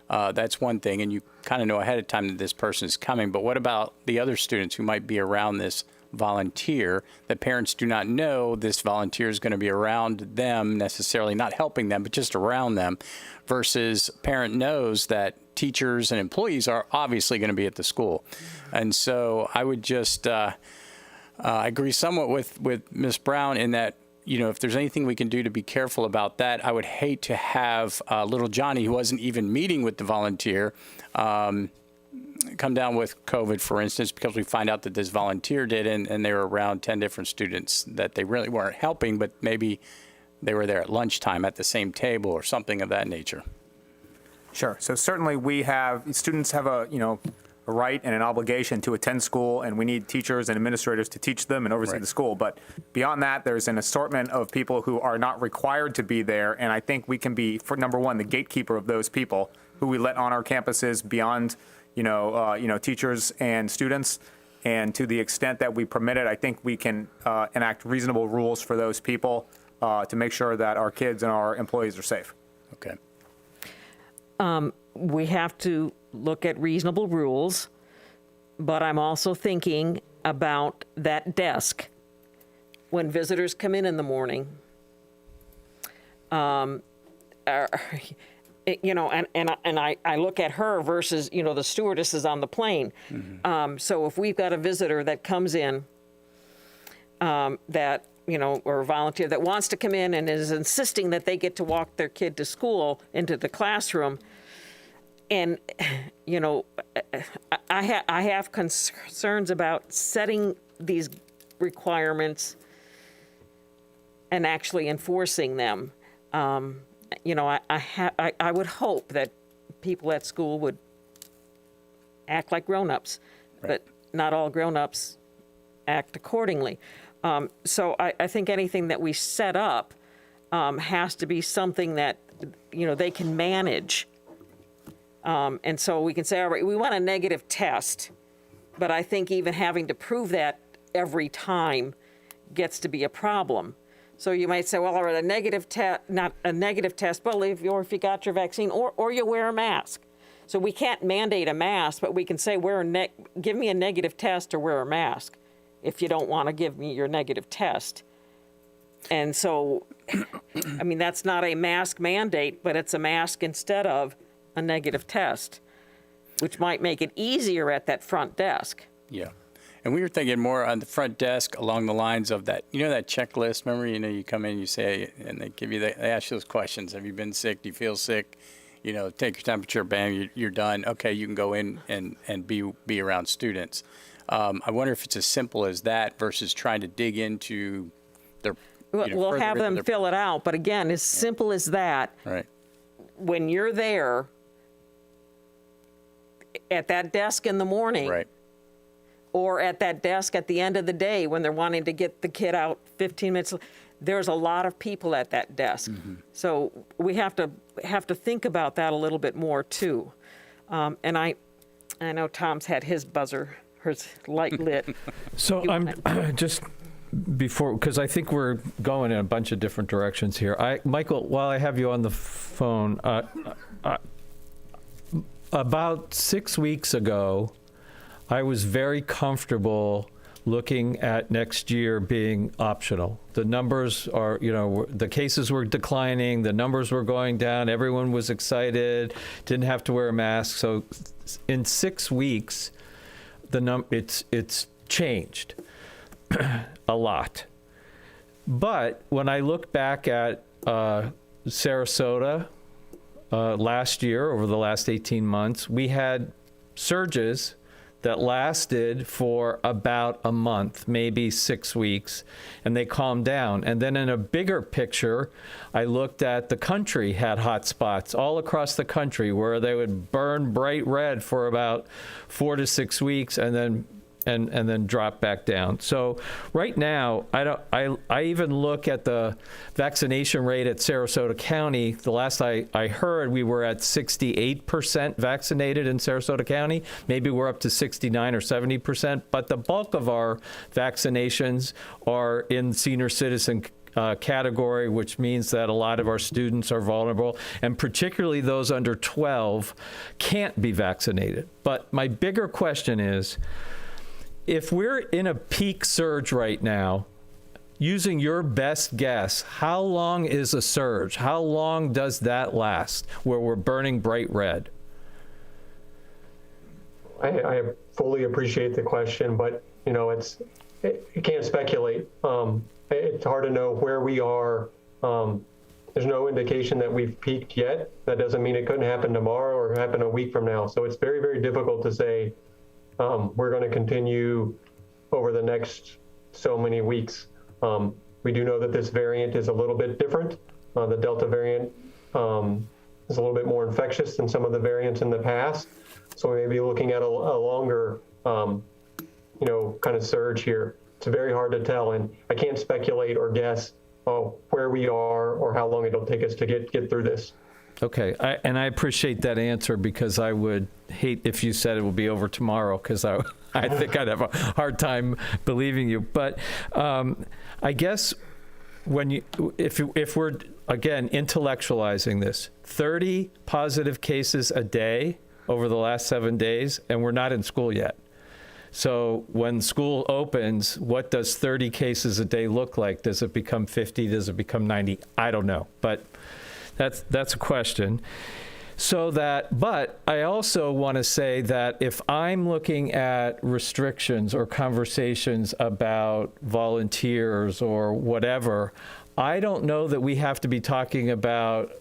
that's one thing, and you kind of know ahead of time that this person is coming. But what about the other students who might be around this volunteer, that parents do not know this volunteer is going to be around them necessarily, not helping them, but just around them, versus parent knows that teachers and employees are obviously going to be at the school. And so I would just I agree somewhat with Ms. Brown in that, if there's anything we can do to be careful about that. I would hate to have little Johnny, who wasn't even meeting with the volunteer, come down with COVID, for instance, because we find out that this volunteer did, and they were around 10 different students that they really weren't helping, but maybe they were there at lunchtime at the same table or something of that nature. Sure. So certainly students have a right and an obligation to attend school, and we need teachers and administrators to teach them and oversee the school. But beyond that, there's an assortment of people who are not required to be there, and I think we can be, for number one, the gatekeeper of those people who we let on our campuses beyond teachers and students. And to the extent that we permit it, I think we can enact reasonable rules for those people to make sure that our kids and our employees are safe. Okay. We have to look at reasonable rules, but I'm also thinking about that desk when visitors come in the morning. you know, and I look at her versus, you know, the stewardesses on the plane. So if we've got a visitor that comes in that, you know, or a volunteer that wants to come in and is insisting that they get to walk their kid to school, into the classroom, and, you know, I have concerns about setting these requirements and actually enforcing them. You know, I would hope that people at school would act like grown-ups, but not all grown-ups act accordingly. So I think anything that we set up has to be something that, you know, they can manage. And so we can say, all right, we want a negative test, but I think even having to prove that every time gets to be a problem. So you might say, well, all right, a negative test, not a negative test, but if you got your vaccine, or you wear a mask. So we can't mandate a mask, but we can say, give me a negative test or wear a mask if you don't want to give me your negative test. And so, I mean, that's not a mask mandate, but it's a mask instead of a negative test, which might make it easier at that front desk. Yeah. And we were thinking more on the front desk along the lines of that, you know, that checklist. Remember, you know, you come in, you say, and they give you, they ask you those questions. Have you been sick? Do you feel sick? You know, take your temperature, bam, you're done. Okay, you can go in and be around students. I wonder if it's as simple as that versus trying to dig into their, you know, We'll further have into them their- fill it out, but again, as simple as that, Right. when you're there at that desk in the morning, Right. or at that desk at the end of the day when they're wanting to get the kid out 15 minutes, there's a lot of people at that desk. So we have to think about that a little bit more too. And I know Tom's had his buzzer, his light lit. So I'm just before, because I think we're going in a bunch of different directions here. Michael, while I have you on the phone, about 6 weeks ago, I was very comfortable looking at next year being optional. The numbers are, you know, the cases were declining, the numbers were going down, everyone was excited, didn't have to wear a mask. So in 6 weeks, it's changed a lot. But when I look back at Sarasota last year, over the last 18 months, we had surges that lasted for about a month, maybe 6 weeks, and they calmed down. And then in a bigger picture, I looked at the country had hot spots all across the country where they would burn bright red for about 4 to 6 weeks and then drop back down. So right now, I even look at the vaccination rate at Sarasota County. The last I heard, we were at 68% vaccinated in Sarasota County. Maybe we're up to 69 or 70%, but the bulk of our vaccinations are in senior citizen category, which means that a lot of our students are vulnerable, and particularly those under 12 can't be vaccinated. But my bigger question is, if we're in a peak surge right now, using your best guess, how long is a surge? How long does that last where we're burning bright red? I fully appreciate the question, but you know, you can't speculate. It's hard to know where we are. There's no indication that we've peaked yet. That doesn't mean it couldn't happen tomorrow or happen a week from now. So it's very, very difficult to say we're going to continue over the next so many weeks. We do know that this variant is a little bit different. The Delta variant is a little bit more infectious than some of the variants in the past. So we may be looking at a longer, kind of surge here. It's very hard to tell, and I can't speculate or guess where we are or how long it'll take us to get through this. Okay, and I appreciate that answer, because I would hate if you said it will be over tomorrow, because I think I'd have a hard time believing you. But I guess if we're, again, intellectualizing this, 30 positive cases a day over the last 7 days, and we're not in school yet. So when school opens, what does 30 cases a day look like? Does it become 50? Does it become 90? I don't know, but that's a question. So that, but I also want to say that if I'm looking at restrictions or conversations about volunteers or whatever, I don't know that we have to be talking about,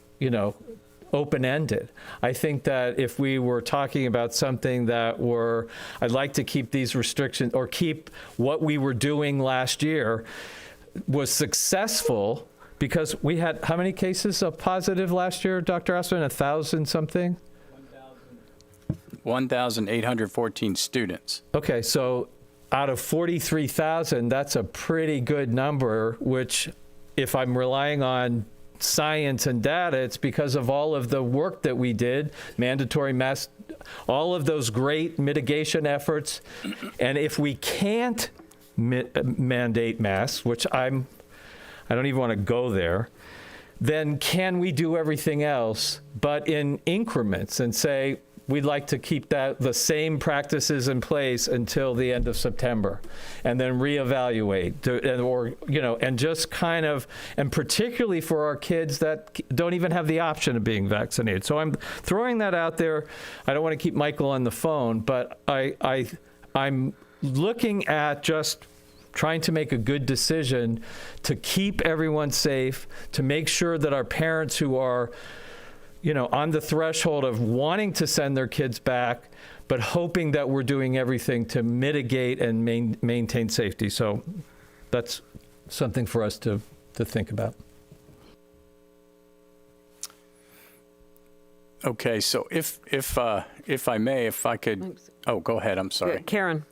open-ended. I think that if we were talking about something that I'd like to keep these restrictions or keep what we were doing last year was successful, because we had how many cases of positive last year, Dr. Asplin? 1,000 something? 1,814 students. Okay, so out of 43,000, that's a pretty good number, which if I'm relying on science and data, it's because of all of the work that we did, mandatory masks, all of those great mitigation efforts. And if we can't mandate masks, which I don't even want to go there, then can we do everything else but in increments and say, we'd like to keep the same practices in place until the end of September, and then reevaluate, and just kind of, and particularly for our kids that don't even have the option of being vaccinated. So I'm throwing that out there. I don't want to keep Michael on the phone, but I'm looking at just trying to make a good decision to keep everyone safe, to make sure that our parents who are on the threshold of wanting to send their kids back, but hoping that we're doing everything to mitigate and maintain safety. So that's something for us to think about. Okay, so if I may, if I could, go ahead, I'm sorry. Karen.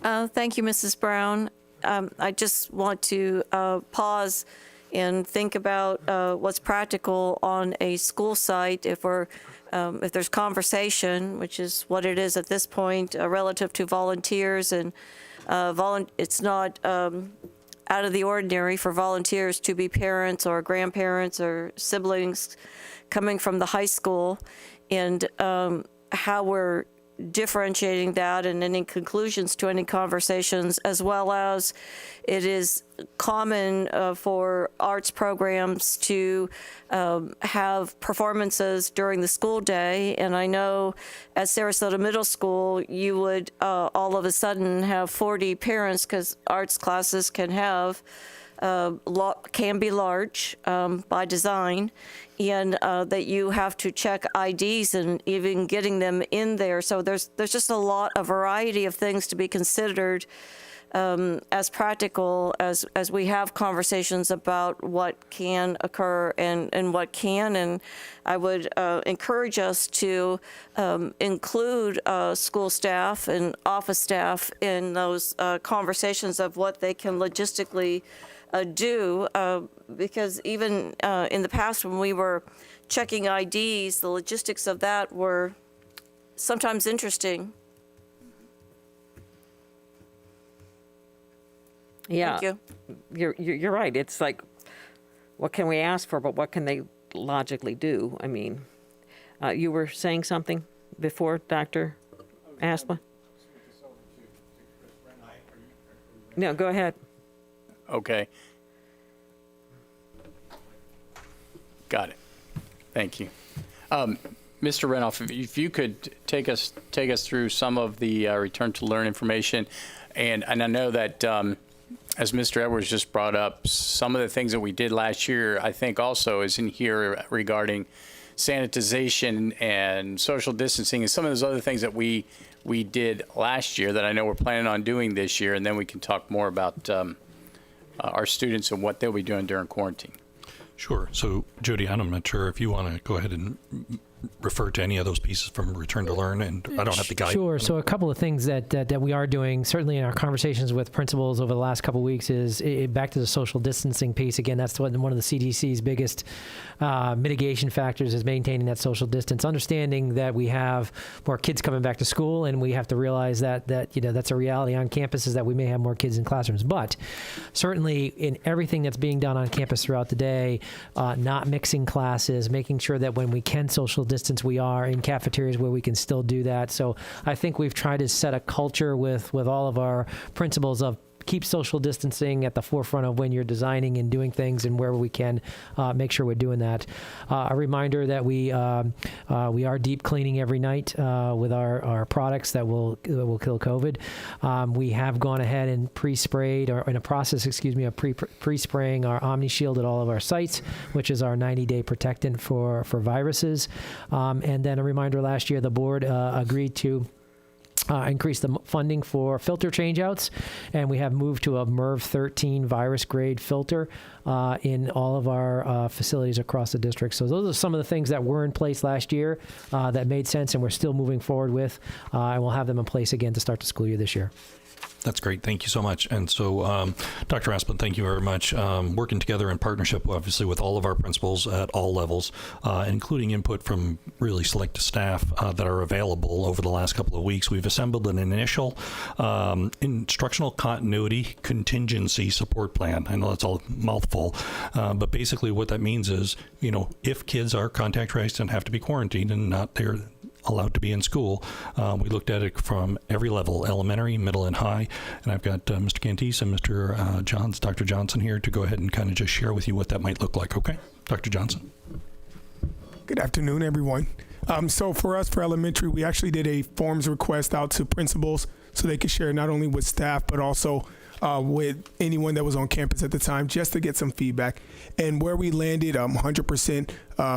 Thank you, Mrs. Brown. I just want to pause and think about what's practical on a school site if there's conversation, which is what it is at this point, relative to volunteers, and it's not out of the ordinary for volunteers to be parents or grandparents or siblings coming from the high school, and how we're differentiating that and any conclusions to any conversations, as well as it is common for arts programs to have performances during the school day. And I know at Sarasota Middle School, you would all of a sudden have 40 parents, because arts classes can be large by design, and that you have to check IDs and even getting them in there. So there's just a variety of things to be considered as practical as we have conversations about what can occur and what can. And I would encourage us to include school staff and office staff in those conversations of what they can logistically do, because even in the past when we were checking IDs, the logistics of that were sometimes interesting. Yeah, Thank you. You're right. It's like, what can we ask for, but what can they logically do? I mean, you were saying something before, Dr. Asplin? No, go ahead. Okay. Got it. Thank you. Mr. Renoff, if you could take us through some of the return to learn information, and I know that as Mr. Edwards just brought up, some of the things that we did last year, I think also is in here regarding sanitization and social distancing and some of those other things that we did last year that I know we're planning on doing this year, and then we can talk more about our students and what they'll be doing during quarantine. Sure. So, Jody, I'm not sure if you want to go ahead and refer to any of those pieces from Return to Learn, and I don't have the guide. Sure. So a couple of things that we are doing, certainly in our conversations with principals over the last couple of weeks, is back to the social distancing piece. Again, that's one of the CDC's biggest mitigation factors, is maintaining that social distance, understanding that we have more kids coming back to school, and we have to realize that that's a reality on campus, is that we may have more kids in classrooms. But certainly in everything that's being done on campus throughout the day, not mixing classes, making sure that when we can social distance, we are in cafeterias where we can still do that. So I think we've tried to set a culture with all of our principals of keep social distancing at the forefront of when you're designing and doing things, and wherever we can, make sure we're doing that. A reminder that we are deep cleaning every night with our products that will kill COVID. We have gone ahead and pre-sprayed, or in a process, of pre-spraying our OmniShield at all of our sites, which is our 90-day protectant for viruses. And then a reminder, last year the board agreed to increase the funding for filter changeouts, and we have moved to a MERV 13 virus grade filter in all of our facilities across the district. So those are some of the things that were in place last year that made sense, and we're still moving forward with, and we'll have them in place again to start the school year this year. That's great. Thank you so much. And so, Dr. Asplin, thank you very much. Working together in partnership, obviously, with all of our principals at all levels, including input from really select staff that are available over the last couple of weeks. We've assembled an initial instructional continuity contingency support plan. I know that's all mouthful, but basically what that means is, if kids are contact traced and have to be quarantined and not there allowed to be in school, we looked at it from every level, elementary, middle, and high. And I've got Mr. Cantis and Dr. Johnson here to go ahead and kind of just share with you what that might look like. Okay, Dr. Johnson. Good afternoon, everyone. So for us, for elementary, we actually did a forms request out to principals so they could share not only with staff, but also with anyone that was on campus at the time, just to get some feedback. And where we landed 100%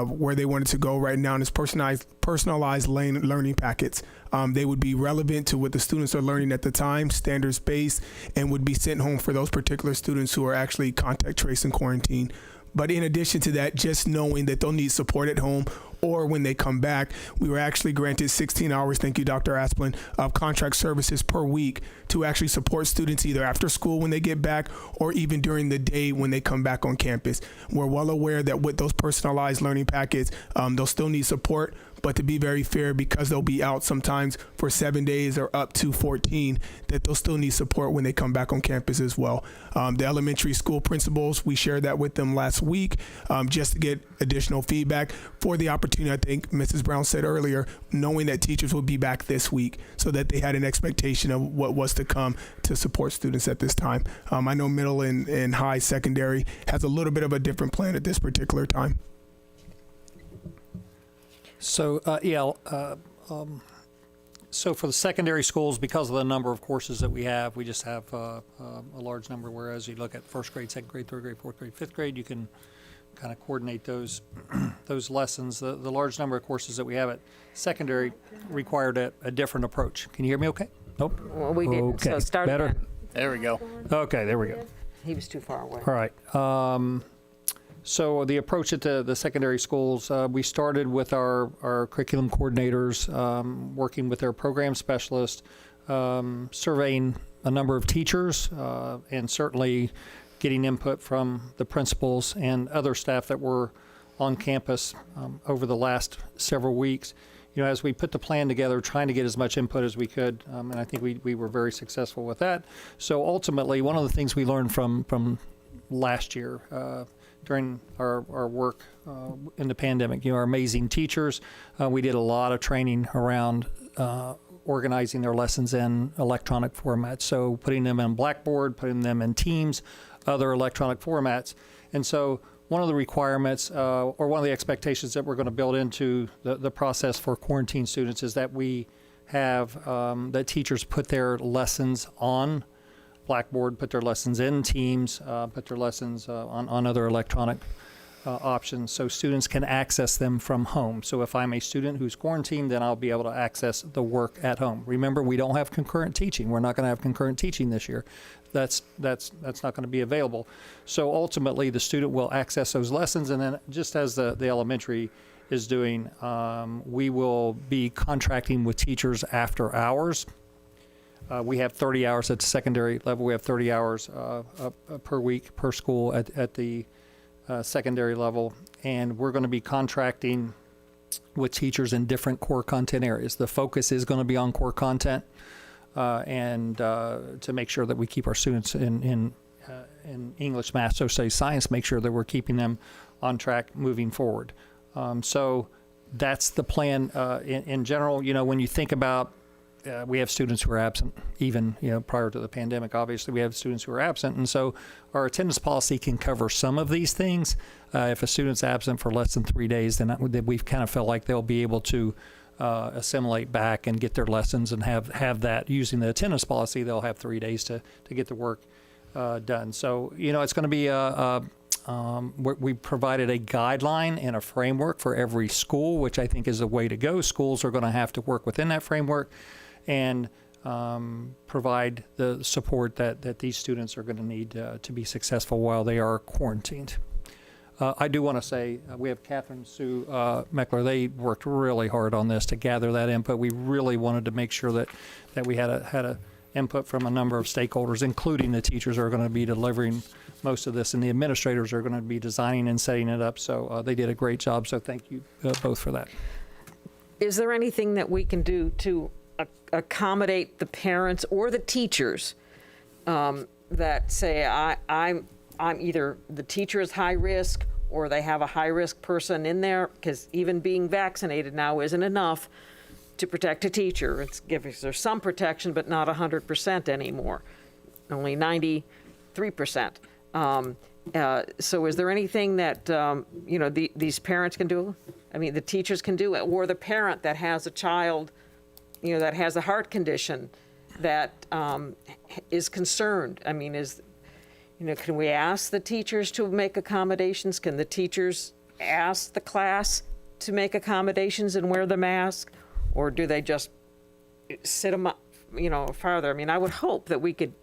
where they wanted to go right now is personalized learning packets. They would be relevant to what the students are learning at the time, standards-based, and would be sent home for those particular students who are actually contact traced and quarantined. But in addition to that, just knowing that they'll need support at home or when they come back, we were actually granted 16 hours, thank you, Dr. Asplin, of contract services per week to actually support students either after school when they get back or even during the day when they come back on campus. We're well aware that with those personalized learning packets, they'll still need support, but to be very fair, because they'll be out sometimes for 7 days or up to 14, that they'll still need support when they come back on campus as well. The elementary school principals, we shared that with them last week just to get additional feedback for the opportunity. I think Mrs. Brown said earlier, knowing that teachers will be back this week so that they had an expectation of what was to come to support students at this time. I know middle and high secondary has a little bit of a different plan at this particular time. So, so for the secondary schools, because of the number of courses that we have, we just have a large number, whereas you look at first grade, second grade, third grade, fourth grade, fifth grade, you can kind of coordinate those lessons. The large number of courses that we have at secondary required a different approach. Can you hear me okay? Nope. Well, we didn't, okay. so start Better? again. There we go. Okay, there we go. He was too far away. All right. So the approach at the secondary schools, we started with our curriculum coordinators, working with their program specialists, surveying a number of teachers, and certainly getting input from the principals and other staff that were on campus over the last several weeks. As we put the plan together, trying to get as much input as we could, and I think we were very successful with that. So ultimately, one of the things we learned from last year during our work in the pandemic, our amazing teachers, we did a lot of training around organizing their lessons in electronic formats. So putting them in Blackboard, putting them in Teams, other electronic formats. And so one of the requirements or one of the expectations that we're going to build into the process for quarantine students is that we have that teachers put their lessons on Blackboard, put their lessons in Teams, put their lessons on other electronic options so students can access them from home. So if I'm a student who's quarantined, then I'll be able to access the work at home. Remember, we don't have concurrent teaching. We're not going to have concurrent teaching this year. That's not going to be available. So ultimately, the student will access those lessons, and then just as the elementary is doing, we will be contracting with teachers after hours. We have 30 hours at the secondary level. We have 30 hours per week per school at the secondary level, and we're going to be contracting with teachers in different core content areas. The focus is going to be on core content, and to make sure that we keep our students in English, math, social studies, science, make sure that we're keeping them on track moving forward. So that's the plan in general. When you think about we have students who are absent, even prior to the pandemic. Obviously, we have students who are absent, and so our attendance policy can cover some of these things. If a student's absent for less than 3 days, then we've kind of felt like they'll be able to assimilate back and get their lessons and have that. Using the attendance policy, they'll have 3 days to get the work done. So it's going to be we provided a guideline and a framework for every school, which I think is the way to go. Schools are going to have to work within that framework and provide the support that these students are going to need to be successful while they are quarantined. I do want to say we have Catherine Sue Meckler. They worked really hard on this to gather that input. We really wanted to make sure that we had a input from a number of stakeholders, including the teachers who are going to be delivering most of this, and the administrators are going to be designing and setting it up. So they did a great job. So thank you both for that. Is there anything that we can do to accommodate the parents or the teachers that say, I'm either the teacher is high risk or they have a high risk person in there? Because even being vaccinated now isn't enough to protect a teacher. There's some protection, but not 100% anymore, only 93%. So is there anything that, these parents can do? I mean, the teachers can do it, or the parent that has a child, that has a heart condition that is concerned? I mean, can we ask the teachers to make accommodations? Can the teachers ask the class to make accommodations and wear the mask? Or do they just sit them up, farther? I mean, I would hope that we could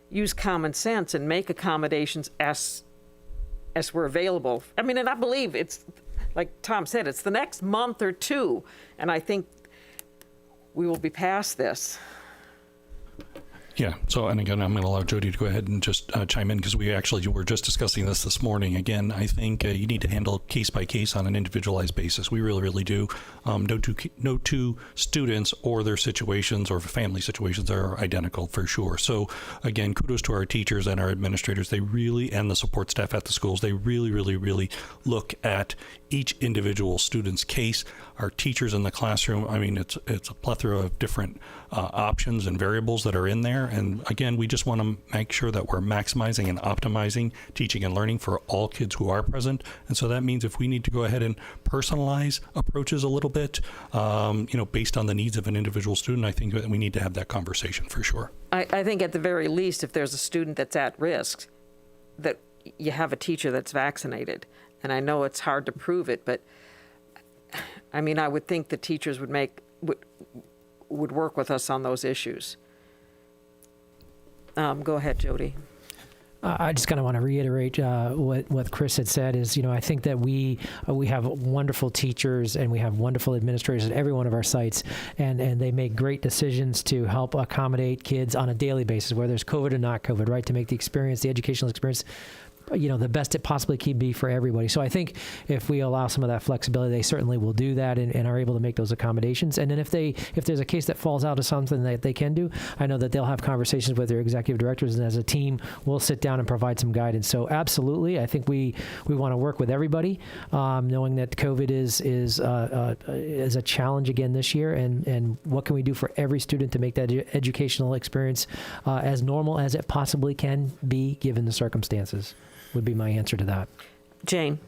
use common sense and make accommodations as we're available. I mean, and I believe it's, like Tom said, it's the next month or two, and I think we will be past this. Yeah. So, and again, I'm going to allow Jody to go ahead and just chime in, because we actually were just discussing this morning. Again, I think you need to handle case by case on an individualized basis. We really, really do. No two students or their situations or family situations are identical, for sure. So, again, kudos to our teachers and our administrators. They really, and the support staff at the schools, they really, really, really look at each individual student's case. Our teachers in the classroom, I mean, it's a plethora of different options and variables that are in there. And again, we just want to make sure that we're maximizing and optimizing teaching and learning for all kids who are present. And so that means if we need to go ahead and personalize approaches a little bit, based on the needs of an individual student, I think that we need to have that conversation for sure. I think at the very least, if there's a student that's at risk, that you have a teacher that's vaccinated. And I know it's hard to prove it, but I mean, I would think the teachers would work with us on those issues. Go ahead, Jody. I just kind of want to reiterate what Chris had said is, I think that we have wonderful teachers and we have wonderful administrators at every one of our sites, and they make great decisions to help accommodate kids on a daily basis, whether it's COVID or not COVID, right, to make the educational experience the best it possibly can be for everybody. So I think if we allow some of that flexibility, they certainly will do that and are able to make those accommodations. And then if there's a case that falls out of something that they can do, I know that they'll have conversations with their executive directors, and as a team, we'll sit down and provide some guidance. So absolutely, I think we want to work with everybody, knowing that COVID is a challenge again this year, and what can we do for every student to make that educational experience as normal as it possibly can be given the circumstances, would be my answer to that. Jane.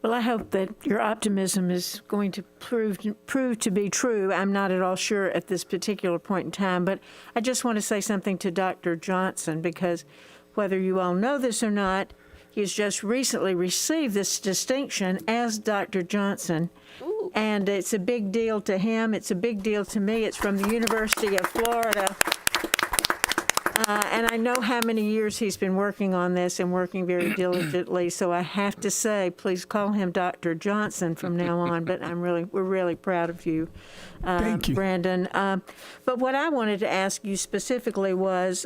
Well, I hope that your optimism is going to prove to be true. I'm not at all sure at this particular point in time, but I just want to say something to Dr. Johnson, because whether you all know this or not, he's just recently received this distinction as Dr. Johnson. Ooh. And it's a big deal to him. It's a big deal to me. It's from the University of Florida. And I know how many years he's been working on this and working very diligently. So I have to say, please call him Dr. Johnson from now on. But we're really proud of you, Thank you, Brandon. But what I wanted to ask you specifically was,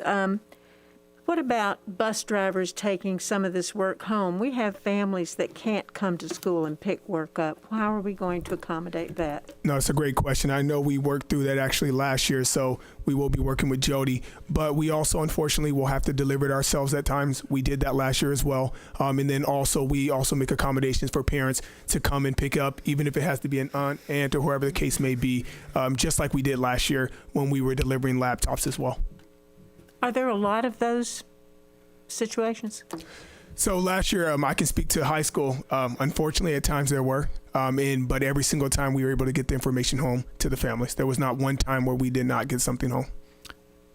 What about bus drivers taking some of this work home? We have families that can't come to school and pick work up. How are we going to accommodate that? No, it's a great question. I know we worked through that actually last year, so we will be working with Jody. But we also, unfortunately, will have to deliver it ourselves at times. We did that last year as well. And then also, we also make accommodations for parents to come and pick up, even if it has to be an aunt or whoever the case may be, just like we did last year when we were delivering laptops as well. Are there a lot of those situations? So last year, I can speak to high school. Unfortunately, at times there were, but every single time we were able to get the information home to the families. There was not one time where we did not get something home.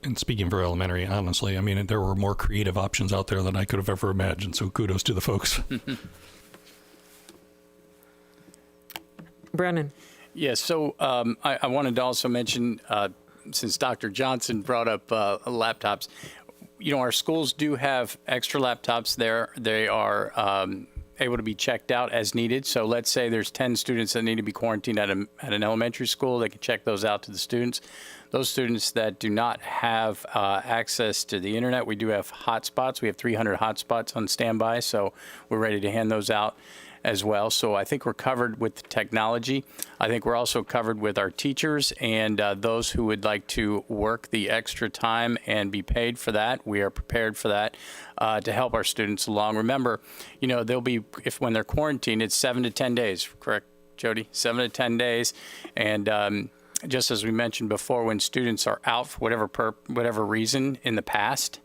And speaking for elementary, honestly, I mean, there were more creative options out there than I could have ever imagined. So kudos to the folks. Brennan. Yes, so I wanted to also mention, since Dr. Johnson brought up laptops, you know, our schools do have extra laptops there. They are able to be checked out as needed. So let's say there's 10 students that need to be quarantined at an elementary school. They can check those out to the students. Those students that do not have access to the internet, we do have hotspots. We have 300 hotspots on standby, so we're ready to hand those out as well. So I think we're covered with the technology. I think we're also covered with our teachers and those who would like to work the extra time and be paid for that. We are prepared for that to help our students along. Remember, you know, they'll be, when they're quarantined, it's 7 to 10 days, correct, Jody? 7 to 10 days. And just as we mentioned before, when students are out for whatever reason in past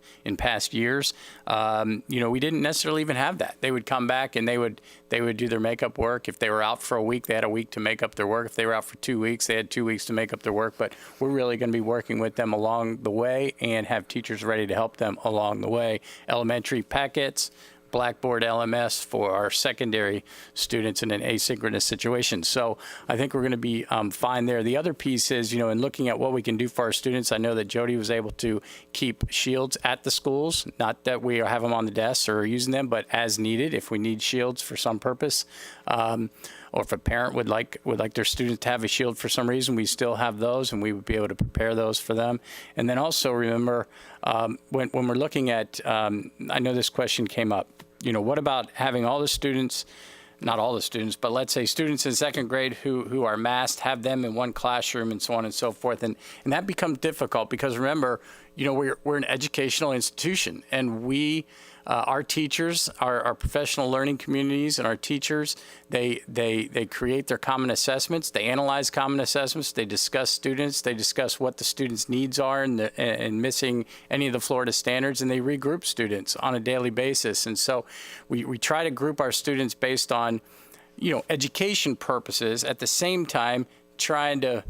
years, you know, we didn't necessarily even have that. They would come back and they would do their makeup work. If they were out for a week, they had a week to make up their work. If they were out for 2 weeks, they had 2 weeks to make up their work. But we're really going to be working with them along the way and have teachers ready to help them along the way. Elementary packets, Blackboard LMS for our secondary students in an asynchronous situation. So I think we're going to be fine there. The other piece is, you know, in looking at what we can do for our students, I know that Jody was able to keep shields at the schools, not that we have them on the desks or using them, but as needed if we need shields for some purpose. Or if a parent would like their student to have a shield for some reason, we still have those, and we would be able to prepare those for them. And then also remember, when we're looking at, I know this question came up, you know, what about having all the students, not all the students, but let's say students in second grade who are masked, have them in one classroom and so on and so forth. And that becomes difficult because remember, you know, we're an educational institution, and our teachers, our professional learning communities and our teachers, they create their common assessments, they analyze common assessments, they discuss students, they discuss what the students' needs are and missing any of the Florida standards, and they regroup students on a daily basis. And so we try to group our students based on, you know, education purposes, at the same time trying to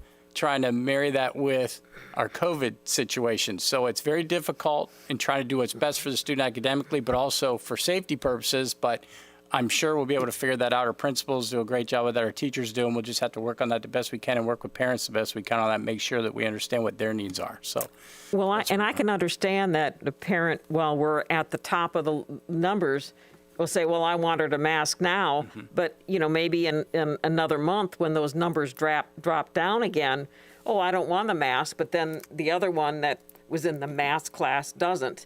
marry that with our COVID situation. So it's very difficult in trying to do what's best for the student academically, but also for safety purposes. But I'm sure we'll be able to figure that out. Our principals do a great job with that. Our teachers do, and we'll just have to work on that the best we can and work with parents the best we can on that, make sure that we understand what their needs are. So, well, I can understand that the parent, while we're at the top of the numbers, will say, well, I want her to mask now, but, you know, maybe in another month when those numbers drop down again, oh, I don't want the mask, but then the other one that was in the mask class doesn't.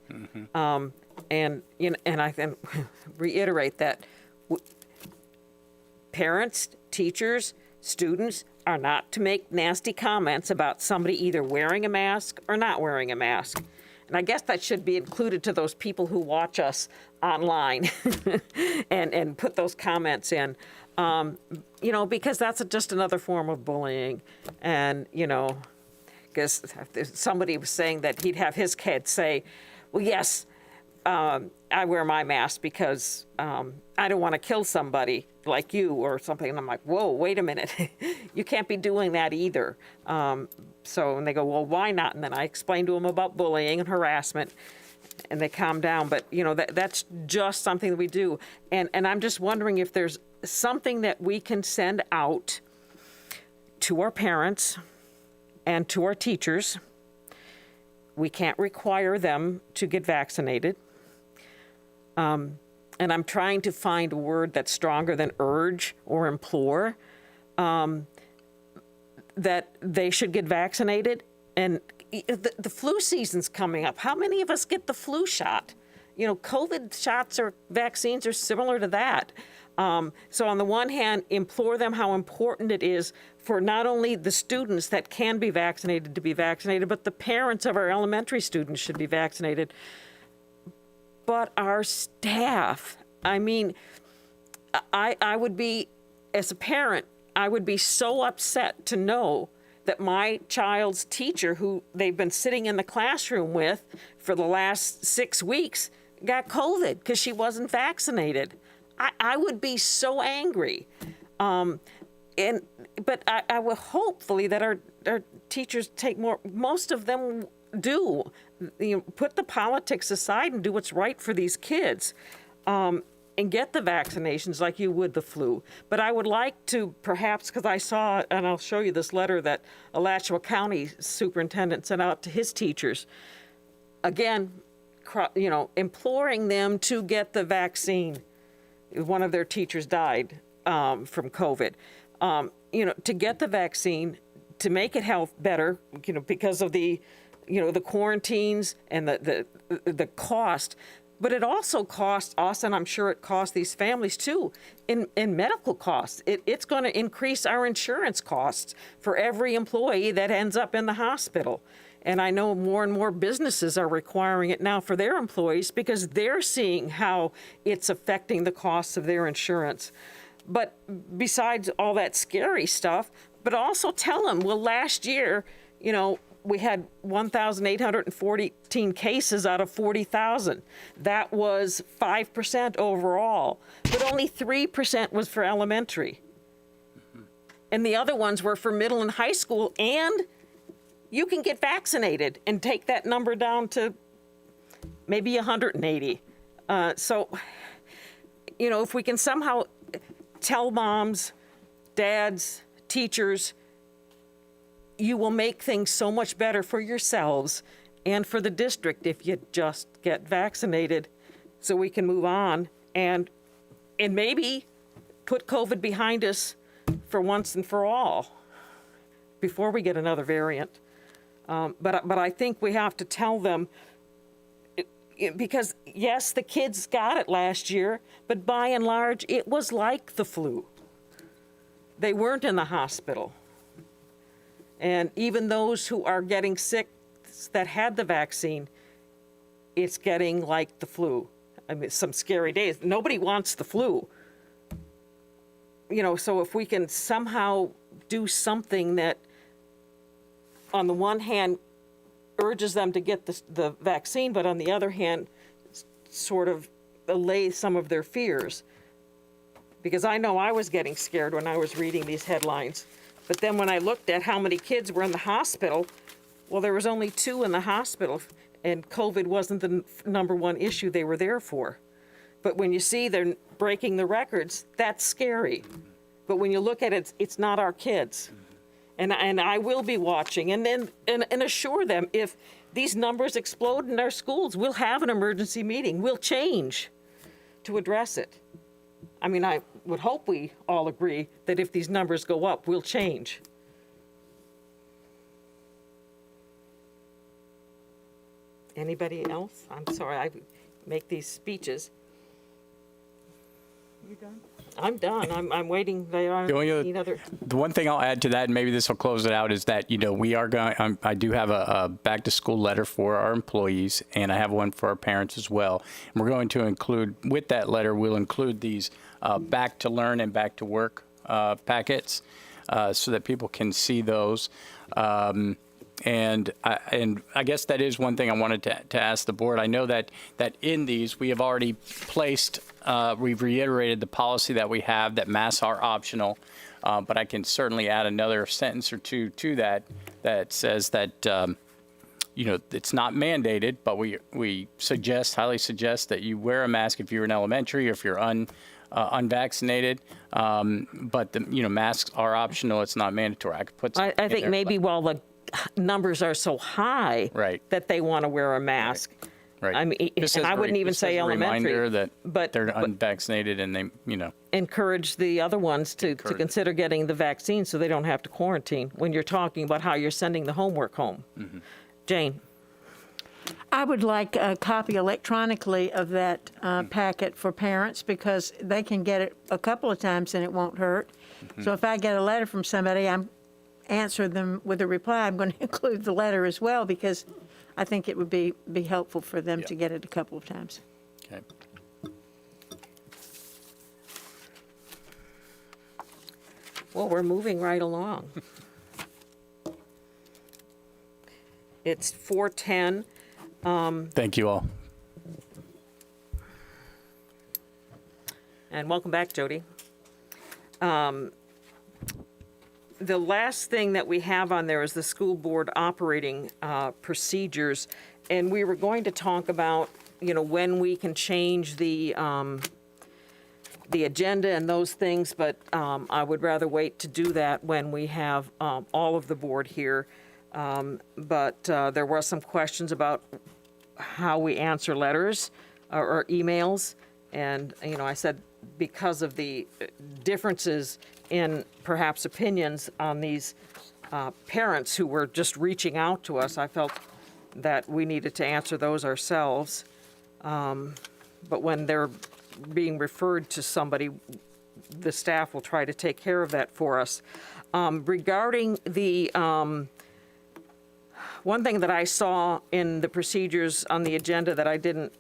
And you know, and I can reiterate that parents, teachers, students are not to make nasty comments about somebody either wearing a mask or not wearing a mask. And I guess that should be included to those people who watch us online and put those comments in. You know, because that's just another form of bullying. And, you know, because somebody was saying that he'd have his kid say, well, yes, I wear my mask because I don't want to kill somebody like you or something. And I'm like, whoa, wait a minute. You can't be doing that either. So, and they go, well, why not? And then I explained to them about bullying and harassment, and they calm down. But, you know, that's just something that we do. And I'm just wondering if there's something that we can send out to our parents and to our teachers. We can't require them to get vaccinated. And I'm trying to find a word that's stronger than urge or implore, that they should get vaccinated. And the flu season's coming up. How many of us get the flu shot? You know, COVID shots or vaccines are similar to that. So on the one hand, implore them how important it is for not only the students that can be vaccinated to be vaccinated, but the parents of our elementary students should be vaccinated. But our staff, I mean, I would be, as a parent, I would be so upset to know that my child's teacher, who they've been sitting in the classroom with for the last 6 weeks, got COVID because she wasn't vaccinated. I would be so angry. But I will hopefully that our teachers take more, most of them do, you know, put the politics aside and do what's right for these kids. And get the vaccinations like you would the flu. But I would like to perhaps, because I saw, and I'll show you this letter that Alachua County superintendent sent out to his teachers, again, you know, imploring them to get the vaccine. One of their teachers died from COVID. You know, to get the vaccine, to make it health better, you know, because of the, you know, the quarantines and the cost. But it also costs us, and I'm sure it costs these families too, in medical costs. It's going to increase our insurance costs for every employee that ends up in the hospital. And I know more and more businesses are requiring it now for their employees because they're seeing how it's affecting the costs of their insurance. But besides all that scary stuff, but also tell them, well, last year, you know, we had 1,814 cases out of 40,000. That was 5% overall, but only 3% was for elementary. And the other ones were for middle and high school, and you can get vaccinated and take that number down to maybe 180. So, you know, if we can somehow tell moms, dads, teachers, you will make things so much better for yourselves and for the district if you just get vaccinated so we can move on and maybe put COVID behind us for once and for all before we get another variant. But I think we have to tell them, because yes, the kids got it last year, but by and large, it was like the flu. They weren't in the hospital. And even those who are getting sick that had the vaccine, it's getting like the flu. I mean, some scary days. Nobody wants the flu. You know, so if we can somehow do something that, on the one hand, urges them to get the vaccine, but on the other hand, sort of allay some of their fears. Because I know I was getting scared when I was reading these headlines. But then when I looked at how many kids were in the hospital, well, there was only 2 in the hospital, and COVID wasn't the number one issue they were there for. But when you see they're breaking the records, that's scary. But when you look at it, it's not our kids. And I will be watching, and then and assure them if these numbers explode in our schools, we'll have an emergency meeting. We'll change to address it. I mean, I would hope we all agree that if these numbers go up, we'll change. Anybody else? I'm sorry, I make these speeches. You done? I'm done. I'm waiting. The one thing I'll add to that, and maybe this will close it out, is that, you know, we are going. I do have a back to school letter for our employees, and I have one for our parents as well. And we're going to include, with that letter, we'll include these back to learn and back to work packets, so that people can see those. And I guess that is one thing I wanted to ask the board. I know that in these we have already placed, we've reiterated the policy that we have that masks are optional, but I can certainly add another sentence or two to that says that you know, it's not mandated, but we highly suggest that you wear a mask if you're in elementary or if you're unvaccinated. But masks are optional. It's not mandatory. I could put. I think maybe while the numbers are so high, right, that they want to wear a mask. Right. I mean, and I wouldn't even say elementary. Reminder that they're unvaccinated and they, encourage the other ones to consider getting the vaccine so they don't have to quarantine when you're talking about how you're sending the homework home. Mm-hmm. Jane? I would like a copy electronically of that packet for parents because they can get it a couple of times and it won't hurt. So if I get a letter from somebody, I'm answer them with a reply. I'm going to include the letter as well because I think it would be helpful for them to get it a couple of times. Okay. Well, we're moving right along. It's 4:10. Thank you all. And welcome back, Jody. The last thing that we have on there is the school board operating procedures. And we were going to talk about, when we can change the agenda and those things, but I would rather wait to do that when we have all of the board here. But there were some questions about how we answer letters or emails. And, I said because of the differences in perhaps opinions on these parents who were just reaching out to us, I felt that we needed to answer those ourselves. But when they're being referred to somebody, the staff will try to take care of that for us. Regarding the one thing that I saw in the procedures on the agenda that I didn't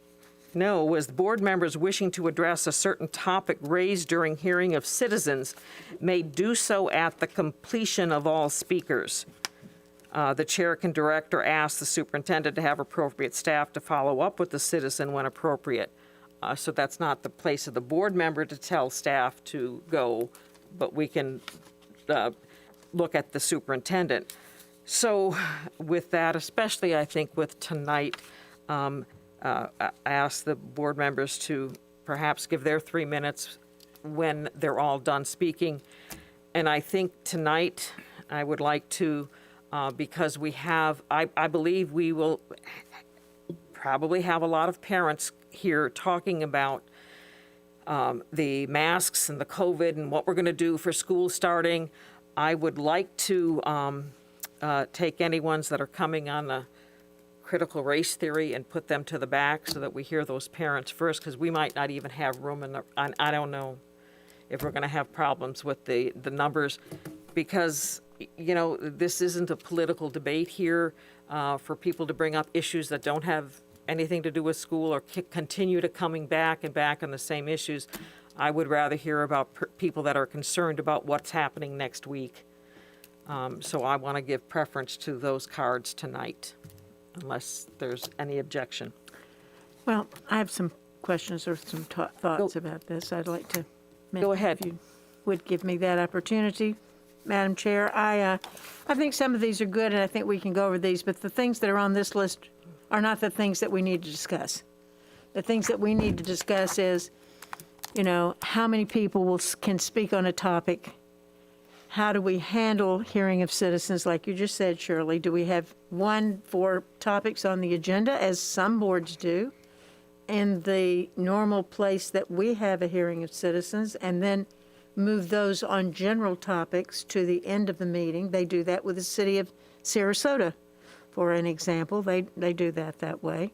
know was board members wishing to address a certain topic raised during hearing of citizens may do so at the completion of all speakers. The chair can direct or ask the superintendent to have appropriate staff to follow up with the citizen when appropriate. So that's not the place of the board member to tell staff to go, but we can look at the superintendent. So with that, especially I think with tonight, I ask the board members to perhaps give their 3 minutes when they're all done speaking. And I think tonight I would like to, because we have, I believe we will probably have a lot of parents here talking about the masks and the COVID and what we're going to do for school starting. I would like to take any ones that are coming on the critical race theory and put them to the back so that we hear those parents first, because we might not even have room in the, I don't know if we're going to have problems with the numbers, because, this isn't a political debate here for people to bring up issues that don't have anything to do with school or continue to coming back and back on the same issues. I would rather hear about people that are concerned about what's happening next week. So I want to give preference to those cards tonight, unless there's any objection. Well, I have some questions or some thoughts about this. I'd like to Go ahead. If you would give me that opportunity, Madam Chair. I think some of these are good, and I think we can go over these, but the things that are on this list are not the things that we need to discuss. The things that we need to discuss is, how many people can speak on a topic. How do we handle hearing of citizens, like you just said, Shirley? Do we have 4 topics on the agenda, as some boards do, in the normal place that we have a hearing of citizens, and then move those on general topics to the end of the meeting? They do that with the city of Sarasota, for an example. They do that way.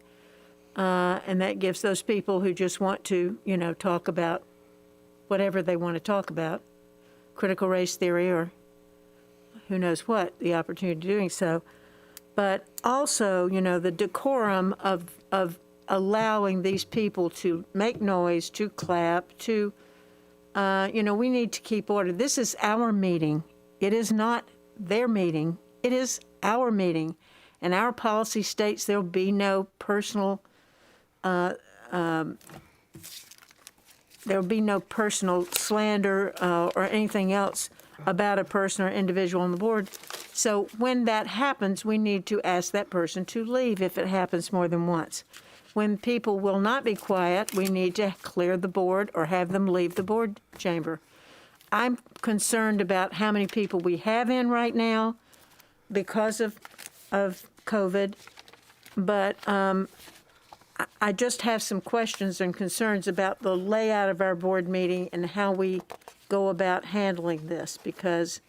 And that gives those people who just want to, talk about whatever they want to talk about, critical race theory or who knows what, the opportunity of doing so. But also, the decorum of allowing these people to make noise, to clap, to, we need to keep order. This is our meeting. It is not their meeting. It is our meeting. And our policy states there'll be no personal slander or anything else about a person or individual on the board. So when that happens, we need to ask that person to leave if it happens more than once. When people will not be quiet, we need to clear the board or have them leave the board chamber. I'm concerned about how many people we have in right now because of COVID, but I just have some questions and concerns about the layout of our board meeting and how we go about handling this, because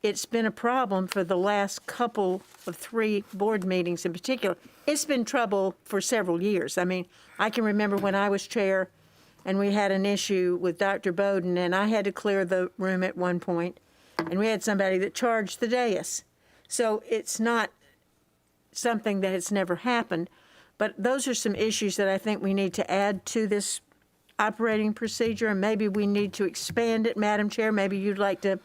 it's been a problem for the last couple of 3 board meetings in particular. It's been trouble for several years. I mean, I can remember when I was chair and we had an issue with Dr. Bowden, and I had to clear the room at one point, and we had somebody that charged the dais. So it's not something that has never happened, but those are some issues that I think we need to add to this operating procedure, and maybe we need to expand it, Madam Chair. Maybe you'd like to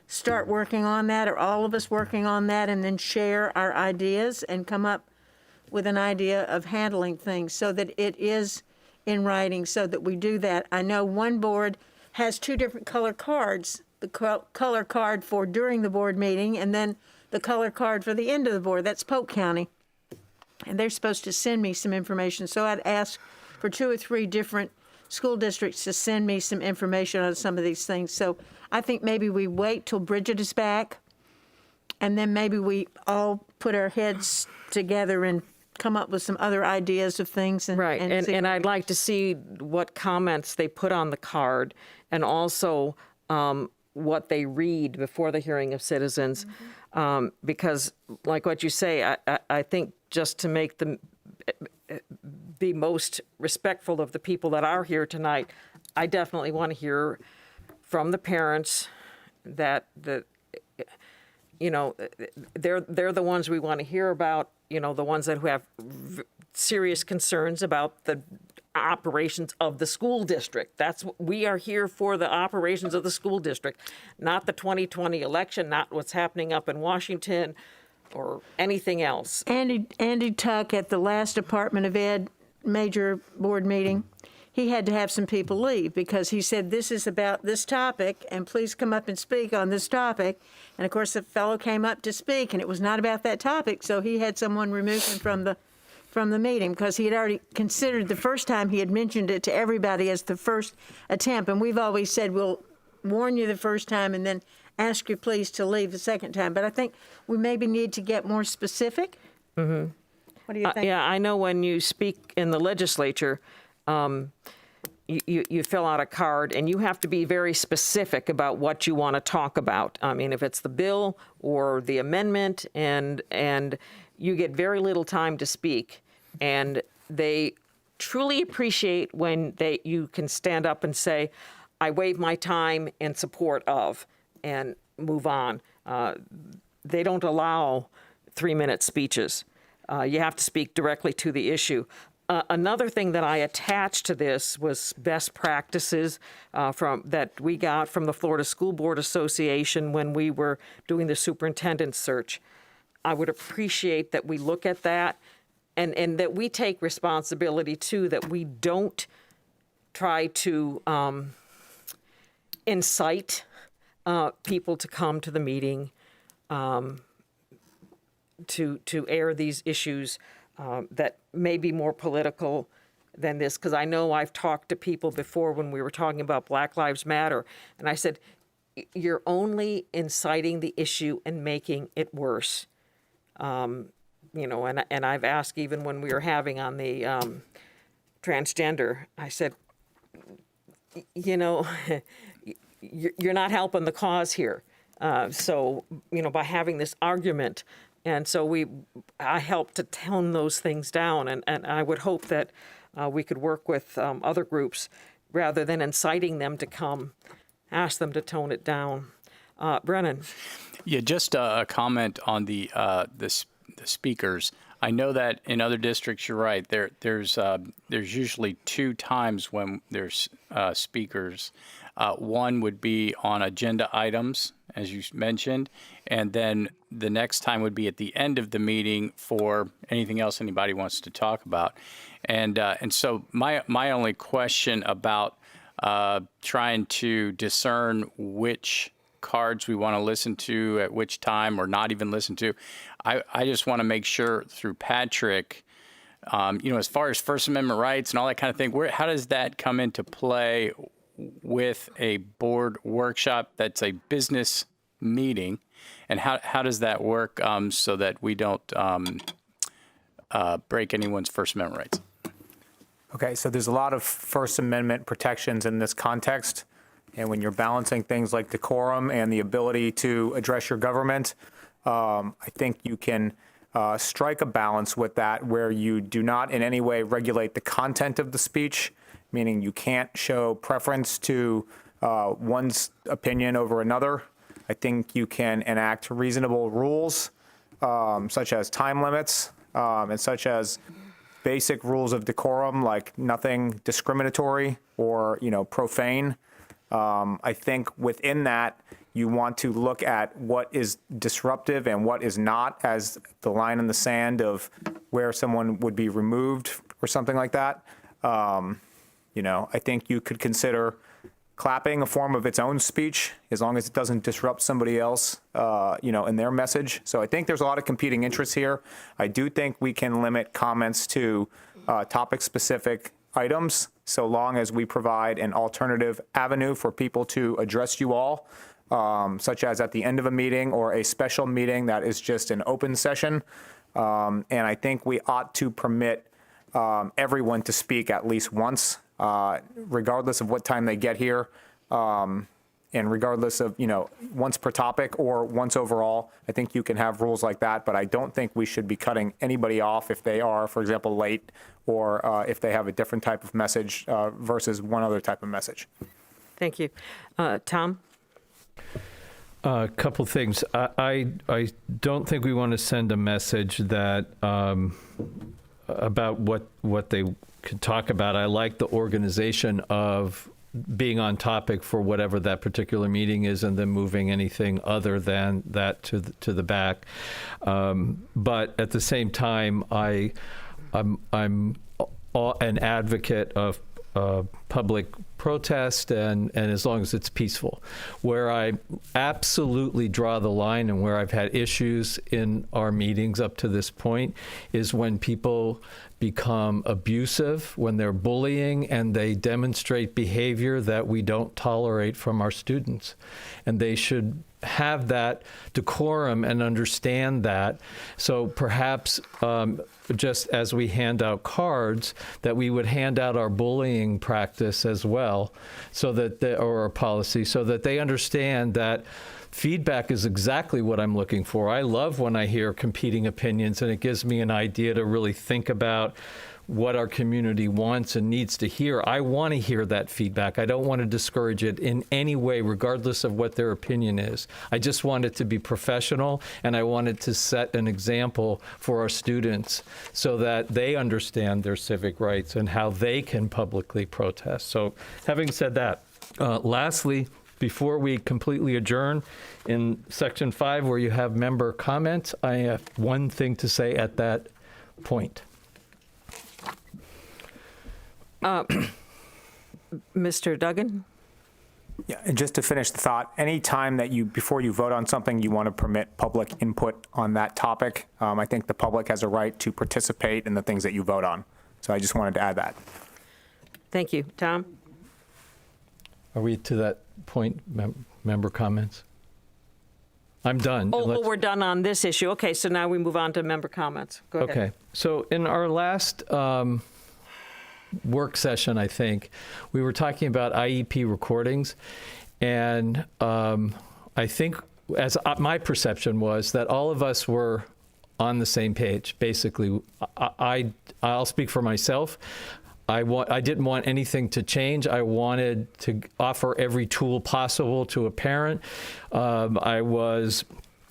start working on that, or all of us working on that, and then share our ideas and come up with an idea of handling things so that it is in writing, so that we do that. I know one board has 2 different color cards, the color card for during the board meeting and then the color card for the end of the board. That's Polk County. And they're supposed to send me some information. So I'd ask for 2 or 3 different school districts to send me some information on some of these things. So I think maybe we wait till Bridget is back, and then maybe we all put our heads together and come up with some other ideas of things. Right, and I'd like to see what comments they put on the card, and also what they read before the hearing of citizens, because like what you say, I think just to make them be most respectful of the people that are here tonight, I definitely want to hear from the parents that they're the ones we want to hear about, the ones that who have serious concerns about the operations of the school district. We are here for the operations of the school district, not the 2020 election, not what's happening up in Washington or anything else. Andy Tuck at the last Department of Ed major board meeting, he had to have some people leave because he said, this is about this topic, and please come up and speak on this topic. And of course, the fellow came up to speak, and it was not about that topic, so he had someone remove him from the meeting because he had already considered the first time he had mentioned it to everybody as the first attempt. And we've always said, we'll warn you the first time and then ask you please to leave the second time. But I think we maybe need to get more specific. Mm-hmm. What do you think? Yeah, I know when you speak in the legislature, you fill out a card and you have to be very specific about what you want to talk about. I mean, if it's the bill or the amendment, and you get very little time to speak, and they truly appreciate when you can stand up and say, I waive my time in support of, and move on. They don't allow 3-minute speeches. You have to speak directly to the issue. Another thing that I attached to this was best practices that we got from the Florida School Board Association when we were doing the superintendent search. I would appreciate that we look at that and that we take responsibility too, that we don't try to incite people to come to the meeting to air these issues that may be more political than this. Because I know I've talked to people before when we were talking about Black Lives Matter, and I said, you're only inciting the issue and making it worse. And I've asked even when we were having on the transgender, I said, you're not helping the cause here. So, by having this argument. And so I helped to tone those things down. And I would hope that we could work with other groups rather than inciting them to come, ask them to tone it down. Brennan. Yeah, just a comment on the speakers. I know that in other districts, you're right. There's usually 2 times when there's speakers. One would be on agenda items, as you mentioned, and then the next time would be at the end of the meeting for anything else anybody wants to talk about. And so my only question about trying to discern which cards we want to listen to at which time or not even listen to, I just want to make sure through Patrick, as far as First Amendment rights and all that kind of thing, how does that come into play with a board workshop that's a business meeting, and how does that work so that we don't break anyone's First Amendment rights? Okay, so there's a lot of First Amendment protections in this context. And when you're balancing things like decorum and the ability to address your government, I think you can strike a balance with that where you do not in any way regulate the content of the speech, meaning you can't show preference to one's opinion over another. I think you can enact reasonable rules, such as time limits, and such as basic rules of decorum, like nothing discriminatory or, profane. I think within that, you want to look at what is disruptive and what is not as the line in the sand of where someone would be removed or something like that. I think you could consider clapping a form of its own speech as long as it doesn't disrupt somebody else, in their message. So I think there's a lot of competing interests here. I do think we can limit comments to topic-specific items so long as we provide an alternative avenue for people to address you all, such as at the end of a meeting or a special meeting that is just an open session. And I think we ought to permit everyone to speak at least once, regardless of what time they get here, and regardless of, once per topic or once overall. I think you can have rules like that, but I don't think we should be cutting anybody off if they are, for example, late or if they have a different type of message versus one other type of message. Thank you. Tom? A couple things. I don't think we want to send a message that about what they could talk about. I like the organization of being on topic for whatever that particular meeting is, and then moving anything other than that to the back. But at the same time, I'm an advocate of public protest, and as long as it's peaceful. Where I absolutely draw the line and where I've had issues in our meetings up to this point is when people become abusive, when they're bullying, and they demonstrate behavior that we don't tolerate from our students. And they should have that decorum and understand that. So perhaps just as we hand out cards, that we would hand out our bullying practice as well, so that or our policy, so that they understand that feedback is exactly what I'm looking for. I love when I hear competing opinions, and it gives me an idea to really think about what our community wants and needs to hear. I want to hear that feedback. I don't want to discourage it in any way, regardless of what their opinion is. I just want it to be professional, and I want it to set an example for our students so that they understand their civic rights and how they can publicly protest. So having said that, lastly, before we completely adjourn, in section 5 where you have member comments, I have one thing to say at that point. Mr. Duggan? Yeah, and just to finish the thought, any time that before you vote on something, you want to permit public input on that topic. I think the public has a right to participate in the things that you vote on. So I just wanted to add that. Thank you. Tom? Are we to that point, member comments? I'm done. Oh, we're done on this issue. Okay, so now we move on to member comments. Go ahead. Okay, so in our last work session, I think, we were talking about IEP recordings, and I think, as my perception was, that all of us were on the same page. Basically, I'll speak for myself. I didn't want anything to change. I wanted to offer every tool possible to a parent.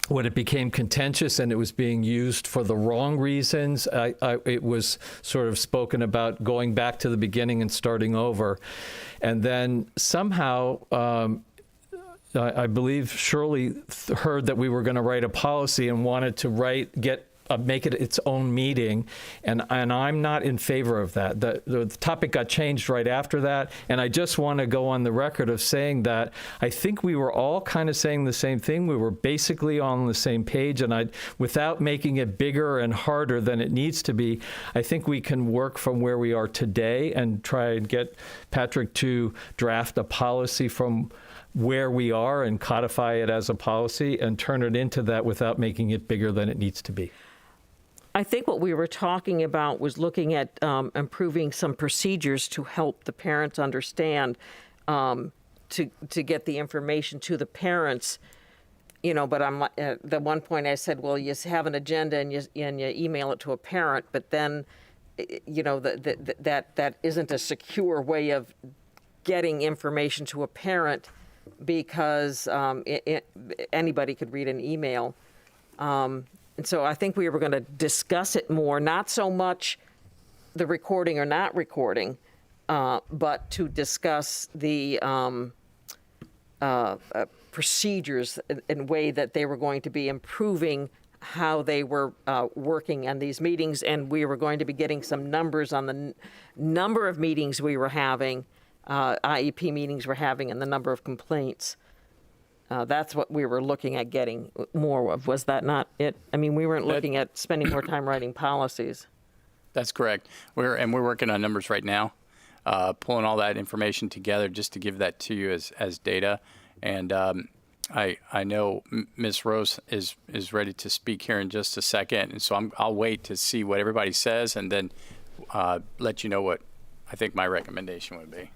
When it became contentious and it was being used for the wrong reasons, it was sort of spoken about going back to the beginning and starting over. And then somehow, I believe Shirley heard that we were going to write a policy and wanted to make it its own meeting, and I'm not in favor of that. The topic got changed right after that, and I just want to go on the record of saying that I think we were all kind of saying the same thing. We were basically on the same page, and without making it bigger and harder than it needs to be, I think we can work from where we are today and try and get Patrick to draft a policy from where we are and codify it as a policy and turn it into that without making it bigger than it needs to be. I think what we were talking about was looking at improving some procedures to help the parents understand, to to get the information to the parents. But I'm the one point I said, well, you have an agenda and you email it to a parent, but then, that isn't a secure way of getting information to a parent, because anybody could read an email. And so I think we were going to discuss it more, not so much the recording or not recording, but to discuss the procedures in a way that they were going to be improving how they were working on these meetings, and we were going to be getting some numbers on the number of meetings we were having, IEP meetings we're having, and the number of complaints. That's what we were looking at getting more of. Was that not it? I mean, we weren't looking at spending more time writing policies. That's correct. We're working on numbers right now, pulling all that information together just to give that to you as data. And I know Ms. Rose is ready to speak here in just a second, and so I'll wait to see what everybody says and then let you know what I think my recommendation would be.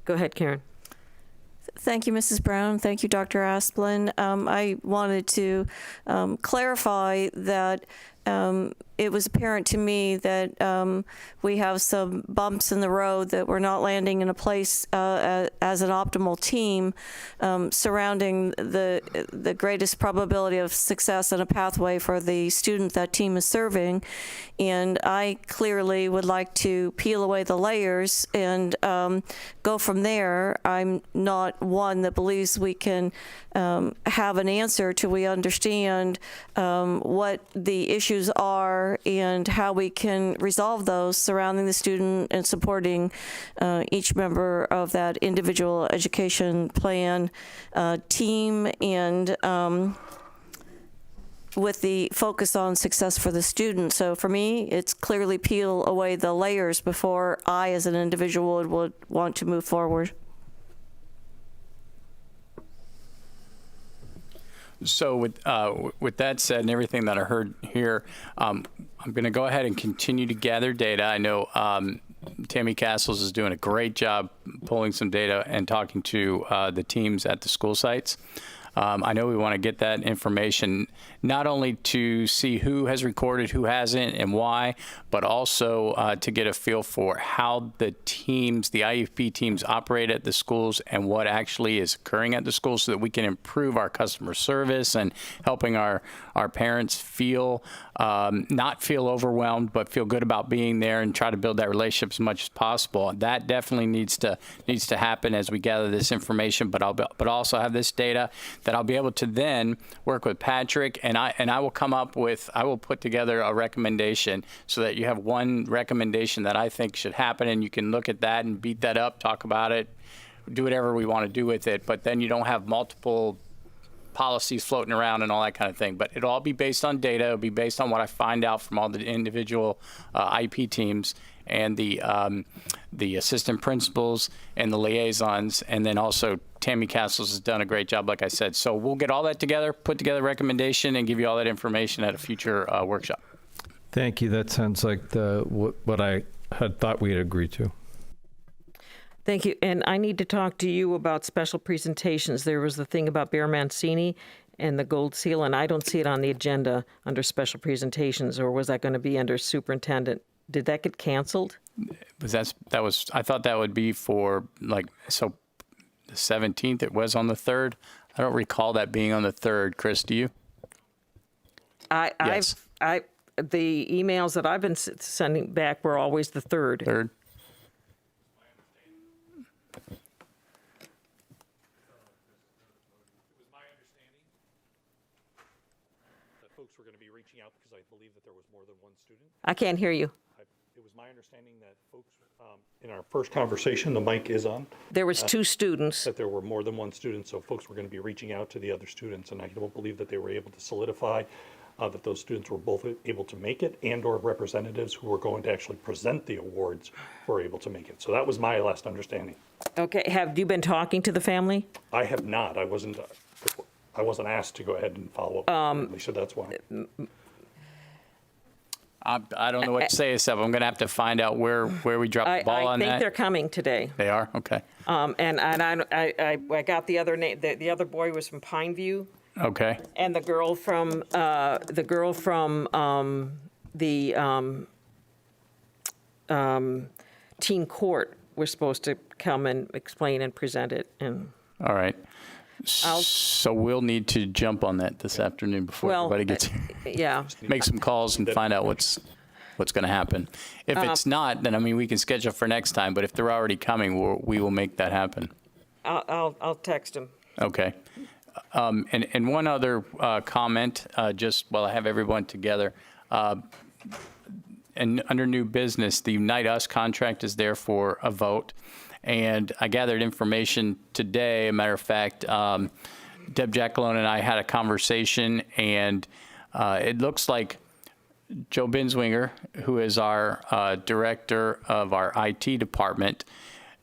Go ahead, Karen. Thank you, Mrs. Brown. Thank you, Dr. Asplin. I wanted to clarify that it was apparent to me that we have some bumps in the road, that we're not landing in a place as an optimal team surrounding the greatest probability of success and a pathway for the student that team is serving. And I clearly would like to peel away the layers and go from there. I'm not one that believes we can have an answer till we understand what the issues are and how we can resolve those surrounding the student and supporting each member of that individual education plan team, and with the focus on success for the student. So for me, it's clearly peel away the layers before I, as an individual, would want to move forward. So with that said and everything that I heard here, I'm going to go ahead and continue to gather data. I know Tammy Castles is doing a great job pulling some data and talking to the teams at the school sites. I know we want to get that information not only to see who has recorded, who hasn't, and why, but also to get a feel for how the teams, the IEP teams, operate at the schools and what actually is occurring at the schools, so that we can improve our customer service and helping our parents feel, not feel overwhelmed, but feel good about being there and try to build that relationship as much as possible. That definitely needs to happen as we gather this information, but also have this data that I'll be able to then work with Patrick, and I will come up with, I will put together a recommendation so that you have one recommendation that I think should happen, and you can look at that and beat that up, talk about it, do whatever we want to do with it, but then you don't have multiple policies floating around and all that kind of thing. But it'll all be based on data. It'll be based on what I find out from all the individual IEP teams and the assistant principals and the liaisons, and then also Tammy Castles has done a great job, like I said. So we'll get all that together, put together a recommendation, and give you all that information at a future workshop. Thank you. That sounds like what I had thought we had agreed to. Thank you. And I need to talk to you about special presentations. There was the thing about Bear Mancini and the gold seal, and I don't see it on the agenda under special presentations, or was that going to be under superintendent? Did that get canceled? I thought that would be for the 17th. It was on the 3rd. I don't recall that being on the 3rd. Chris, do you? Yes. The emails that I've been sending back were always the 3rd. 3rd. Folks were going to be reaching out because I believe that there was more than one student. I can't hear you. It was my understanding that folks, in our first conversation, the mic is on. There was 2 students. That there were more than one student, so folks were going to be reaching out to the other students, and I don't believe that they were able to solidify that those students were both able to make it, and or representatives who were going to actually present the awards were able to make it. So that was my last understanding. Okay. Have you been talking to the family? I have not. I wasn't asked to go ahead and follow up. So that's why. I don't know what to say, except I'm going to have to find out where we dropped the ball on I think that. they're coming today. They are? Okay. And I got the other name. The other boy was from Pineview, Okay. and the girl from teen court was supposed to come and explain and present it. And All right. So we'll need to jump on that this afternoon before everybody gets here. Yeah. Make some calls and find out what's going to happen. If it's not, then, I mean, we can schedule for next time, but if they're already coming, we will make that happen. I'll text him. Okay. And one other comment, just while I have everyone together. And under new business, the Unite Us contract is there for a vote. And I gathered information today. A matter of fact, Deb Jackalone and I had a conversation, and it looks like Joe Binswinger, who is our director of our IT department,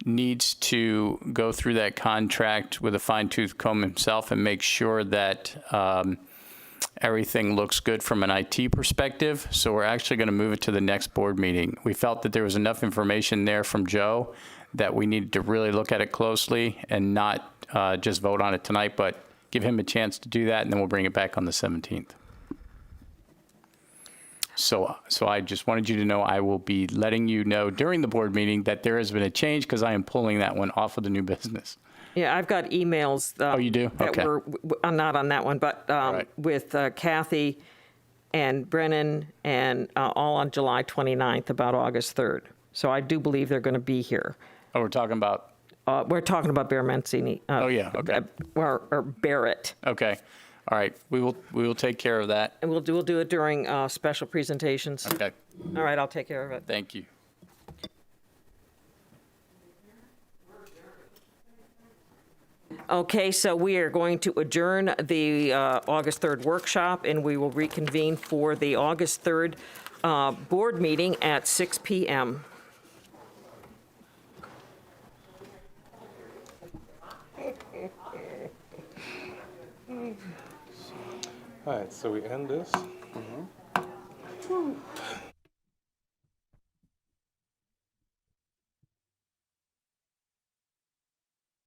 needs to go through that contract with a fine-tooth comb himself and make sure that everything looks good from an IT perspective. So we're actually going to move it to the next board meeting. We felt that there was enough information there from Joe that we needed to really look at it closely and not just vote on it tonight, but give him a chance to do that, and then we'll bring it back on the 17th. So I just wanted you to know I will be letting you know during the board meeting that there has been a change, because I am pulling that one off of the new business. Yeah, I've got emails. Oh, you do? That Okay. were not on that one, but right. with Kathy and Brennan, and all on July 29th about August 3rd. So I do believe they're going to be here. Oh, we're talking about? We're talking about Bear Mancini. Oh, yeah, okay. Or Barrett. Okay. All right. We will take care of that. And we'll do it during special presentations. Okay. All right, I'll take care of it. Thank you. Okay, so we are going to adjourn the August 3rd workshop, and we will reconvene for the August 3rd board meeting at 6 p.m. All right, so we end this.